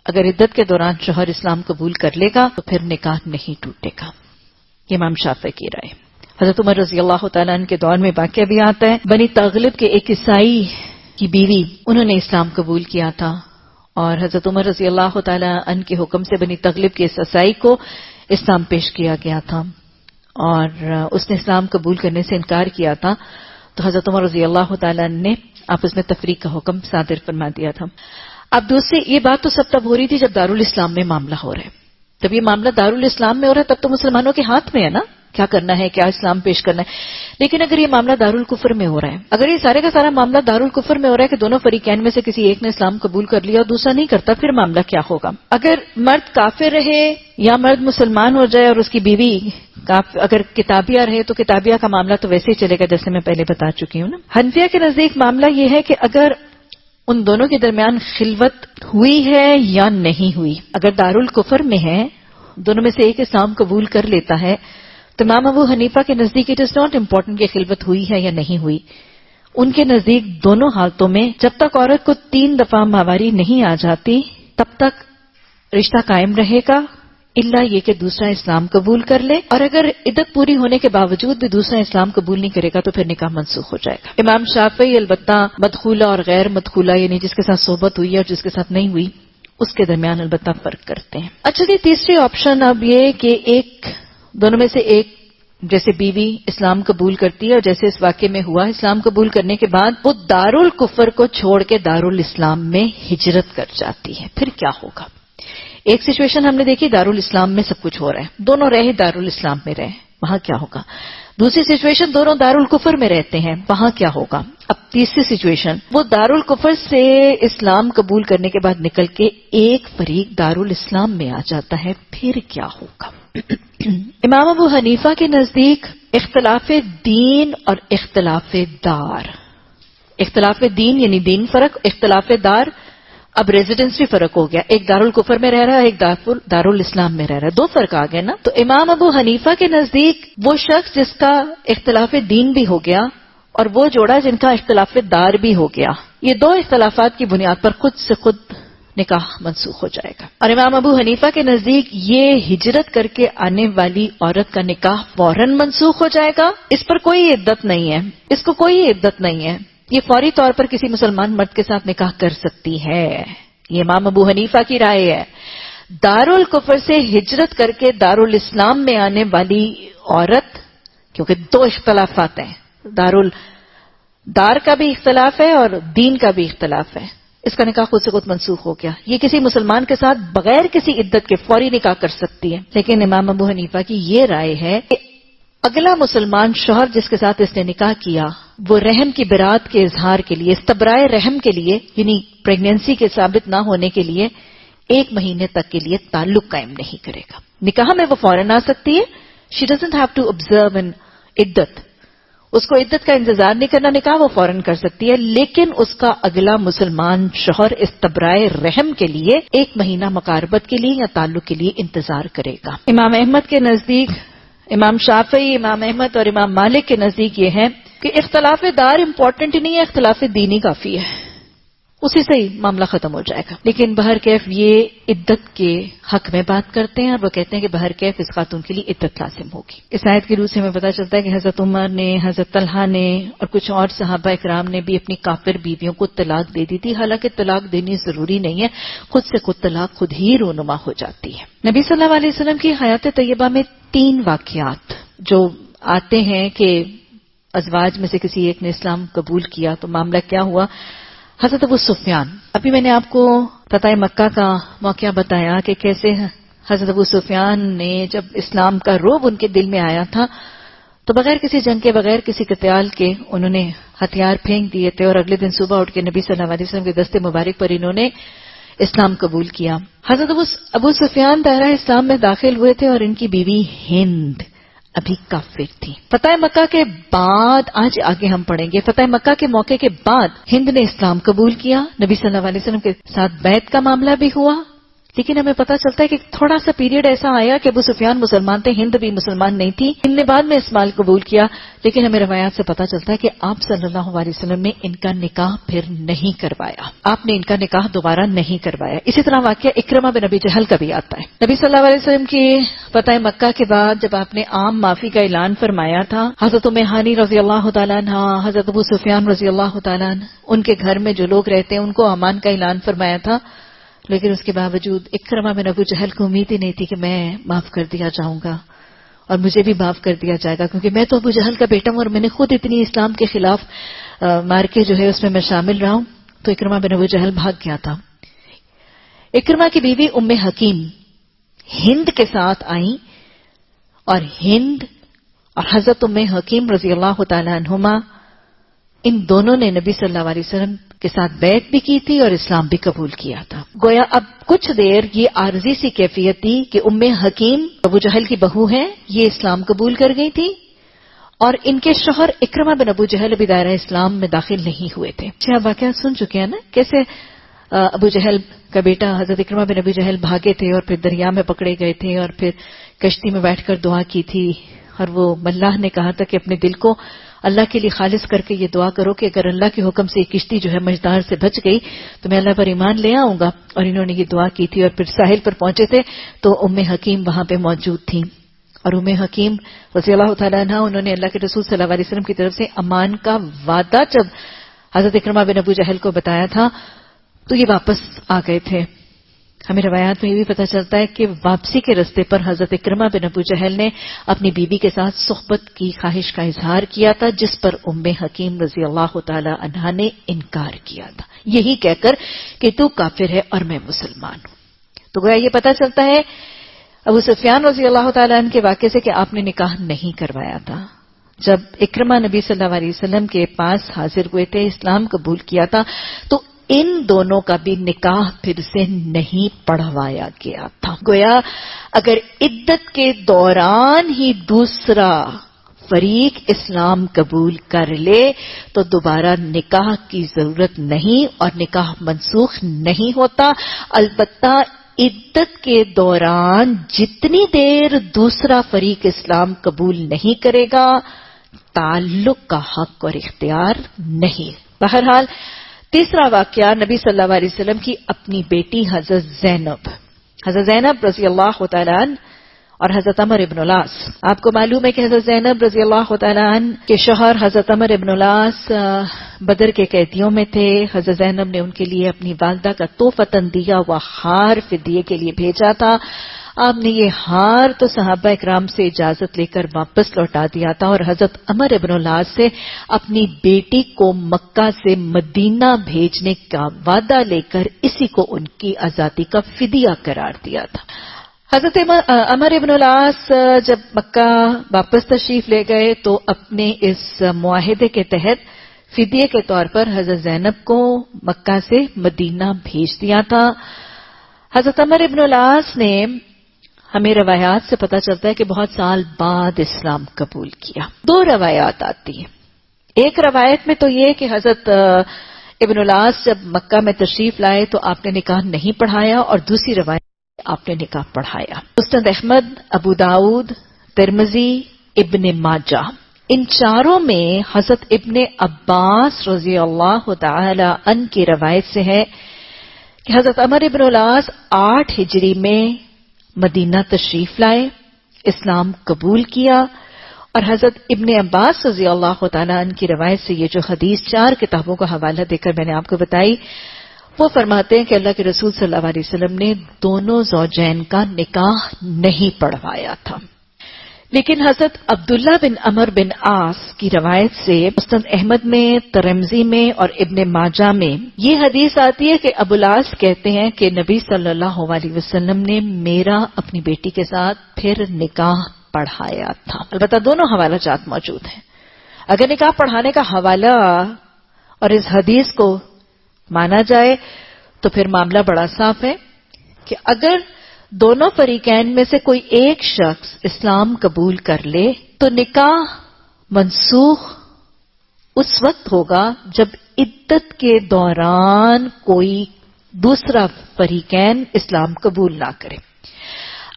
اگر عدت کے دوران شوہر اسلام قبول کر لے گا تو پھر نکاح نہیں ٹوٹے گا۔ یہ امام شافعی کی رائے۔ حضرت عمر رضی اللہ تعالیٰ عنہ کے دور میں واقعہ بھی آتا ہے، بنی تغلب کے ایک عیسائی کی بیوی، انہوں نے اسلام قبول کیا تھا اور حضرت عمر رضی اللہ تعالیٰ عنہ کے حکم سے بنی تغلب کے اس عیسائی کو اسلام پیش کیا گیا تھا اور اس نے اسلام قبول کرنے سے انکار کیا تھا، تو حضرت عمر رضی اللہ تعالیٰ عنہ نے آپس میں تفریق کا حکم صادر فرما دیا تھا۔ اب دوسرے، یہ بات تو سب تب ہو رہی تھی جب دارالاسلام میں معاملہ ہو رہا ہے، جب یہ معاملہ دارالاسلام میں ہو رہا ہے تب تو مسلمانوں کے ہاتھ میں ہے نا کیا کرنا ہے، کیا اسلام پیش کرنا ہے۔ لیکن اگر یہ معاملہ دارالکفر میں ہو رہا ہے، اگر یہ سارے کا سارا معاملہ دارالکفر میں ہو رہا ہے کہ دونوں فریقین میں سے کسی ایک نے اسلام قبول کر لیا اور دوسرا نہیں کرتا، پھر معاملہ کیا ہوگا؟ اگر مرد کافر رہے یا مرد مسلمان ہو جائے اور اس کی بیوی اگر کتابیہ رہے تو کتابیہ کا معاملہ تو ویسے ہی چلے گا جیسے میں پہلے بتا چکی ہوں نا۔ حنفیہ کے نزدیک معاملہ یہ ہے کہ اگر ان دونوں کے درمیان خلوت ہوئی ہے یا نہیں ہوئی، اگر دارالکفر میں ہے، دونوں میں سے ایک اسلام قبول کر لیتا ہے، تو امام ابو حنیفہ کے نزدیک اٹ از ناٹ امپورٹنٹ کہ خلوت ہوئی ہے یا نہیں ہوئی۔ ان کے نزدیک دونوں حالتوں میں جب تک عورت کو 3 دفعہ ماواری نہیں آ جاتی تب تک رشتہ قائم رہے گا، الا یہ کہ دوسرا اسلام قبول کر لے، اور اگر عدت پوری ہونے کے باوجود بھی دوسرا اسلام قبول نہیں کرے گا تو پھر نکاح منسوخ ہو جائے گا۔ امام شافعی البتہ مدخولہ اور غیر مدخولہ، یعنی جس کے ساتھ صحبت ہوئی ہے اور جس کے ساتھ نہیں ہوئی، اس کے درمیان البتہ فرق کرتے ہیں۔ اچھا جی، تیسری آپشن اب یہ کہ دونوں میں سے ایک، جیسے بیوی اسلام قبول کرتی ہے اور جیسے اس واقعے میں ہوا، اسلام قبول کرنے کے بعد وہ دارالکفر کو چھوڑ کے دارالاسلام میں ہجرت کر جاتی ہے، پھر کیا ہوگا؟ ایک سچویشن ہم نے دیکھی، دارالاسلام میں سب کچھ ہو رہا ہے، دونوں رہے دارالاسلام میں رہے، وہاں کیا ہوگا؟ دوسری سچویشن، دونوں دارالکفر میں رہتے ہیں، وہاں کیا ہوگا؟ اب تیسری سچویشن، وہ دارالکفر سے اسلام قبول کرنے کے بعد نکل کے ایک فریق دارالاسلام میں آ جاتا ہے، پھر کیا ہوگا؟ امام ابو حنیفہ کے نزدیک اختلاف دین اور اختلاف دار، اختلاف دین یعنی دین فرق، اختلاف دار اب ریزیڈنس بھی فرق ہو گیا، ایک دارالکفر میں رہ رہا ہے، ایک دارالاسلام میں رہ رہا ہے، 2 فرق آ گئے نا۔ تو امام ابو حنیفہ کے نزدیک وہ شخص جس کا اختلاف دین بھی ہو گیا اور وہ جوڑا جن کا اختلاف دار بھی ہو گیا، یہ 2 اختلافات کی بنیاد پر خود سے خود نکاح منسوخ ہو جائے گا۔ اور امام ابو حنیفہ کے نزدیک یہ ہجرت کر کے آنے والی عورت کا نکاح فوراً منسوخ ہو جائے گا، اس پر کوئی عدت نہیں ہے، اس کو کوئی عدت نہیں ہے، یہ فوری طور پر کسی مسلمان مرد کے ساتھ نکاح کر سکتی ہے۔ یہ امام ابو حنیفہ کی رائے ہے۔ دارالکفر سے ہجرت کر کے دارالاسلام میں آنے والی عورت، کیونکہ 2 اختلافات ہیں، دار کا بھی اختلاف ہے اور دین کا بھی اختلاف ہے، اس کا نکاح خود سے خود منسوخ ہو گیا، یہ کسی مسلمان کے ساتھ بغیر کسی عدت کے فوری نکاح کر سکتی ہے۔ لیکن امام ابو حنیفہ کی یہ رائے ہے کہ اگلا مسلمان شوہر جس کے ساتھ اس نے نکاح کیا، وہ رحم کی برات کے اظہار کے لیے، استبرائے رحم کے لیے، یعنی پریگنینسی کے ثابت نہ ہونے کے لیے 1 مہینے تک کے لیے تعلق قائم نہیں کرے گا۔ نکاح میں وہ فوراً آ سکتی ہے، she doesn't have to observe an عدت، اس کو عدت کا انتظار نہیں کرنا، نکاح وہ فوراً کر سکتی ہے، لیکن اس کا اگلا مسلمان شوہر استبرائے رحم کے لیے 1 مہینہ مقاربت کے لیے یا تعلق کے لیے انتظار کرے گا۔ امام احمد کے نزدیک، امام شافعی، امام احمد اور امام مالک کے نزدیک یہ ہے کہ اختلاف دار امپورٹنٹ نہیں ہے، اختلاف دینی کافی ہے، اسی سے ہی معاملہ ختم ہو جائے گا۔ لیکن بہرکیف یہ عدت کے حق میں بات کرتے ہیں، اور وہ کہتے ہیں کہ بہرکیف اس خاتون کے لیے عدت لازم ہوگی۔ اس آیت کی روح سے ہمیں پتہ چلتا ہے کہ حضرت عمر نے، حضرت طلحہ نے اور کچھ اور صحابہ اکرام نے بھی اپنی کافر بیویوں کو طلاق دے دی تھی، حالانکہ طلاق دینی ضروری نہیں ہے، خود سے خود طلاق خود ہی رونما ہو جاتی ہے۔ نبی صلی اللہ علیہ وسلم کی حیات طیبہ میں 3 واقعات جو آتے ہیں کہ ازواج میں سے کسی ایک نے اسلام قبول کیا تو معاملہ کیا ہوا۔ حضرت ابو سفیان، ابھی میں نے آپ کو فتح مکہ کا موقعہ بتایا کہ کیسے حضرت ابو سفیان نے جب اسلام کا رعب ان کے دل میں آیا تھا تو بغیر کسی جنگ کے، بغیر کسی قتال کے انہوں نے ہتھیار پھینک دیے تھے، اور اگلے دن صبح اٹھ کے نبی صلی اللہ علیہ وسلم کے دستے مبارک پر انہوں نے اسلام قبول کیا۔ حضرت ابو سفیان دائرہ اسلام میں داخل ہوئے تھے اور ان کی بیوی ہند ابھی کافر تھی۔ فتح مکہ کے بعد، آج آگے ہم پڑھیں گے، فتح مکہ کے موقع کے بعد ہند نے اسلام قبول کیا، نبی صلی اللہ علیہ وسلم کے ساتھ بیعت کا معاملہ بھی ہوا، لیکن ہمیں پتہ چلتا ہے کہ تھوڑا سا پیریڈ ایسا آیا کہ ابو سفیان مسلمان تھے، ہند بھی مسلمان نہیں تھی، ہند نے بعد میں اسلام قبول کیا، لیکن ہمیں روایات سے پتہ چلتا ہے کہ آپ صلی اللہ علیہ وسلم نے ان کا نکاح پھر نہیں کروایا، آپ نے ان کا نکاح دوبارہ نہیں کروایا۔ اسی طرح واقعہ اکرمہ بن ابی جہل کا بھی آتا ہے۔ نبی صلی اللہ علیہ وسلم کی فتح مکہ کے بعد جب آپ نے عام معافی کا اعلان فرمایا تھا، حضرت ام ہانی رضی اللہ تعالیٰ عنہ، حضرت ابو سفیان رضی اللہ تعالیٰ عنہ، ان کے گھر میں جو لوگ رہتے ہیں ان کو امان کا اعلان فرمایا تھا، لیکن اس کے باوجود اکرمہ بن ابو جہل کو امید ہی نہیں تھی کہ میں معاف کر دیا جاؤں گا اور مجھے بھی معاف کر دیا جائے گا، کیونکہ میں تو ابو جہل کا بیٹا ہوں اور میں نے خود اتنی اسلام کے خلاف مارکے جو ہے اس میں شامل رہا ہوں۔ تو اکرمہ بن ابو جہل بھاگ گیا تھا۔ اکرمہ کی بیوی ام حکیم ہند کے ساتھ آئیں، اور ہند اور حضرت ام حکیم رضی اللہ تعالی عنہما، ان دونوں نے نبی صلی اللہ علیہ وسلم کے ساتھ بیعت بھی کی تھی اور اسلام بھی قبول کیا تھا۔ گویا اب کچھ دیر یہ عارضی سی کیفیت تھی کہ ام حکیم ابو جہل کی بہو ہیں، یہ اسلام قبول کر گئی تھی، اور ان کے شوہر اکرمہ بن ابو جہل ابھی دائرہ اسلام میں داخل نہیں ہوئے تھے۔ آپ واقعات سن چکے ہیں نا، کیسے ابو جہل کا بیٹا حضرت اکرمہ بن ابو جہل بھاگے تھے اور پھر دریا میں پکڑے گئے تھے، اور پھر کشتی میں بیٹھ کر دعا کی تھی، اور وہ اللہ نے کہا تھا کہ اپنے دل کو اللہ کے لیے خالص کر کے یہ دعا کرو کہ اگر اللہ کے حکم سے یہ کشتی جو ہے مجدار سے بچ گئی تو میں اللہ پر ایمان لے آؤں گا، اور انہوں نے یہ دعا کی تھی، اور پھر ساحل پر پہنچے تھے تو ام حکیم وہاں پہ موجود تھیں، اور ام حکیم رضی اللہ تعالیٰ عنہ، انہوں نے اللہ کے رسول صلی اللہ علیہ وسلم کی طرف سے امان کا وعدہ جب حضرت اکرمہ بن ابو جہل کو بتایا تھا تو یہ واپس آ گئے تھے۔ ہمیں روایات میں یہ بھی پتہ چلتا ہے کہ واپسی کے رستے پر حضرت اکرمہ بن ابو جہل نے اپنی بیوی کے ساتھ صحبت کی خواہش کا اظہار کیا تھا، جس پر ام حکیم رضی اللہ تعالی عنہا نے انکار کیا تھا، یہی کہہ کر کہ تو کافر ہے اور میں مسلمان ہوں۔ تو گویا یہ پتہ چلتا ہے ابو سفیان رضی اللہ تعالی عنہ کے واقعے سے کہ آپ نے نکاح نہیں کروایا تھا۔ جب اکرمہ نبی صلی اللہ علیہ وسلم کے پاس حاضر ہوئے تھے، اسلام قبول کیا تھا، تو ان دونوں کا بھی نکاح پھر سے نہیں پڑھوایا گیا تھا۔ گویا اگر عدت کے دوران ہی دوسرا فریق اسلام قبول کر لے تو دوبارہ نکاح کی ضرورت نہیں اور نکاح منسوخ نہیں ہوتا، البتہ عدت کے دوران جتنی دیر دوسرا فریق اسلام قبول نہیں کرے گا تعلق کا حق اور اختیار نہیں۔ بہرحال تیسرا واقعہ نبی صلی اللہ علیہ وسلم کی اپنی بیٹی حضرت زینب رضی اللہ تعالیٰ عنہ اور حضرت عمر ابن العاص۔ آپ کو معلوم ہے کہ حضرت زینب رضی اللہ تعالیٰ عنہ کے شوہر حضرت عمر ابن العاص بدر کے قیدیوں میں تھے۔ حضرت زینب نے ان کے لیے اپنی والدہ کا تحفتاً دیا ہوا ہار فدیے کے لیے بھیجا تھا۔ آپ نے یہ ہار تو صحابہ اکرام سے اجازت لے کر واپس لوٹا دیا تھا، اور حضرت عمر ابن العاص سے اپنی بیٹی کو مکہ سے مدینہ بھیجنے کا وعدہ لے کر اسی کو ان کی آزادی کا فدیہ قرار دیا تھا۔ حضرت عمر ابن العاص جب مکہ واپس تشریف لے گئے تو اپنے اس معاہدے کے تحت فدیے کے طور پر حضرت زینب کو مکہ سے مدینہ بھیج دیا تھا۔ حضرت عمر ابن العاص نے، ہمیں روایات سے پتہ چلتا ہے کہ بہت سال بعد اسلام قبول کیا۔ دو روایات آتی ہیں۔ ایک روایت میں تو یہ کہ حضرت ابن العاص جب مکہ میں تشریف لائے تو آپ نے نکاح نہیں پڑھایا، اور دوسری روایت آپ نے نکاح پڑھایا۔ مسند احمد، ابو داؤد، ترمذی، ابن ماجہ، ان چاروں میں حضرت ابن عباس رضی اللہ تعالی عنہ کی روایت سے ہے کہ حضرت عمر ابن العاص 8 ہجری میں مدینہ تشریف لائے، اسلام قبول کیا، اور حضرت ابن عباس رضی اللہ تعالیٰ عنہ کی روایت سے یہ جو حدیث 4 کتابوں کا حوالہ دے کر میں نے آپ کو بتائی، وہ فرماتے ہیں کہ اللہ کے رسول صلی اللہ علیہ وسلم نے دونوں زوجین کا نکاح نہیں پڑھوایا تھا۔ لیکن حضرت عبداللہ بن عمر بن عاص کی روایت سے مسند احمد میں، ترمذی میں اور ابن ماجہ میں یہ حدیث آتی ہے کہ ابو العاص کہتے ہیں کہ نبی صلی اللہ علیہ وسلم نے میرا اپنی بیٹی کے ساتھ پھر نکاح پڑھایا تھا۔ البتہ دونوں حوالہ جات موجود ہیں۔ اگر نکاح پڑھانے کا حوالہ اور اس حدیث کو مانا جائے تو پھر معاملہ بڑا صاف ہے کہ اگر دونوں فریقین میں سے کوئی ایک شخص اسلام قبول کر لے تو نکاح منسوخ اس وقت ہوگا جب عدت کے دوران کوئی دوسرا فریقین اسلام قبول نہ کرے۔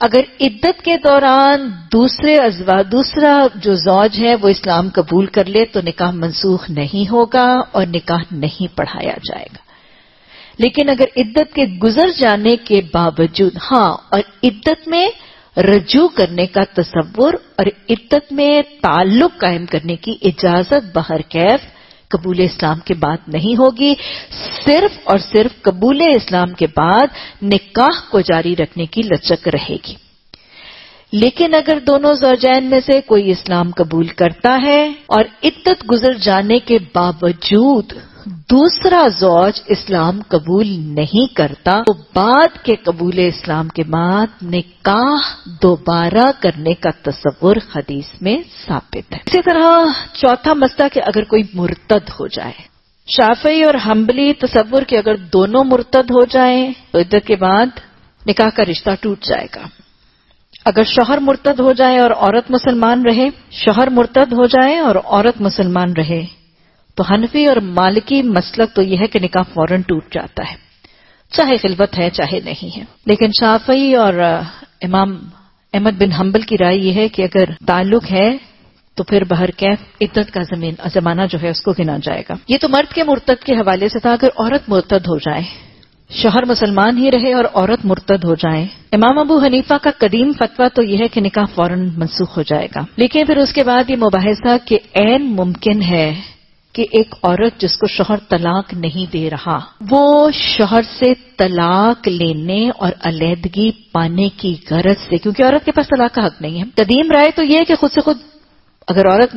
اگر عدت کے دوران دوسرا جو زوج ہے وہ اسلام قبول کر لے تو نکاح منسوخ نہیں ہوگا اور نکاح نہیں پڑھایا جائے گا۔ لیکن اگر عدت کے گزر جانے کے باوجود اور عدت میں رجوع کرنے کا تصور اور عدت میں تعلق قائم کرنے کی اجازت بہرکیف قبول اسلام کے بعد نہیں ہوگی، صرف اور صرف قبول اسلام کے بعد نکاح کو جاری رکھنے کی لچک رہے گی۔ لیکن اگر دونوں زوجین میں سے کوئی اسلام قبول کرتا ہے اور عدت گزر جانے کے باوجود دوسرا زوج اسلام قبول نہیں کرتا تو بعد کے قبول اسلام کے بعد نکاح دوبارہ کرنے کا تصور حدیث میں ثابت ہے۔ اسی طرح چوتھا مسئلہ کہ اگر کوئی مرتد ہو جائے، شافعی اور حنبلی تصور کہ اگر دونوں مرتد ہو جائیں تو عدت کے بعد نکاح کا رشتہ ٹوٹ جائے گا۔ اگر شوہر مرتد ہو جائے اور عورت مسلمان رہے، شوہر مرتد ہو جائے اور عورت مسلمان رہے تو حنفی اور مالکی مسلک تو یہ ہے کہ نکاح فوراً ٹوٹ جاتا ہے، چاہے خلوت ہے چاہے نہیں ہے۔ لیکن شافعی اور امام احمد بن حنبل کی رائے یہ ہے کہ اگر تعلق ہے تو پھر بہرکیف عدت کا زمانہ جو ہے اس کو گنا جائے گا۔ یہ تو مرد کے مرتد کے حوالے سے تھا۔ اگر عورت مرتد ہو جائے، شوہر مسلمان ہی رہے اور عورت مرتد ہو جائے، امام ابو حنیفہ کا قدیم فتویٰ تو یہ ہے کہ نکاح فوراً منسوخ ہو جائے گا۔ لیکن پھر اس کے بعد یہ مباحثہ کہ عین ممکن ہے کہ ایک عورت جس کو شوہر طلاق نہیں دے رہا وہ شوہر سے طلاق لینے اور علیحدگی پانے کی غرض سے، کیونکہ عورت کے پاس طلاق کا حق نہیں ہے، قدیم رائے تو یہ ہے کہ خود سے خود اگر عورت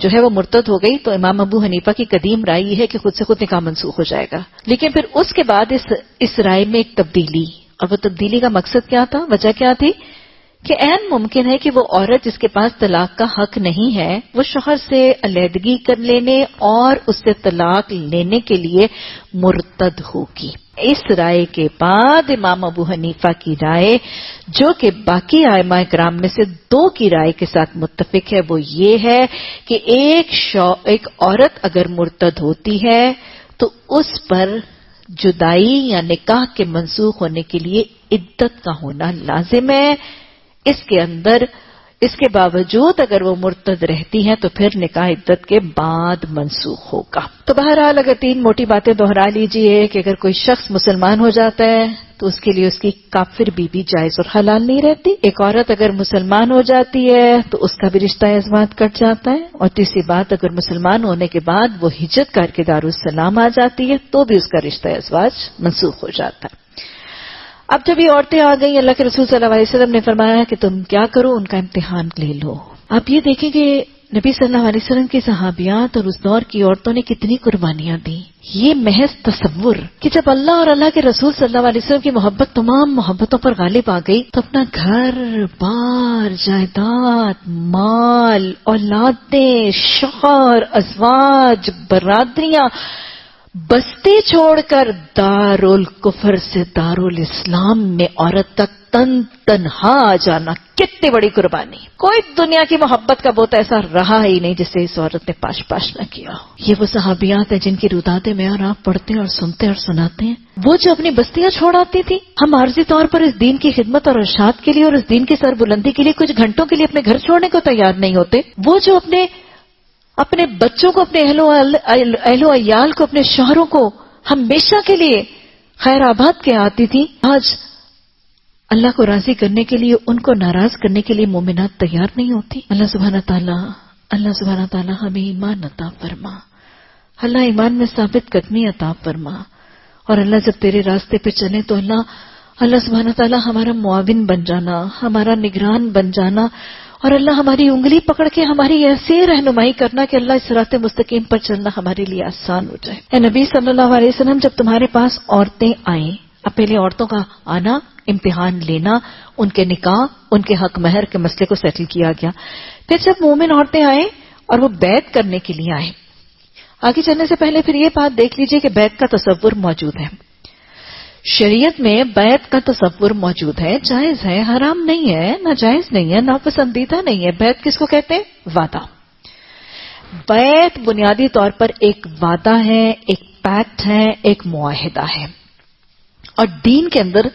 جو ہے وہ مرتد ہو گئی تو امام ابو حنیفہ کی قدیم رائے یہ ہے کہ خود سے خود نکاح منسوخ ہو جائے گا۔ لیکن پھر اس کے بعد اس رائے میں ایک تبدیلی، اور وہ تبدیلی کا مقصد کیا تھا، وجہ کیا تھی کہ عین ممکن ہے کہ وہ عورت جس کے پاس طلاق کا حق نہیں ہے وہ شوہر سے علیحدگی کر لینے اور اس سے طلاق لینے کے لیے مرتد ہوگی۔ اس رائے کے بعد امام ابو حنیفہ کی رائے جو کہ باقی ائمہ کرام میں سے 2 کی رائے کے ساتھ متفق ہے وہ یہ ہے کہ ایک عورت اگر مرتد ہوتی ہے تو اس پر جدائی یا نکاح کے منسوخ ہونے کے لیے عدت کا ہونا لازم ہے۔ اس کے باوجود اگر وہ مرتد رہتی ہیں تو پھر نکاح عدت کے بعد منسوخ ہوگا۔ تو بہرحال اگر 3 موٹی باتیں دہرا لیجئے کہ اگر کوئی شخص مسلمان ہو جاتا ہے تو اس کے لیے اس کی کافر بیوی جائز اور حلال نہیں رہتی، ایک عورت اگر مسلمان ہو جاتی ہے تو اس کا بھی رشتہ ازواج کٹ جاتا ہے، اور تیسری بات اگر مسلمان ہونے کے بعد وہ ہجرت کر کے دارالسلام آ جاتی ہے تو بھی اس کا رشتہ ازواج منسوخ ہو جاتا ہے۔ اب جب یہ عورتیں آ گئیں، اللہ کے رسول صلی اللہ علیہ وسلم نے فرمایا کہ تم کیا کرو، ان کا امتحان لے لو۔ اب یہ دیکھیں کہ نبی صلی اللہ علیہ وسلم کی صحابیات اور اس دور کی عورتوں نے کتنی قربانیاں دیں۔ یہ محض تصور کہ جب اللہ اور اللہ کے رسول صلی اللہ علیہ وسلم کی محبت تمام محبتوں پر غالب آ گئی تو اپنا گھر بار، جائیداد، مال، اولادیں، شوہر، ازواج، برادریاں، بستی چھوڑ کر دارل کفر سے دارل اسلام میں عورت کا تنہا آ جانا کتنی بڑی قربانی. کوئی دنیا کی محبت کا بوت ایسا رہا ہی نہیں جسے اس عورت نے پاش نہ کیا. یہ وہ صحابیات ہیں جن کی روداتیں میں اور آپ پڑھتے ہیں اور سنتے اور سناتے ہیں. وہ جو اپنی بستیاں چھوڑ آتی تھی. ہم عارضی طور پر اس دین کی خدمت اور ارشاد کے لیے اور اس دین کی سربلندی کے لیے کچھ گھنٹوں کے لیے اپنے گھر چھوڑنے کو تیار نہیں ہوتے. وہ جو اپنے بچوں کو، اپنے اہل و عیال کو، اپنے شوہروں کو ہمیشہ کے لیے خیر آباد کے آتی تھی، آج اللہ کو راضی کرنے کے لیے، ان کو ناراض کرنے کے لیے مومنات تیار نہیں ہوتی. اللہ سبحانہ تعالی ہمیں ایمان عطا فرما. اللہ ایمان میں ثابت قدمی عطا فرما. اور اللہ جب تیرے راستے پہ چلے تو اللہ سبحانہ تعالی ہمارا معاون بن جانا، ہمارا نگران بن جانا، اور اللہ ہماری انگلی پکڑ کے ہماری ایسی رہنمائی کرنا کہ اللہ اس صراط مستقیم پر چلنا ہمارے لیے آسان ہو جائے. اے نبی صلی اللہ علیہ وسلم، جب تمہارے پاس عورتیں آئیں، اب پہلے عورتوں کا آنا، امتحان لینا، ان کے نکاح، ان کے حق مہر کے مسئلے کو سیٹل کیا گیا. پھر جب مومن عورتیں آئیں اور وہ بیعت کرنے کے لیے آئیں، آگے چلنے سے پہلے پھر یہ بات دیکھ لیجئے کہ بیعت کا تصور موجود ہے. شریعت میں بیعت کا تصور موجود ہے، جائز ہے، حرام نہیں ہے، ناجائز نہیں ہے، ناپسندیدہ نہیں ہے. بیعت کس کو کہتے ہیں؟ وعدہ. بیعت بنیادی طور پر ایک وعدہ ہے، ایک پیکٹ ہے، ایک معاہدہ ہے. اور دین کے اندر،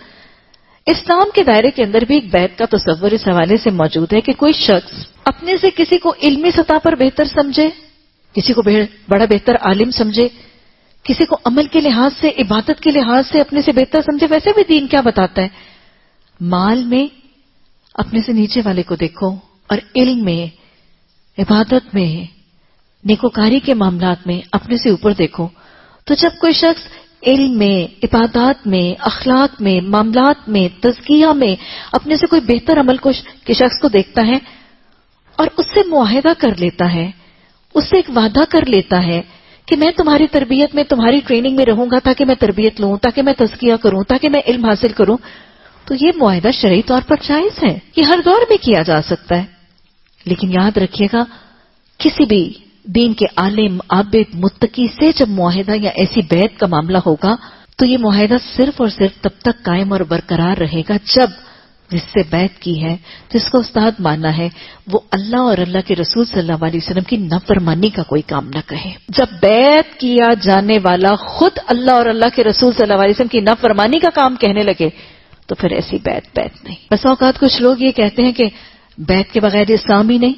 اسلام کے دائرے کے اندر بھی ایک بیعت کا تصور اس حوالے سے موجود ہے کہ کوئی شخص اپنے سے کسی کو علمی سطح پر بہتر سمجھے، کسی کو بڑا بہتر عالم سمجھے، کسی کو عمل کے لحاظ سے، عبادت کے لحاظ سے اپنے سے بہتر سمجھے. ویسے بھی دین کیا بتاتا ہے؟ مال میں اپنے سے نیچے والے کو دیکھو، اور علم میں، عبادت میں، نیکوکاری کے معاملات میں اپنے سے اوپر دیکھو. تو جب کوئی شخص علم میں، عبادات میں، اخلاق میں، معاملات میں، تزکیہ میں اپنے سے کوئی بہتر عمل کے شخص کو دیکھتا ہے اور اس سے معاہدہ کر لیتا ہے، اس سے ایک وعدہ کر لیتا ہے کہ میں تمہاری تربیت میں، تمہاری ٹریننگ میں رہوں گا تاکہ میں تربیت لوں، تاکہ میں تزکیہ کروں، تاکہ میں علم حاصل کروں، تو یہ معاہدہ شرعی طور پر جائز ہے. یہ ہر دور میں کیا جا سکتا ہے. لیکن یاد رکھیے گا، کسی بھی دین کے عالم، عابد، متقی سے جب معاہدہ یا ایسی بیعت کا معاملہ ہوگا تو یہ معاہدہ صرف اور صرف تب تک قائم اور برقرار رہے گا جب جس سے بیعت کی ہے، جس کو استاد ماننا ہے، وہ اللہ اور اللہ کے رسول صلی اللہ علیہ وسلم کی نافرمانی کا کوئی کام نہ کہے. جب بیعت کیا جانے والا خود اللہ اور اللہ کے رسول صلی اللہ علیہ وسلم کی نافرمانی کا کام کہنے لگے تو پھر ایسی بیعت نہیں. بس اوقات کچھ لوگ یہ کہتے ہیں کہ بیعت کے بغیر اسلام ہی نہیں،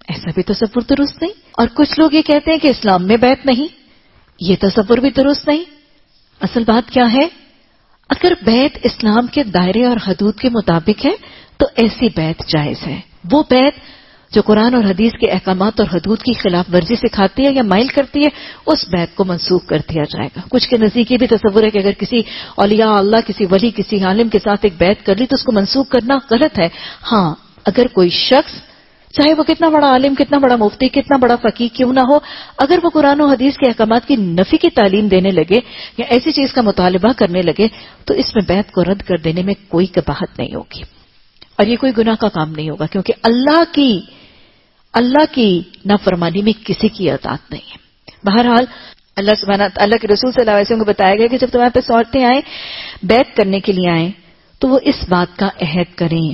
ایسا بھی تصور درست نہیں. اور کچھ لوگ یہ کہتے ہیں کہ اسلام میں بیعت نہیں، یہ تصور بھی درست نہیں. اصل بات کیا ہے؟ اگر بیعت اسلام کے دائرے اور حدود کے مطابق ہے تو ایسی بیعت جائز ہے. وہ بیعت جو قرآن اور حدیث کے احکامات اور حدود کی خلاف ورزی سکھاتی ہے یا مائل کرتی ہے، اس بیعت کو منسوخ کر دیا جائے گا. کچھ کے نزدیک یہ بھی تصور ہے کہ اگر کسی اولیاء اللہ، کسی ولی، کسی عالم کے ساتھ ایک بیعت کر لی تو اس کو منسوخ کرنا غلط ہے. ہاں، اگر کوئی شخص، چاہے وہ کتنا بڑا عالم، کتنا بڑا مفتی، کتنا بڑا فقیہ کیوں نہ ہو، اگر وہ قرآن و حدیث کے احکامات کی نفی کی تعلیم دینے لگے یا ایسی چیز کا مطالبہ کرنے لگے تو اس میں بیعت کو رد کر دینے میں کوئی قباحت نہیں ہوگی اور یہ کوئی گناہ کا کام نہیں ہوگا، کیونکہ اللہ کی نافرمانی میں کسی کی اطاعت نہیں ہے. بہرحال اللہ کے رسول صلی اللہ علیہ وسلم کو بتایا گیا کہ جب تمہارے پاس عورتیں آئیں، بیعت کرنے کے لیے آئیں تو وہ اس بات کا عہد کریں.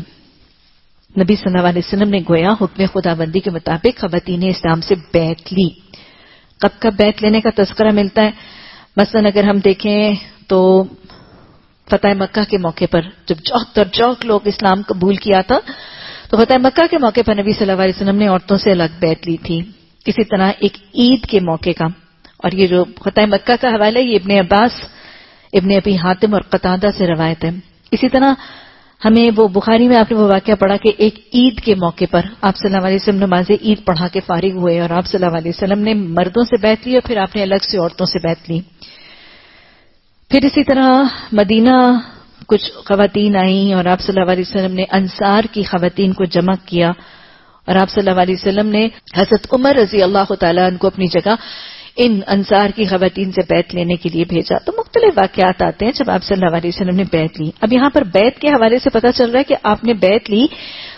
نبی صلی اللہ علیہ وسلم نے گویا حکم خدا بندی کے مطابق خواتین اسلام سے بیعت لی. کب بیعت لینے کا تذکرہ ملتا ہے؟ مثلا اگر ہم دیکھیں تو فتح مکہ کے موقع پر جب چوک لوگ اسلام قبول کیا تھا تو فتح مکہ کے موقع پر نبی صلی اللہ علیہ وسلم نے عورتوں سے الگ بیعت لی تھی. اسی طرح ایک عید کے موقع کا، اور یہ جو فتح مکہ کا حوالہ ہے یہ ابن عباس، ابن ابی حاتم اور قتادہ سے روایت ہے. اسی طرح ہمیں وہ بخاری میں آپ نے وہ واقعہ پڑھا کہ ایک عید کے موقع پر آپ صلی اللہ علیہ وسلم نماز عید پڑھا کے فارغ ہوئے اور آپ صلی اللہ علیہ وسلم نے مردوں سے بیعت لی اور پھر آپ نے الگ سے عورتوں سے بیعت لی. پھر اسی طرح مدینہ کچھ خواتین آئیں اور آپ صلی اللہ علیہ وسلم نے انصار کی خواتین کو جمع کیا اور آپ صلی اللہ علیہ وسلم نے حضرت عمر رضی اللہ تعالیٰ عنہ کو اپنی جگہ ان انصار کی خواتین سے بیعت لینے کے لیے بھیجا. تو مختلف واقعات آتے ہیں جب آپ صلی اللہ علیہ وسلم نے بیعت لی. اب یہاں پر بیعت کے حوالے سے پتہ چل رہا ہے کہ آپ نے بیعت لی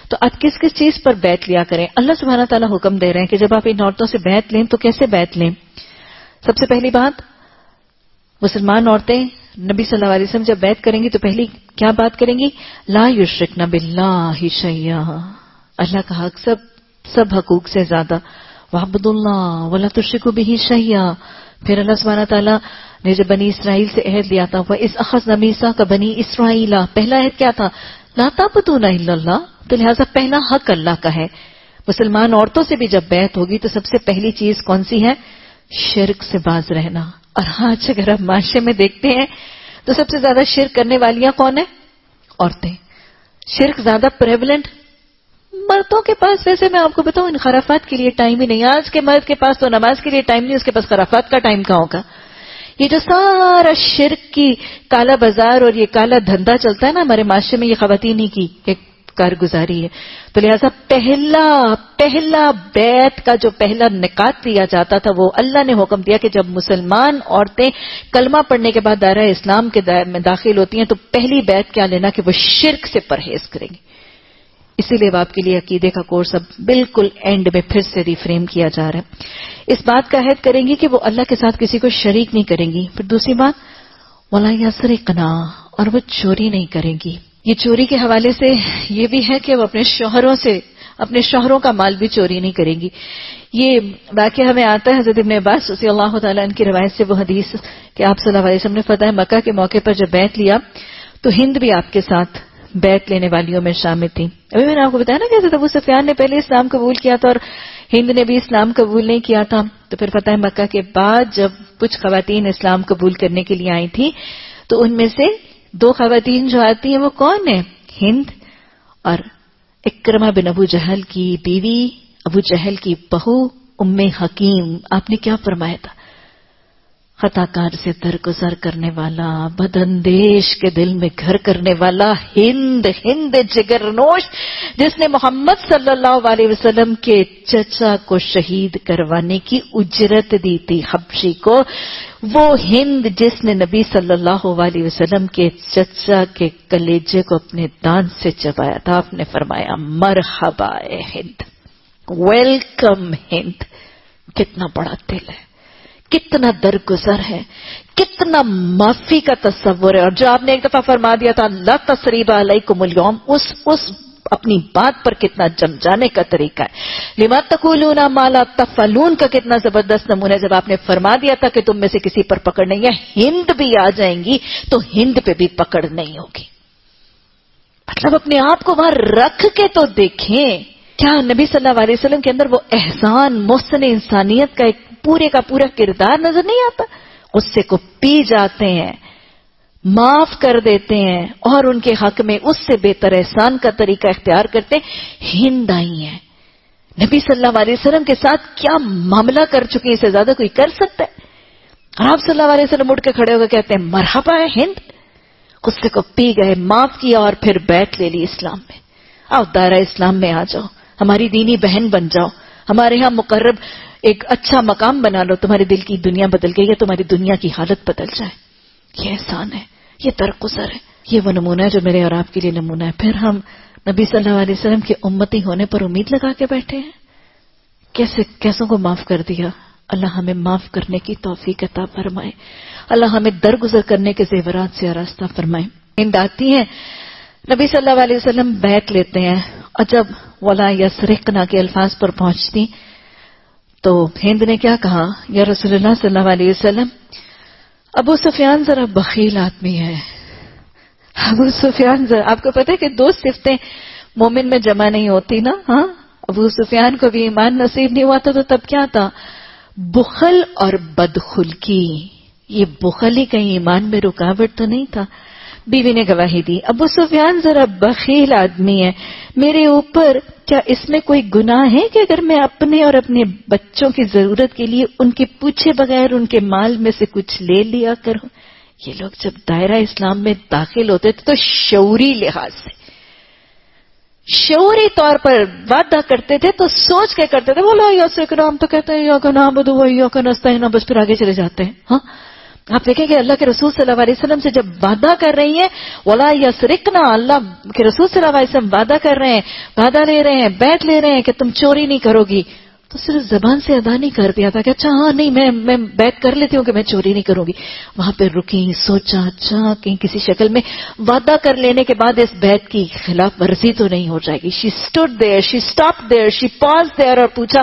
تو آپ کس کس چیز پر بیعت لیا کریں. اللہ سبحانہ تعالیٰ حکم دے رہے ہیں کہ جب آپ ان عورتوں سے بیعت لیں تو کیسے بیعت لیں. سب سے پہلی بات، مسلمان عورتیں نبی صلی اللہ علیہ وسلم جب بیعت کریں گی تو پہلی کیا بات کریں گی؟ لا یشرکن باللہ شیئا، اللہ کا حق سب حقوق سے زیادہ، وعبدوا اللہ ولا تشرکوا بہ شیئا. پھر اللہ سبحانہ تعالیٰ نے جب بنی اسرائیل سے عہد لیا تھا وَإِذْ أَخَذْنَا مِيثَاقَ بَنِي إِسْرَائِيلَ، پہلا عہد کیا تھا؟ لا تعبدون الا اللہ. تو لہٰذا پہلا حق اللہ کا ہے. مسلمان عورتوں سے بھی جب بیعت ہوگی تو سب سے پہلی چیز کون سی ہے؟ شرک سے باز رہنا. اور آج اگر آپ معاشرے میں دیکھتے ہیں تو سب سے زیادہ شرک کرنے والیاں کون ہیں؟ عورتیں. شرک زیادہ پریولنٹ. مردوں کے پاس ویسے میں آپ کو بتاؤں ان خرافات کے لیے ٹائم ہی نہیں. آج کے مرد کے پاس تو نماز کے لیے ٹائم نہیں، اس کے پاس خرافات کا ٹائم کہاں ہوگا. یہ جو سارا شرک کی کالا بازار اور یہ کالا دھندا چلتا ہے نا ہمارے معاشرے میں، یہ خواتین ہی کی ایک کارگزاری ہے. تو لہٰذا پہلا بیعت کا جو پہلا نکات دیا جاتا تھا وہ اللہ نے حکم دیا کہ جب مسلمان عورتیں کلمہ پڑھنے کے بعد دائرہ اسلام کے میں داخل ہوتی ہیں تو پہلی بیعت کیا لینا کہ وہ شرک سے پرہیز کریں گی. اسی لیے آپ کے لیے عقیدے کا کورس اب بالکل اینڈ میں پھر سے ریفریم کیا جا رہا ہے. اس بات کا عہد کریں گی کہ وہ اللہ کے ساتھ کسی کو شریک نہیں کریں گی. پھر دوسری بات وَلَا يَسْرِقْنَا، اور وہ چوری نہیں کریں گی. یہ چوری کے حوالے سے یہ بھی ہے کہ وہ اپنے شوہروں کا مال بھی چوری نہیں کریں گی. یہ واقعہ ہمیں آتا ہے حضرت ابن عباس رضی اللہ تعالیٰ عنہ کی روایت سے، وہ حدیث کہ آپ صلی اللہ علیہ وسلم نے فتح مکہ کے موقع پر جب بیعت لیا تو ہند بھی آپ کے ساتھ بیعت لینے والیوں میں شامل تھی. ابھی میں نے آپ کو بتایا نا کہ حضرت ابو سفیان نے پہلے اسلام قبول کیا تھا اور ہند نے بھی اسلام قبول نہیں کیا تھا. تو پھر فتح مکہ کے بعد جب کچھ خواتین اسلام قبول کرنے کے لیے آئی تھی تو ان میں سے 2 خواتین جو آتی ہیں وہ کون ہیں؟ ہند اور اکرمہ بن ابو جہل کی بیوی، ابو جہل کی بہو ام حکیم. آپ نے کیا فرمایا تھا؟ خطا کار سے درگزر کرنے والا، بداندیش کے دل میں گھر کرنے والا ہند جگرنوش، جس نے محمد صلی اللہ علیہ وسلم کے چچا کو شہید کروانے کی اجرت دی تھی حبشی کو. وہ ہند جس نے نبی صلی اللہ علیہ وسلم کے چچا کے کلیجے کو اپنے دانت سے چبایا تھا. آپ نے فرمایا مرحبا اے ہند، ویلکم ہند. کتنا بڑا دل ہے، کتنا درگزر ہے، کتنا معافی کا تصور ہے. اور جو آپ نے ایک دفعہ فرما دیا تھا لا تثریب علیکم اليوم، اس اپنی بات پر کتنا جم جانے کا طریقہ ہے. لما تقولون ما لا تفعلون کا کتنا زبردست نمونہ ہے. جب آپ نے فرما دیا تھا کہ تم میں سے کسی پر پکڑ نہیں ہے، ہند بھی آ جائیں گی تو ہند پہ بھی پکڑ نہیں ہوگی. مطلب اپنے آپ کو وہاں رکھ کے تو دیکھیں. کیا نبی صلی اللہ علیہ وسلم کے اندر وہ احسان، محسن انسانیت کا ایک پورے کا پورا کردار نظر نہیں آتا؟ غصے کو پی جاتے ہیں، معاف کر دیتے ہیں اور ان کے حق میں اس سے بہتر احسان کا طریقہ اختیار کرتے. ہند آئی ہیں، نبی صلی اللہ علیہ وسلم کے ساتھ کیا معاملہ کر چکی ہیں، اسے زیادہ کوئی کر سکتا ہے؟ اور آپ صلی اللہ علیہ وسلم اٹھ کے کھڑے ہو کے کہتے ہیں مرحبا ہے ہند. غصے کو پی گئے، معاف کیا اور پھر بیٹھ لے لی اسلام میں. آؤ دائرہ اسلام میں آ جاؤ، ہماری دینی بہن بن جاؤ، ہمارے ہاں مقرب ایک اچھا مقام بنا لو. تمہارے دل کی دنیا بدل گئی ہے، تمہاری دنیا کی حالت بدل جائے. یہ احسان ہے، یہ درگزر ہے. یہ وہ نمونہ ہے جو میرے اور آپ کے لیے نمونہ ہے. پھر ہم نبی صلی اللہ علیہ وسلم کے امتی ہونے پر امید لگا کے بیٹھے ہیں. کیسوں کو معاف کر دیا. اللہ ہمیں معاف کرنے کی توفیق عطا فرمائے. اللہ ہمیں درگزر کرنے کے زیورات سے آراستہ فرمائے. ہند آتی ہیں، نبی صلی اللہ علیہ وسلم بیعت لیتے ہیں اور جب ولا یسرقنا کے الفاظ پر پہنچتی تو ہند نے کیا کہا؟ یا رسول اللہ صلی اللہ علیہ وسلم، ابو سفیان ذرا بخیل آدمی ہے. ابو سفیان ذرا، آپ کو پتہ ہے کہ 2 صفتیں مومن میں جمع نہیں ہوتی نا. ہاں، ابو سفیان کو بھی ایمان نصیب نہیں ہوا تھا تو تب کیا تھا؟ بخل اور بدخلقی. یہ بخل ہی کہیں ایمان میں رکاوٹ تو نہیں تھا. بیوی نے گواہی دی ابو سفیان ذرا بخیل آدمی ہے، میرے اوپر کیا اس میں کوئی گناہ ہے کہ اگر میں اپنے اور اپنے بچوں کی ضرورت کے لیے ان کے پوچھے بغیر ان کے مال میں سے کچھ لے لیا کروں؟ یہ لوگ جب دائرہ اسلام میں داخل ہوتے تھے تو شعوری لحاظ سے، شعوری طور پر وعدہ کرتے تھے تو سوچ کے کرتے تھے. بولا یا سے ہم تو کہتے ہیں یا کا نام بدو یا کا نستعین، بس پھر آگے چلے جاتے ہیں. ہاں، آپ دیکھیں کہ اللہ کے رسول صلی اللہ علیہ وسلم سے جب وعدہ کر رہی ہیں ولا یسرقنا، اللہ کے رسول صلی اللہ علیہ وسلم وعدہ کر رہے ہیں، وعدہ لے رہے ہیں، بیعت لے رہے ہیں کہ تم چوری نہیں کرو گی. تو صرف زبان سے ادا نہیں کر دیا تھا کہ اچھا ہاں نہیں میں بیعت کر لیتی ہوں کہ میں چوری نہیں کروں گی. وہاں پہ رکی, سوچا اچھا کہیں کسی شکل میں وعدہ کر لینے کے بعد اس بیعت کی خلاف ورزی تو نہیں ہو جائے گی. She stood there, she stop there, she pause there, اور پوچھا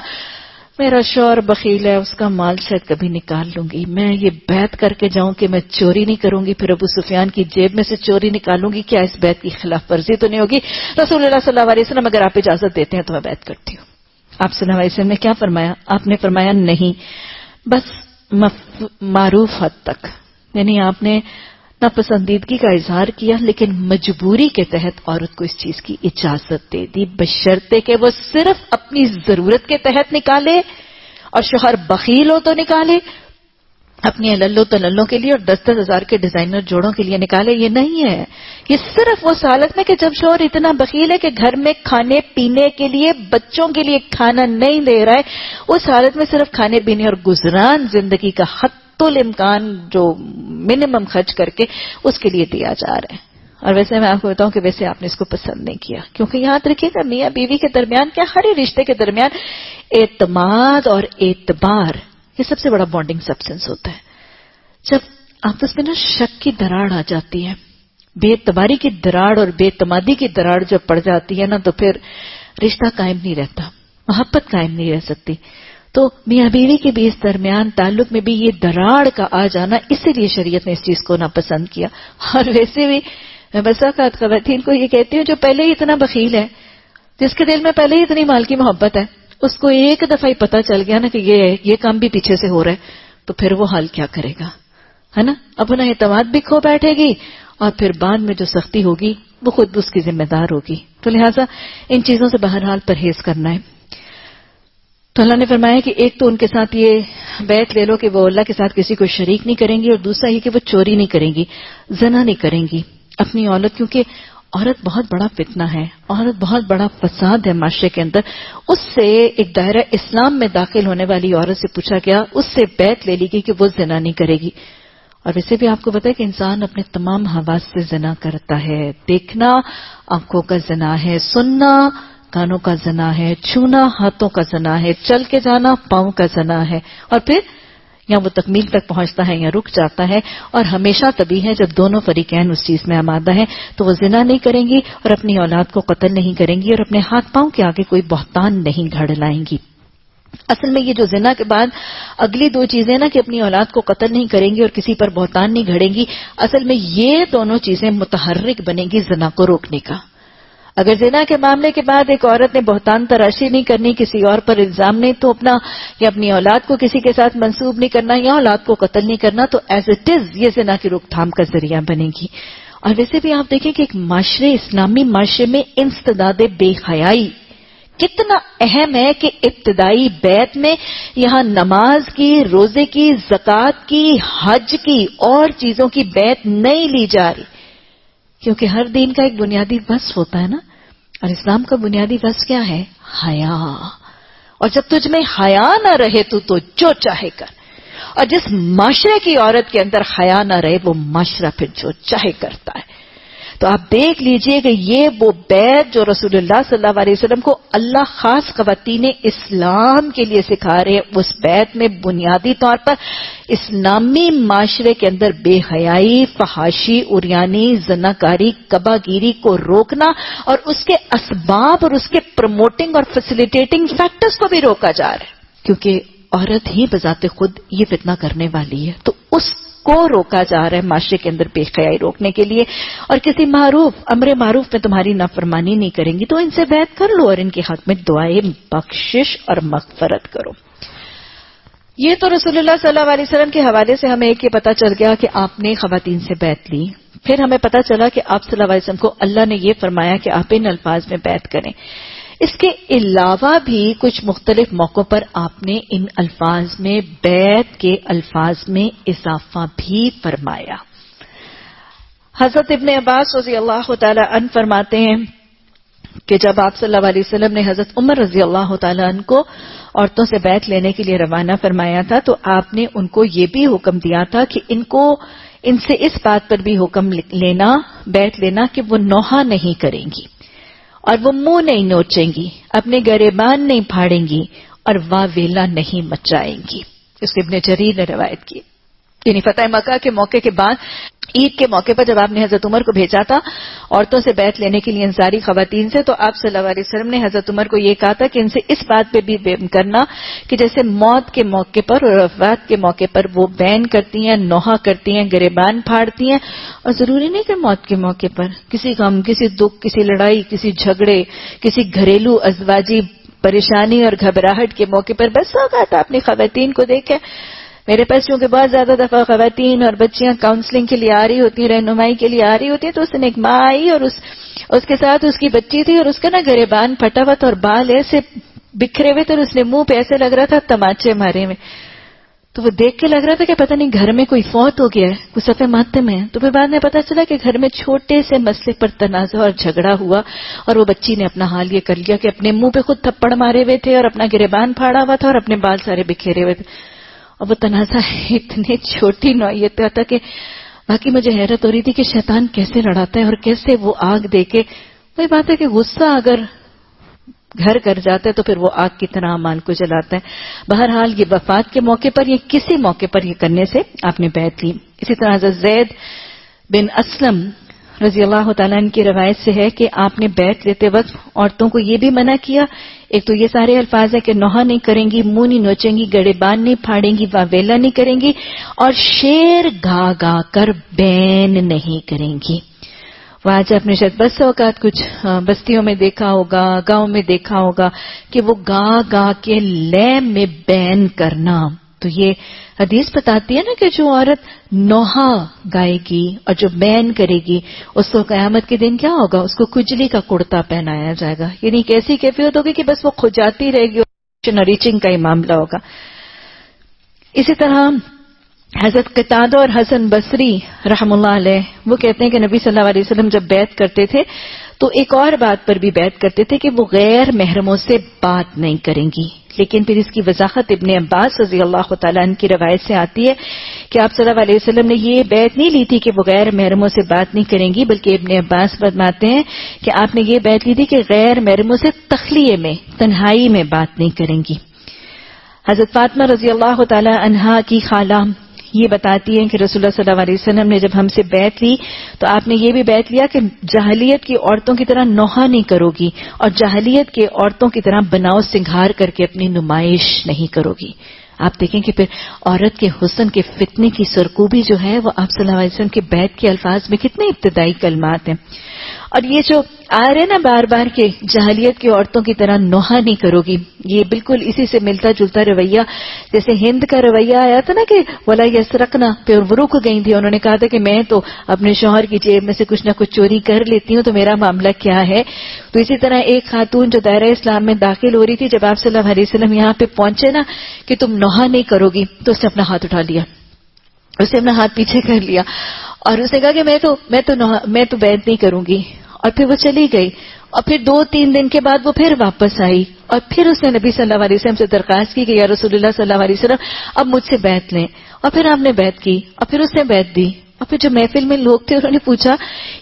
میرا شوہر بخیل ہے, اس کا مال شاید کبھی نکال لوں گی, میں یہ بیعت کر کے جاؤں کہ میں چوری نہیں کروں گی, پھر ابو سفیان کی جیب میں سے چوری نکالوں گی, کیا اس بیعت کی خلاف ورزی تو نہیں ہوگی؟ رسول اللہ صلی اللہ علیہ وسلم اگر آپ اجازت دیتے ہیں تو میں بیعت کرتی ہوں. آپ صلی اللہ علیہ وسلم نے کیا فرمایا؟ آپ نے فرمایا نہیں, بس معروف حد تک. یعنی آپ نے ناپسندیدگی کا اظہار کیا لیکن مجبوری کے تحت عورت کو اس چیز کی اجازت دے دی, بشرطے کہ وہ صرف اپنی ضرورت کے تحت نکالے, اور شوہر بخیل ہو تو نکالے, اپنی للو تللوں کے لیے اور 10-10 ہزار کے ڈیزائنر جوڑوں کے لیے نکالے. یہ نہیں ہے, یہ صرف اس حالت میں کہ جب شوہر اتنا بخیل ہے کہ گھر میں کھانے پینے کے لیے, بچوں کے لیے کھانا نہیں دے رہا ہے, اس حالت میں صرف کھانے پینے اور گزران زندگی کا حتی الامکان جو منیمم خرچ کر کے اس کے لیے دیا جا رہا ہے. اور ویسے میں آپ کو بتاؤں کہ ویسے آپ نے اس کو پسند نہیں کیا, کیونکہ یاد رکھیے گا میاں بیوی کے درمیان, کیا ہر رشتے کے درمیان اعتماد اور اعتبار یہ سب سے بڑا بانڈنگ سبسٹنس ہوتا ہے. جب آپس میں نا شک کی دراڑ آ جاتی ہے, بے اعتباری کی دراڑ اور بے اعتمادی کی دراڑ جب پڑ جاتی ہے نا, تو پھر رشتہ قائم نہیں رہتا, محبت قائم نہیں رہ سکتی. تو میاں بیوی کے بھی اس درمیان تعلق میں بھی یہ دراڑ کا آ جانا, اسی لیے شریعت نے اس چیز کو ناپسند کیا. اور ویسے بھی میں بس اوقات خواتین کو یہ کہتی ہوں جو پہلے ہی اتنا بخیل ہے, جس کے دل میں پہلے ہی اتنی مال کی محبت ہے, اس کو ایک دفعہ ہی پتہ چل گیا نا کہ یہ کام بھی پیچھے سے ہو رہا ہے, تو پھر وہ حال کیا کرے گا, ہے نا؟ اپنا اعتماد بھی کھو بیٹھے گی, اور پھر بعد میں جو سختی ہوگی وہ خود اس کی ذمہ دار ہوگی. تو لہٰذا ان چیزوں سے بہرحال پرہیز کرنا ہے. تو اللہ نے فرمایا کہ ایک تو ان کے ساتھ یہ بیعت لے لو کہ وہ اللہ کے ساتھ کسی کو شریک نہیں کریں گی, اور دوسرا یہ کہ وہ چوری نہیں کریں گی, زنا نہیں کریں گی اپنی عورت, کیونکہ عورت بہت بڑا فتنہ ہے, عورت بہت بڑا فساد ہے معاشرے کے اندر. اس سے ایک دائرہ اسلام میں داخل ہونے والی عورت سے پوچھا گیا, اس سے بیعت لے لی گئی کہ وہ زنا نہیں کرے گی. اور ویسے بھی آپ کو پتا ہے کہ انسان اپنے تمام حواس سے زنا کرتا ہے. دیکھنا آنکھوں کا زنا ہے, سننا کانوں کا زنا ہے, چھونا ہاتھوں کا زنا ہے, چل کے جانا پاؤں کا زنا ہے, اور پھر یا وہ تکمیل تک پہنچتا ہے یا رک جاتا ہے. اور ہمیشہ تبھی ہے جب دونوں فریقین اس چیز میں آمادہ ہیں, تو وہ زنا نہیں کریں گی اور اپنی اولاد کو قتل نہیں کریں گی, اور اپنے ہاتھ پاؤں کے آگے کوئی بہتان نہیں گھڑ لائیں گی. اصل میں یہ جو زنا کے بعد اگلی دو چیزیں نا کہ اپنی اولاد کو قتل نہیں کریں گی اور کسی پر بہتان نہیں گھڑیں گی, اصل میں یہ دونوں چیزیں متحرک بنیں گی زنا کو روکنے کا. اگر زنا کے معاملے کے بعد ایک عورت نے بہتان تراشی نہیں کرنی, کسی اور پر الزام نہیں تو اپنا یا اپنی اولاد کو کسی کے ساتھ منسوب نہیں کرنا یا اولاد کو قتل نہیں کرنا, تو ایز اٹ از یہ زنا کی روک تھام کا ذریعہ بنے گی. اور ویسے بھی آپ دیکھیں کہ ایک معاشرے, اسلامی معاشرے میں انسداد بے حیائی کتنا اہم ہے کہ ابتدائی بیعت میں یہاں نماز کی, روزے کی, زکوٰۃ کی, حج کی اور چیزوں کی بیعت نہیں لی جا رہی, کیونکہ ہر دین کا ایک بنیادی وصف ہوتا ہے نا, اور اسلام کا بنیادی وصف کیا ہے؟ حیا. اور جب تجھ میں حیا نہ رہے تو جو چاہے کر, اور جس معاشرے کی عورت کے اندر حیا نہ رہے وہ معاشرہ پھر جو چاہے کرتا ہے. تو آپ دیکھ لیجئے کہ یہ وہ بیعت جو رسول اللہ صلی اللہ علیہ وسلم کو اللہ خاص خواتین اسلام کے لیے سکھا رہے ہیں, اس بیعت میں بنیادی طور پر اسلامی معاشرے کے اندر بے حیائی, فحاشی, عریانی, زناکاری, کباگیری کو روکنا اور اس کے اسباب اور اس کے پروموٹنگ اور فیسیلیٹیٹنگ فیکٹرز کو بھی روکا جا رہا ہے, کیونکہ عورت ہی بذات خود یہ فتنہ کرنے والی ہے. تو اس کو روکا جا رہا ہے معاشرے کے اندر بے حیائی روکنے کے لیے. اور کسی امر معروف میں تمہاری نافرمانی نہیں کریں گی تو ان سے بیعت کر لو اور ان کے حق میں دعائیں بخشش اور مغفرت کرو. یہ تو رسول اللہ صلی اللہ علیہ وسلم کے حوالے سے ہمیں ایک یہ پتہ چل گیا کہ آپ نے خواتین سے بیعت لی. پھر ہمیں پتہ چلا کہ آپ صلی اللہ علیہ وسلم کو اللہ نے یہ فرمایا کہ آپ ان الفاظ میں بیعت کریں. اس کے علاوہ بھی کچھ مختلف موقعوں پر آپ نے ان الفاظ میں بیعت کے الفاظ میں اضافہ بھی فرمایا. حضرت ابن عباس رضی اللہ تعالی عنہ فرماتے ہیں کہ جب آپ صلی اللہ علیہ وسلم نے حضرت عمر رضی اللہ تعالی عنہ کو عورتوں سے بیعت لینے کے لیے روانہ فرمایا تھا, تو آپ نے ان کو یہ بھی حکم دیا تھا کہ ان سے اس بات پر بھی حکم لینا, بیعت لینا کہ وہ نوحہ نہیں کریں گی اور وہ منہ نہیں نوچیں گی, اپنے گریبان نہیں پھاڑیں گی اور واویلا نہیں مچائیں گی. اس کو ابن جریر نے روایت کی. یعنی فتح مکہ کے موقع کے بعد عید کے موقع پر جب آپ نے حضرت عمر کو بھیجا تھا عورتوں سے بیعت لینے کے لیے انصاری خواتین سے، تو آپ صلی اللہ علیہ وسلم نے حضرت عمر کو یہ کہا تھا کہ ان سے اس بات پہ بھی کرنا کہ جیسے موت کے موقع پر اور وفات کے موقع پر وہ بین کرتی ہیں، نوحہ کرتی ہیں، گریبان پھاڑتی ہیں. اور ضروری نہیں کہ موت کے موقع پر، کسی غم، کسی دکھ، کسی لڑائی، کسی جھگڑے، کسی گھریلو ازواجی پریشانی اور گھبراہٹ کے موقع پر بس اوقات اپنی خواتین کو دیکھیں. میرے پاس چونکہ بہت زیادہ دفعہ خواتین اور بچیاں کاؤنسلنگ کے لیے آ رہی ہوتی ہیں، رہنمائی کے لیے آ رہی ہوتی ہیں، تو اس نے ایک ماں آئی اور اس کے ساتھ اس کی بچی تھی اور اس کا نا گریبان پھٹا ہوا تھا اور بال ایسے بکھرے ہوئے تھے اور اس نے منہ پہ ایسے لگ رہا تھا تماچے مارے میں. تو وہ دیکھ کے لگ رہا تھا کہ پتہ نہیں گھر میں کوئی فوت ہو گیا ہے، کوئی صفے ماتم ہے. تو پھر بعد میں پتا چلا کہ گھر میں چھوٹے سے مسئلے پر تنازع اور جھگڑا ہوا اور وہ بچی نے اپنا حال یہ کر لیا کہ اپنے منہ پہ خود تھپڑ مارے ہوئے تھے اور اپنا گریبان پھاڑا ہوا تھا اور اپنے بال سارے بکھیرے ہوئے تھے. اور وہ تنازع اتنی چھوٹی نوعیت کا تھا کہ باقی مجھے حیرت ہو رہی تھی کہ شیطان کیسے لڑاتا ہے اور کیسے وہ آگ دے کے، وہی بات ہے کہ غصہ اگر گھر کر جاتا ہے تو پھر وہ آگ کی طرح اعمال کو جلاتا ہے. بہرحال یہ وفات کے موقع پر یا کسی موقع پر یہ کرنے سے آپ نے بیعت لی. اسی طرح حضرت زید بن اسلم رضی اللہ تعالیٰ عنہ کی روایت سے ہے کہ آپ نے بیعت لیتے وقت عورتوں کو یہ بھی منع کیا، ایک تو یہ سارے الفاظ ہیں کہ نوحہ نہیں کریں گی، منہ نہیں نوچیں گی، گڑیبان نہیں پھاڑیں گی، واویلا نہیں کریں گی، اور شعر گا گا کر بین نہیں کریں گی. وہ آج آپ نے شاید بس اوقات کچھ بستیوں میں دیکھا ہوگا، گاؤں میں دیکھا ہوگا کہ وہ گا گا کے لے میں بین کرنا. تو یہ حدیث بتاتی ہے نا کہ جو عورت نوحہ گائے گی اور جو بین کرے گی اس کو قیامت کے دن کیا ہوگا، اس کو کجلی کا کرتا پہنایا جائے گا. یعنی کیسی کیفیت ہوگی کہ بس وہ کھجاتی رہے گی اور ریچنگ کا ہی معاملہ ہوگا. اسی طرح حضرت قتادہ اور حسن بصری رحم اللہ علیہ وہ کہتے ہیں کہ نبی صلی اللہ علیہ وسلم جب بیعت کرتے تھے تو ایک اور بات پر بھی بیعت کرتے تھے کہ وہ غیر محرموں سے بات نہیں کریں گی. لیکن پھر اس کی وضاحت ابن عباس رضی اللہ تعالیٰ عنہ کی روایت سے آتی ہے کہ آپ صلی اللہ علیہ وسلم نے یہ بیعت نہیں لی تھی کہ وہ غیر محرموں سے بات نہیں کریں گی، بلکہ ابن عباس فرماتے ہیں کہ آپ نے یہ بیعت لی تھی کہ غیر محرموں سے تخلیے میں، تنہائی میں بات نہیں کریں گی. حضرت فاطمہ رضی اللہ تعالی عنہا کی خالہ یہ بتاتی ہیں کہ رسول اللہ صلی اللہ علیہ وسلم نے جب ہم سے بیعت لی تو آپ نے یہ بھی بیعت لیا کہ جاہلیت کی عورتوں کی طرح نوحہ نہیں کرو گی اور جاہلیت کے عورتوں کی طرح بناؤ سنگھار کر کے اپنی نمائش نہیں کرو گی. آپ دیکھیں کہ پھر عورت کے حسن کے فتنے کی سرکوبی جو ہے وہ آپ صلی اللہ علیہ وسلم کے بیعت کے الفاظ میں کتنے ابتدائی کلمات ہیں. اور یہ جو آ رہے نا بار بار کے جاہلیت کی عورتوں کی طرح نوحہ نہیں کرو گی، یہ بالکل اسی سے ملتا جلتا رویہ جیسے ہند کا رویہ آیا تھا نا کہ ولا یسرقنا، پھر وہ رک گئی تھی. انہوں نے کہا تھا کہ میں تو اپنے شوہر کی جیب میں سے کچھ نہ کچھ چوری کر لیتی ہوں تو میرا معاملہ کیا ہے. تو اسی طرح ایک خاتون جو دائرہ اسلام میں داخل ہو رہی تھی، جب آپ صلی اللہ علیہ وسلم یہاں پہ پہنچے نا کہ تم نوحہ نہیں کرو گی، تو اس نے اپنا ہاتھ اٹھا لیا، اس نے اپنا ہاتھ پیچھے کر لیا اور اس نے کہا کہ میں تو بیعت نہیں کروں گی. اور پھر وہ چلی گئی اور پھر 2-3 دن کے بعد وہ پھر واپس آئی اور پھر اس نے نبی صلی اللہ علیہ وسلم سے درخواست کی کہ یا رسول اللہ صلی اللہ علیہ وسلم اب مجھ سے بیعت لیں. اور پھر آپ نے بیعت کی اور پھر اس نے بیعت دی. اور پھر جو محفل میں لوگ تھے انہوں نے پوچھا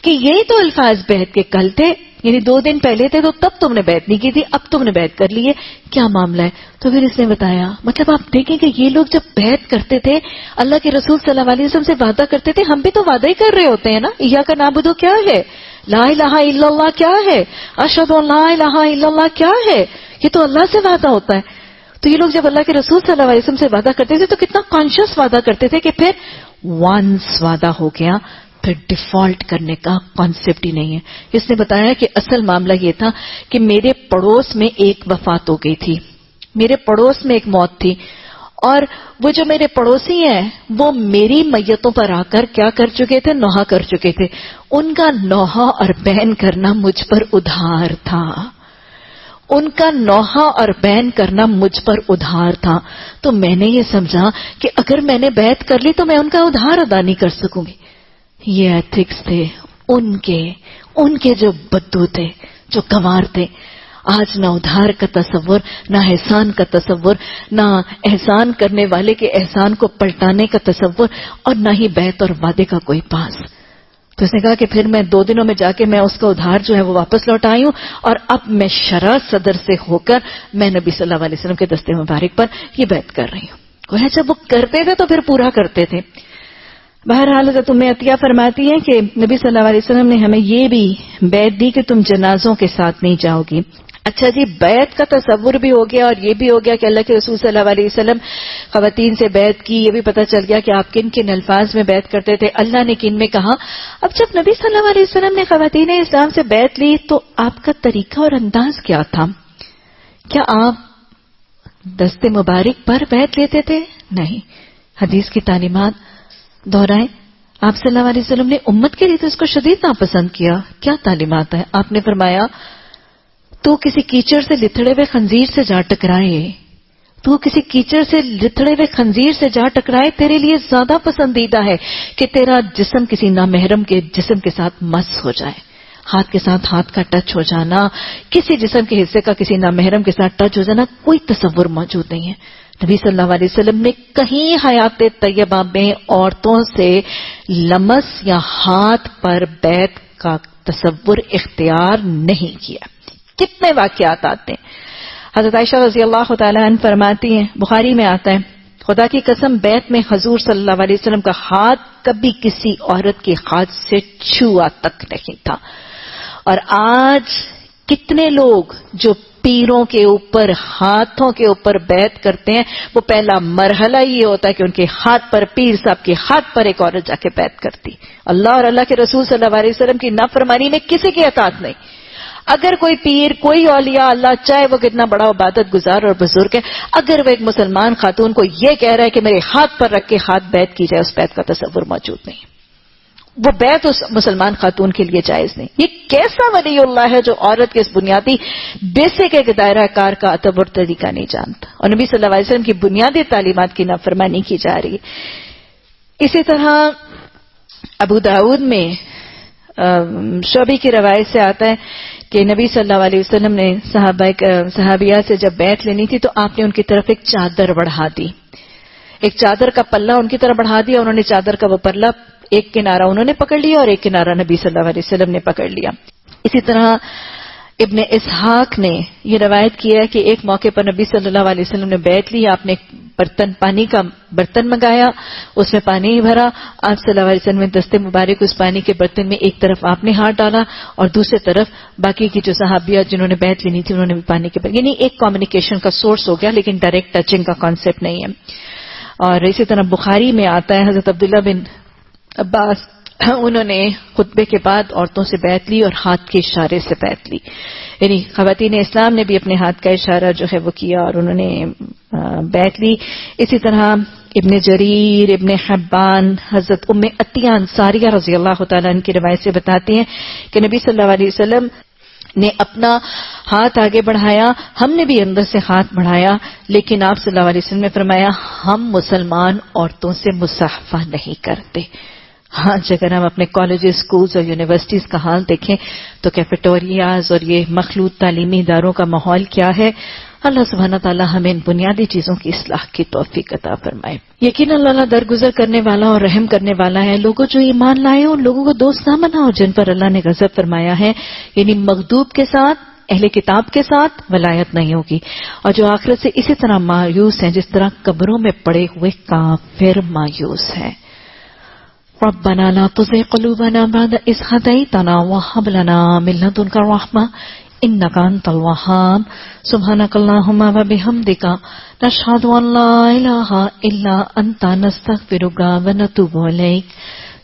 کہ یہی تو الفاظ بیعت کے کل تھے، یعنی 2 دن پہلے تھے تو تب تم نے بیعت نہیں کی تھی، اب تم نے بیعت کر لی ہے، کیا معاملہ ہے؟ تو پھر اس نے بتایا، مطلب آپ دیکھیں کہ یہ لوگ جب بیعت کرتے تھے اللہ کے رسول صلی اللہ علیہ وسلم سے وعدہ کرتے تھے، ہم بھی تو وعدہ ہی کر رہے ہوتے ہیں نا. ایاک نعبد کیا ہے، لا الہ الا اللہ کیا ہے، اشہد ان لا الہ الا اللہ کیا ہے، یہ تو اللہ سے وعدہ ہوتا ہے. تو یہ لوگ جب اللہ کے رسول صلی اللہ علیہ وسلم سے وعدہ کرتے تھے تو کتنا کانشیس وعدہ کرتے تھے کہ پھر وانس وعدہ ہو گیا پھر ڈیفالٹ کرنے کا کانسیپٹ ہی نہیں ہے. اس نے بتایا کہ اصل معاملہ یہ تھا کہ میرے پڑوس میں ایک وفات ہو گئی تھی، میرے پڑوس میں ایک موت تھی، اور وہ جو میرے پڑوسی ہیں وہ میری میتوں پر آ کر کیا کر چکے تھے، نوحہ کر چکے تھے. ان کا نوحہ اور بین کرنا مجھ پر ادھار تھا، ان کا نوحہ اور بین کرنا مجھ پر ادھار تھا. تو میں نے یہ سمجھا کہ اگر میں نے بیعت کر لی تو میں ان کا ادھار ادا نہیں کر سکوں گی. یہ ایتھکس تھے ان کے جو بدو تھے، جو گنوار تھے. آج نہ ادھار کا تصور، نہ احسان کا تصور، نہ احسان کرنے والے کے احسان کو پلٹانے کا تصور، اور نہ ہی بیعت اور وعدے کا کوئی پاس. تو اس نے کہا کہ پھر میں 2 دنوں میں جا کے میں اس کا ادھار جو ہے وہ واپس لوٹ آئی ہوں، اور اب میں شرح صدر سے ہو کر میں نبی صلی اللہ علیہ وسلم کے دستے مبارک پر یہ بیعت کر رہی ہوں. گویا جب وہ کرتے تھے تو پھر پورا کرتے تھے. بہرحال حضرت ام عطیہ فرماتی ہیں کہ نبی صلی اللہ علیہ وسلم نے ہمیں یہ بھی بیعت دی کہ تم جنازوں کے ساتھ نہیں جاؤ گی. اچھا جی، بیعت کا تصور بھی ہو گیا اور یہ بھی ہو گیا کہ اللہ کے رسول صلی اللہ علیہ وسلم خواتین سے بیعت کی. یہ بھی پتہ چل گیا کہ آپ کن کن الفاظ میں بیعت کرتے تھے، اللہ نے کن میں کہا. اب جب نبی صلی اللہ علیہ وسلم نے خواتین اسلام سے بیعت لی تو آپ کا طریقہ اور انداز کیا تھا؟ کیا آپ دست مبارک پر بیعت لیتے تھے؟ نہیں. حدیث کی تعلیمات دہرائیں. آپ صلی اللہ علیہ وسلم نے امت کے لیے تو اس کو شدید ناپسند کیا. کیا تعلیمات ہیں؟ آپ نے فرمایا تو کسی کیچڑ سے لتھڑے ہوئے خنزیر سے جا ٹکرائے، تو کسی کیچڑ سے لتھڑے ہوئے خنزیر سے جا ٹکرائے تیرے لیے زیادہ پسندیدہ ہے کہ تیرا جسم کسی نامحرم کے جسم کے ساتھ مس ہو جائے. ہاتھ کے ساتھ ہاتھ کا ٹچ ہو جانا، کسی جسم کے حصے کا کسی نامحرم کے ساتھ ٹچ ہو جانا، کوئی تصور موجود نہیں ہے. نبی صلی اللہ علیہ وسلم نے کہیں حیات طیبہ میں عورتوں سے لمس یا ہاتھ پر بیعت کا تصور اختیار نہیں کیا. کتنے واقعات آتے ہیں. حضرت عائشہ رضی اللہ تعالی عنہ فرماتی ہیں، بخاری میں آتا ہے، خدا کی قسم بیعت میں حضور صلی اللہ علیہ وسلم کا ہاتھ کبھی کسی عورت کے ہاتھ سے چھوا تک نہیں تھا. اور آج کتنے لوگ جو پیروں کے اوپر، ہاتھوں کے اوپر بیعت کرتے ہیں، وہ پہلا مرحلہ یہ ہوتا ہے کہ ان کے ہاتھ پر، پیر صاحب کے ہاتھ پر ایک عورت جا کے بیعت کرتی. اللہ اور اللہ کے رسول صلی اللہ علیہ وسلم کی نافرمانی میں کسی کی اطاعت نہیں. اگر کوئی پیر، کوئی اولیاء اللہ، چاہے وہ کتنا بڑا عبادت گزار اور بزرگ ہے، اگر وہ ایک مسلمان خاتون کو یہ کہہ رہا ہے کہ میرے ہاتھ پر رکھ کے ہاتھ بیعت کی جائے، اس بیعت کا تصور موجود نہیں. وہ بیعت اس مسلمان خاتون کے لیے جائز نہیں. یہ کیسا ولی اللہ ہے جو عورت کے اس بنیادی بیسک ایک دائرہ کار کا ادب اور طریقہ نہیں جانتا، اور نبی صلی اللہ علیہ وسلم کی بنیادی تعلیمات کی نافرمانی کی جا رہی ہے. اسی طرح ابو داؤد میں شعبی کی روایت سے آتا ہے کہ نبی صلی اللہ علیہ وسلم نے صحابیہ سے جب بیعت لینی تھی تو آپ نے ان کی طرف ایک چادر بڑھا دی، ایک چادر کا پلہ ان کی طرف بڑھا دیا. انہوں نے چادر کا وہ پلہ ایک کنارہ انہوں نے پکڑ لیا اور ایک کنارہ نبی صلی اللہ علیہ وسلم نے پکڑ لیا. اسی طرح ابن اسحاق نے یہ روایت کیا ہے کہ ایک موقع پر نبی صلی اللہ علیہ وسلم نے بیعت لی. آپ نے پانی کا برتن منگایا، اس میں پانی بھرا. آپ صلی اللہ علیہ وسلم نے دستے مبارک اس پانی کے برتن میں ایک طرف آپ نے ہاتھ ڈالا اور دوسری طرف باقی کی جو صحابیہ جنہوں نے بیعت لینی تھی انہوں نے بھی پانی کے برتن، یعنی ایک کمیونیکیشن کا سورس ہو گیا، لیکن ڈائریکٹ ٹچنگ کا کانسیپٹ نہیں ہے. اور اسی طرح بخاری میں آتا ہے حضرت عبداللہ بن عباس، انہوں نے خطبے کے بعد عورتوں سے بیعت لی اور ہاتھ کے اشارے سے بیعت لی. یعنی خواتین اسلام نے بھی اپنے ہاتھ کا اشارہ جو ہے وہ کیا اور انہوں نے بیعت لی. اسی طرح ابن جریر، ابن حبان، حضرت ام عطیہ انصاریہ رضی اللہ تعالیٰ عنہ کی روایت سے بتاتے ہیں کہ نبی صلی اللہ علیہ وسلم نے اپنا ہاتھ آگے بڑھایا، ہم نے بھی اندر سے ہاتھ بڑھایا، لیکن آپ صلی اللہ علیہ وسلم نے فرمایا ہم مسلمان عورتوں سے مصافحہ نہیں کرتے. آج اگر ہم اپنے کالجز، اسکولز اور یونیورسٹیز کا حال دیکھیں تو کیفیٹوریاز اور یہ مخلوط تعلیمی اداروں کا ماحول کیا ہے. اللہ سبحانہ تعالیٰ ہمیں ان بنیادی چیزوں کی اصلاح کی توفیق عطا فرمائے. یقیناً اللہ درگزر کرنے والا اور رحم کرنے والا ہے. لوگوں جو ایمان لائے ان لوگوں کو دوست نہ بناؤ جن پر اللہ نے غضب فرمایا ہے، یعنی مغضوب کے ساتھ، اہل کتاب کے ساتھ ولایت نہیں ہوگی، اور جو آخرت سے اسی طرح مایوس ہیں جس طرح قبروں میں پڑے ہوئے کافر مایوس ہیں. ربنا لا تزغ قلوبنا بعد إذ هديتنا وهب لنا من لدنك رحمة إنك أنت الوهاب. سبحانك اللهم وبحمدك نشهد أن لا إله إلا أنت نستغفرك ونتوب إليك.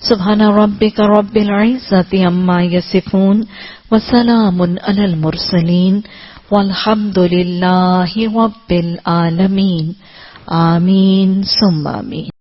سبحان ربك رب العزة عما يصفون وسلام على المرسلين والحمد لله رب العالمين. آمين ثم آمين.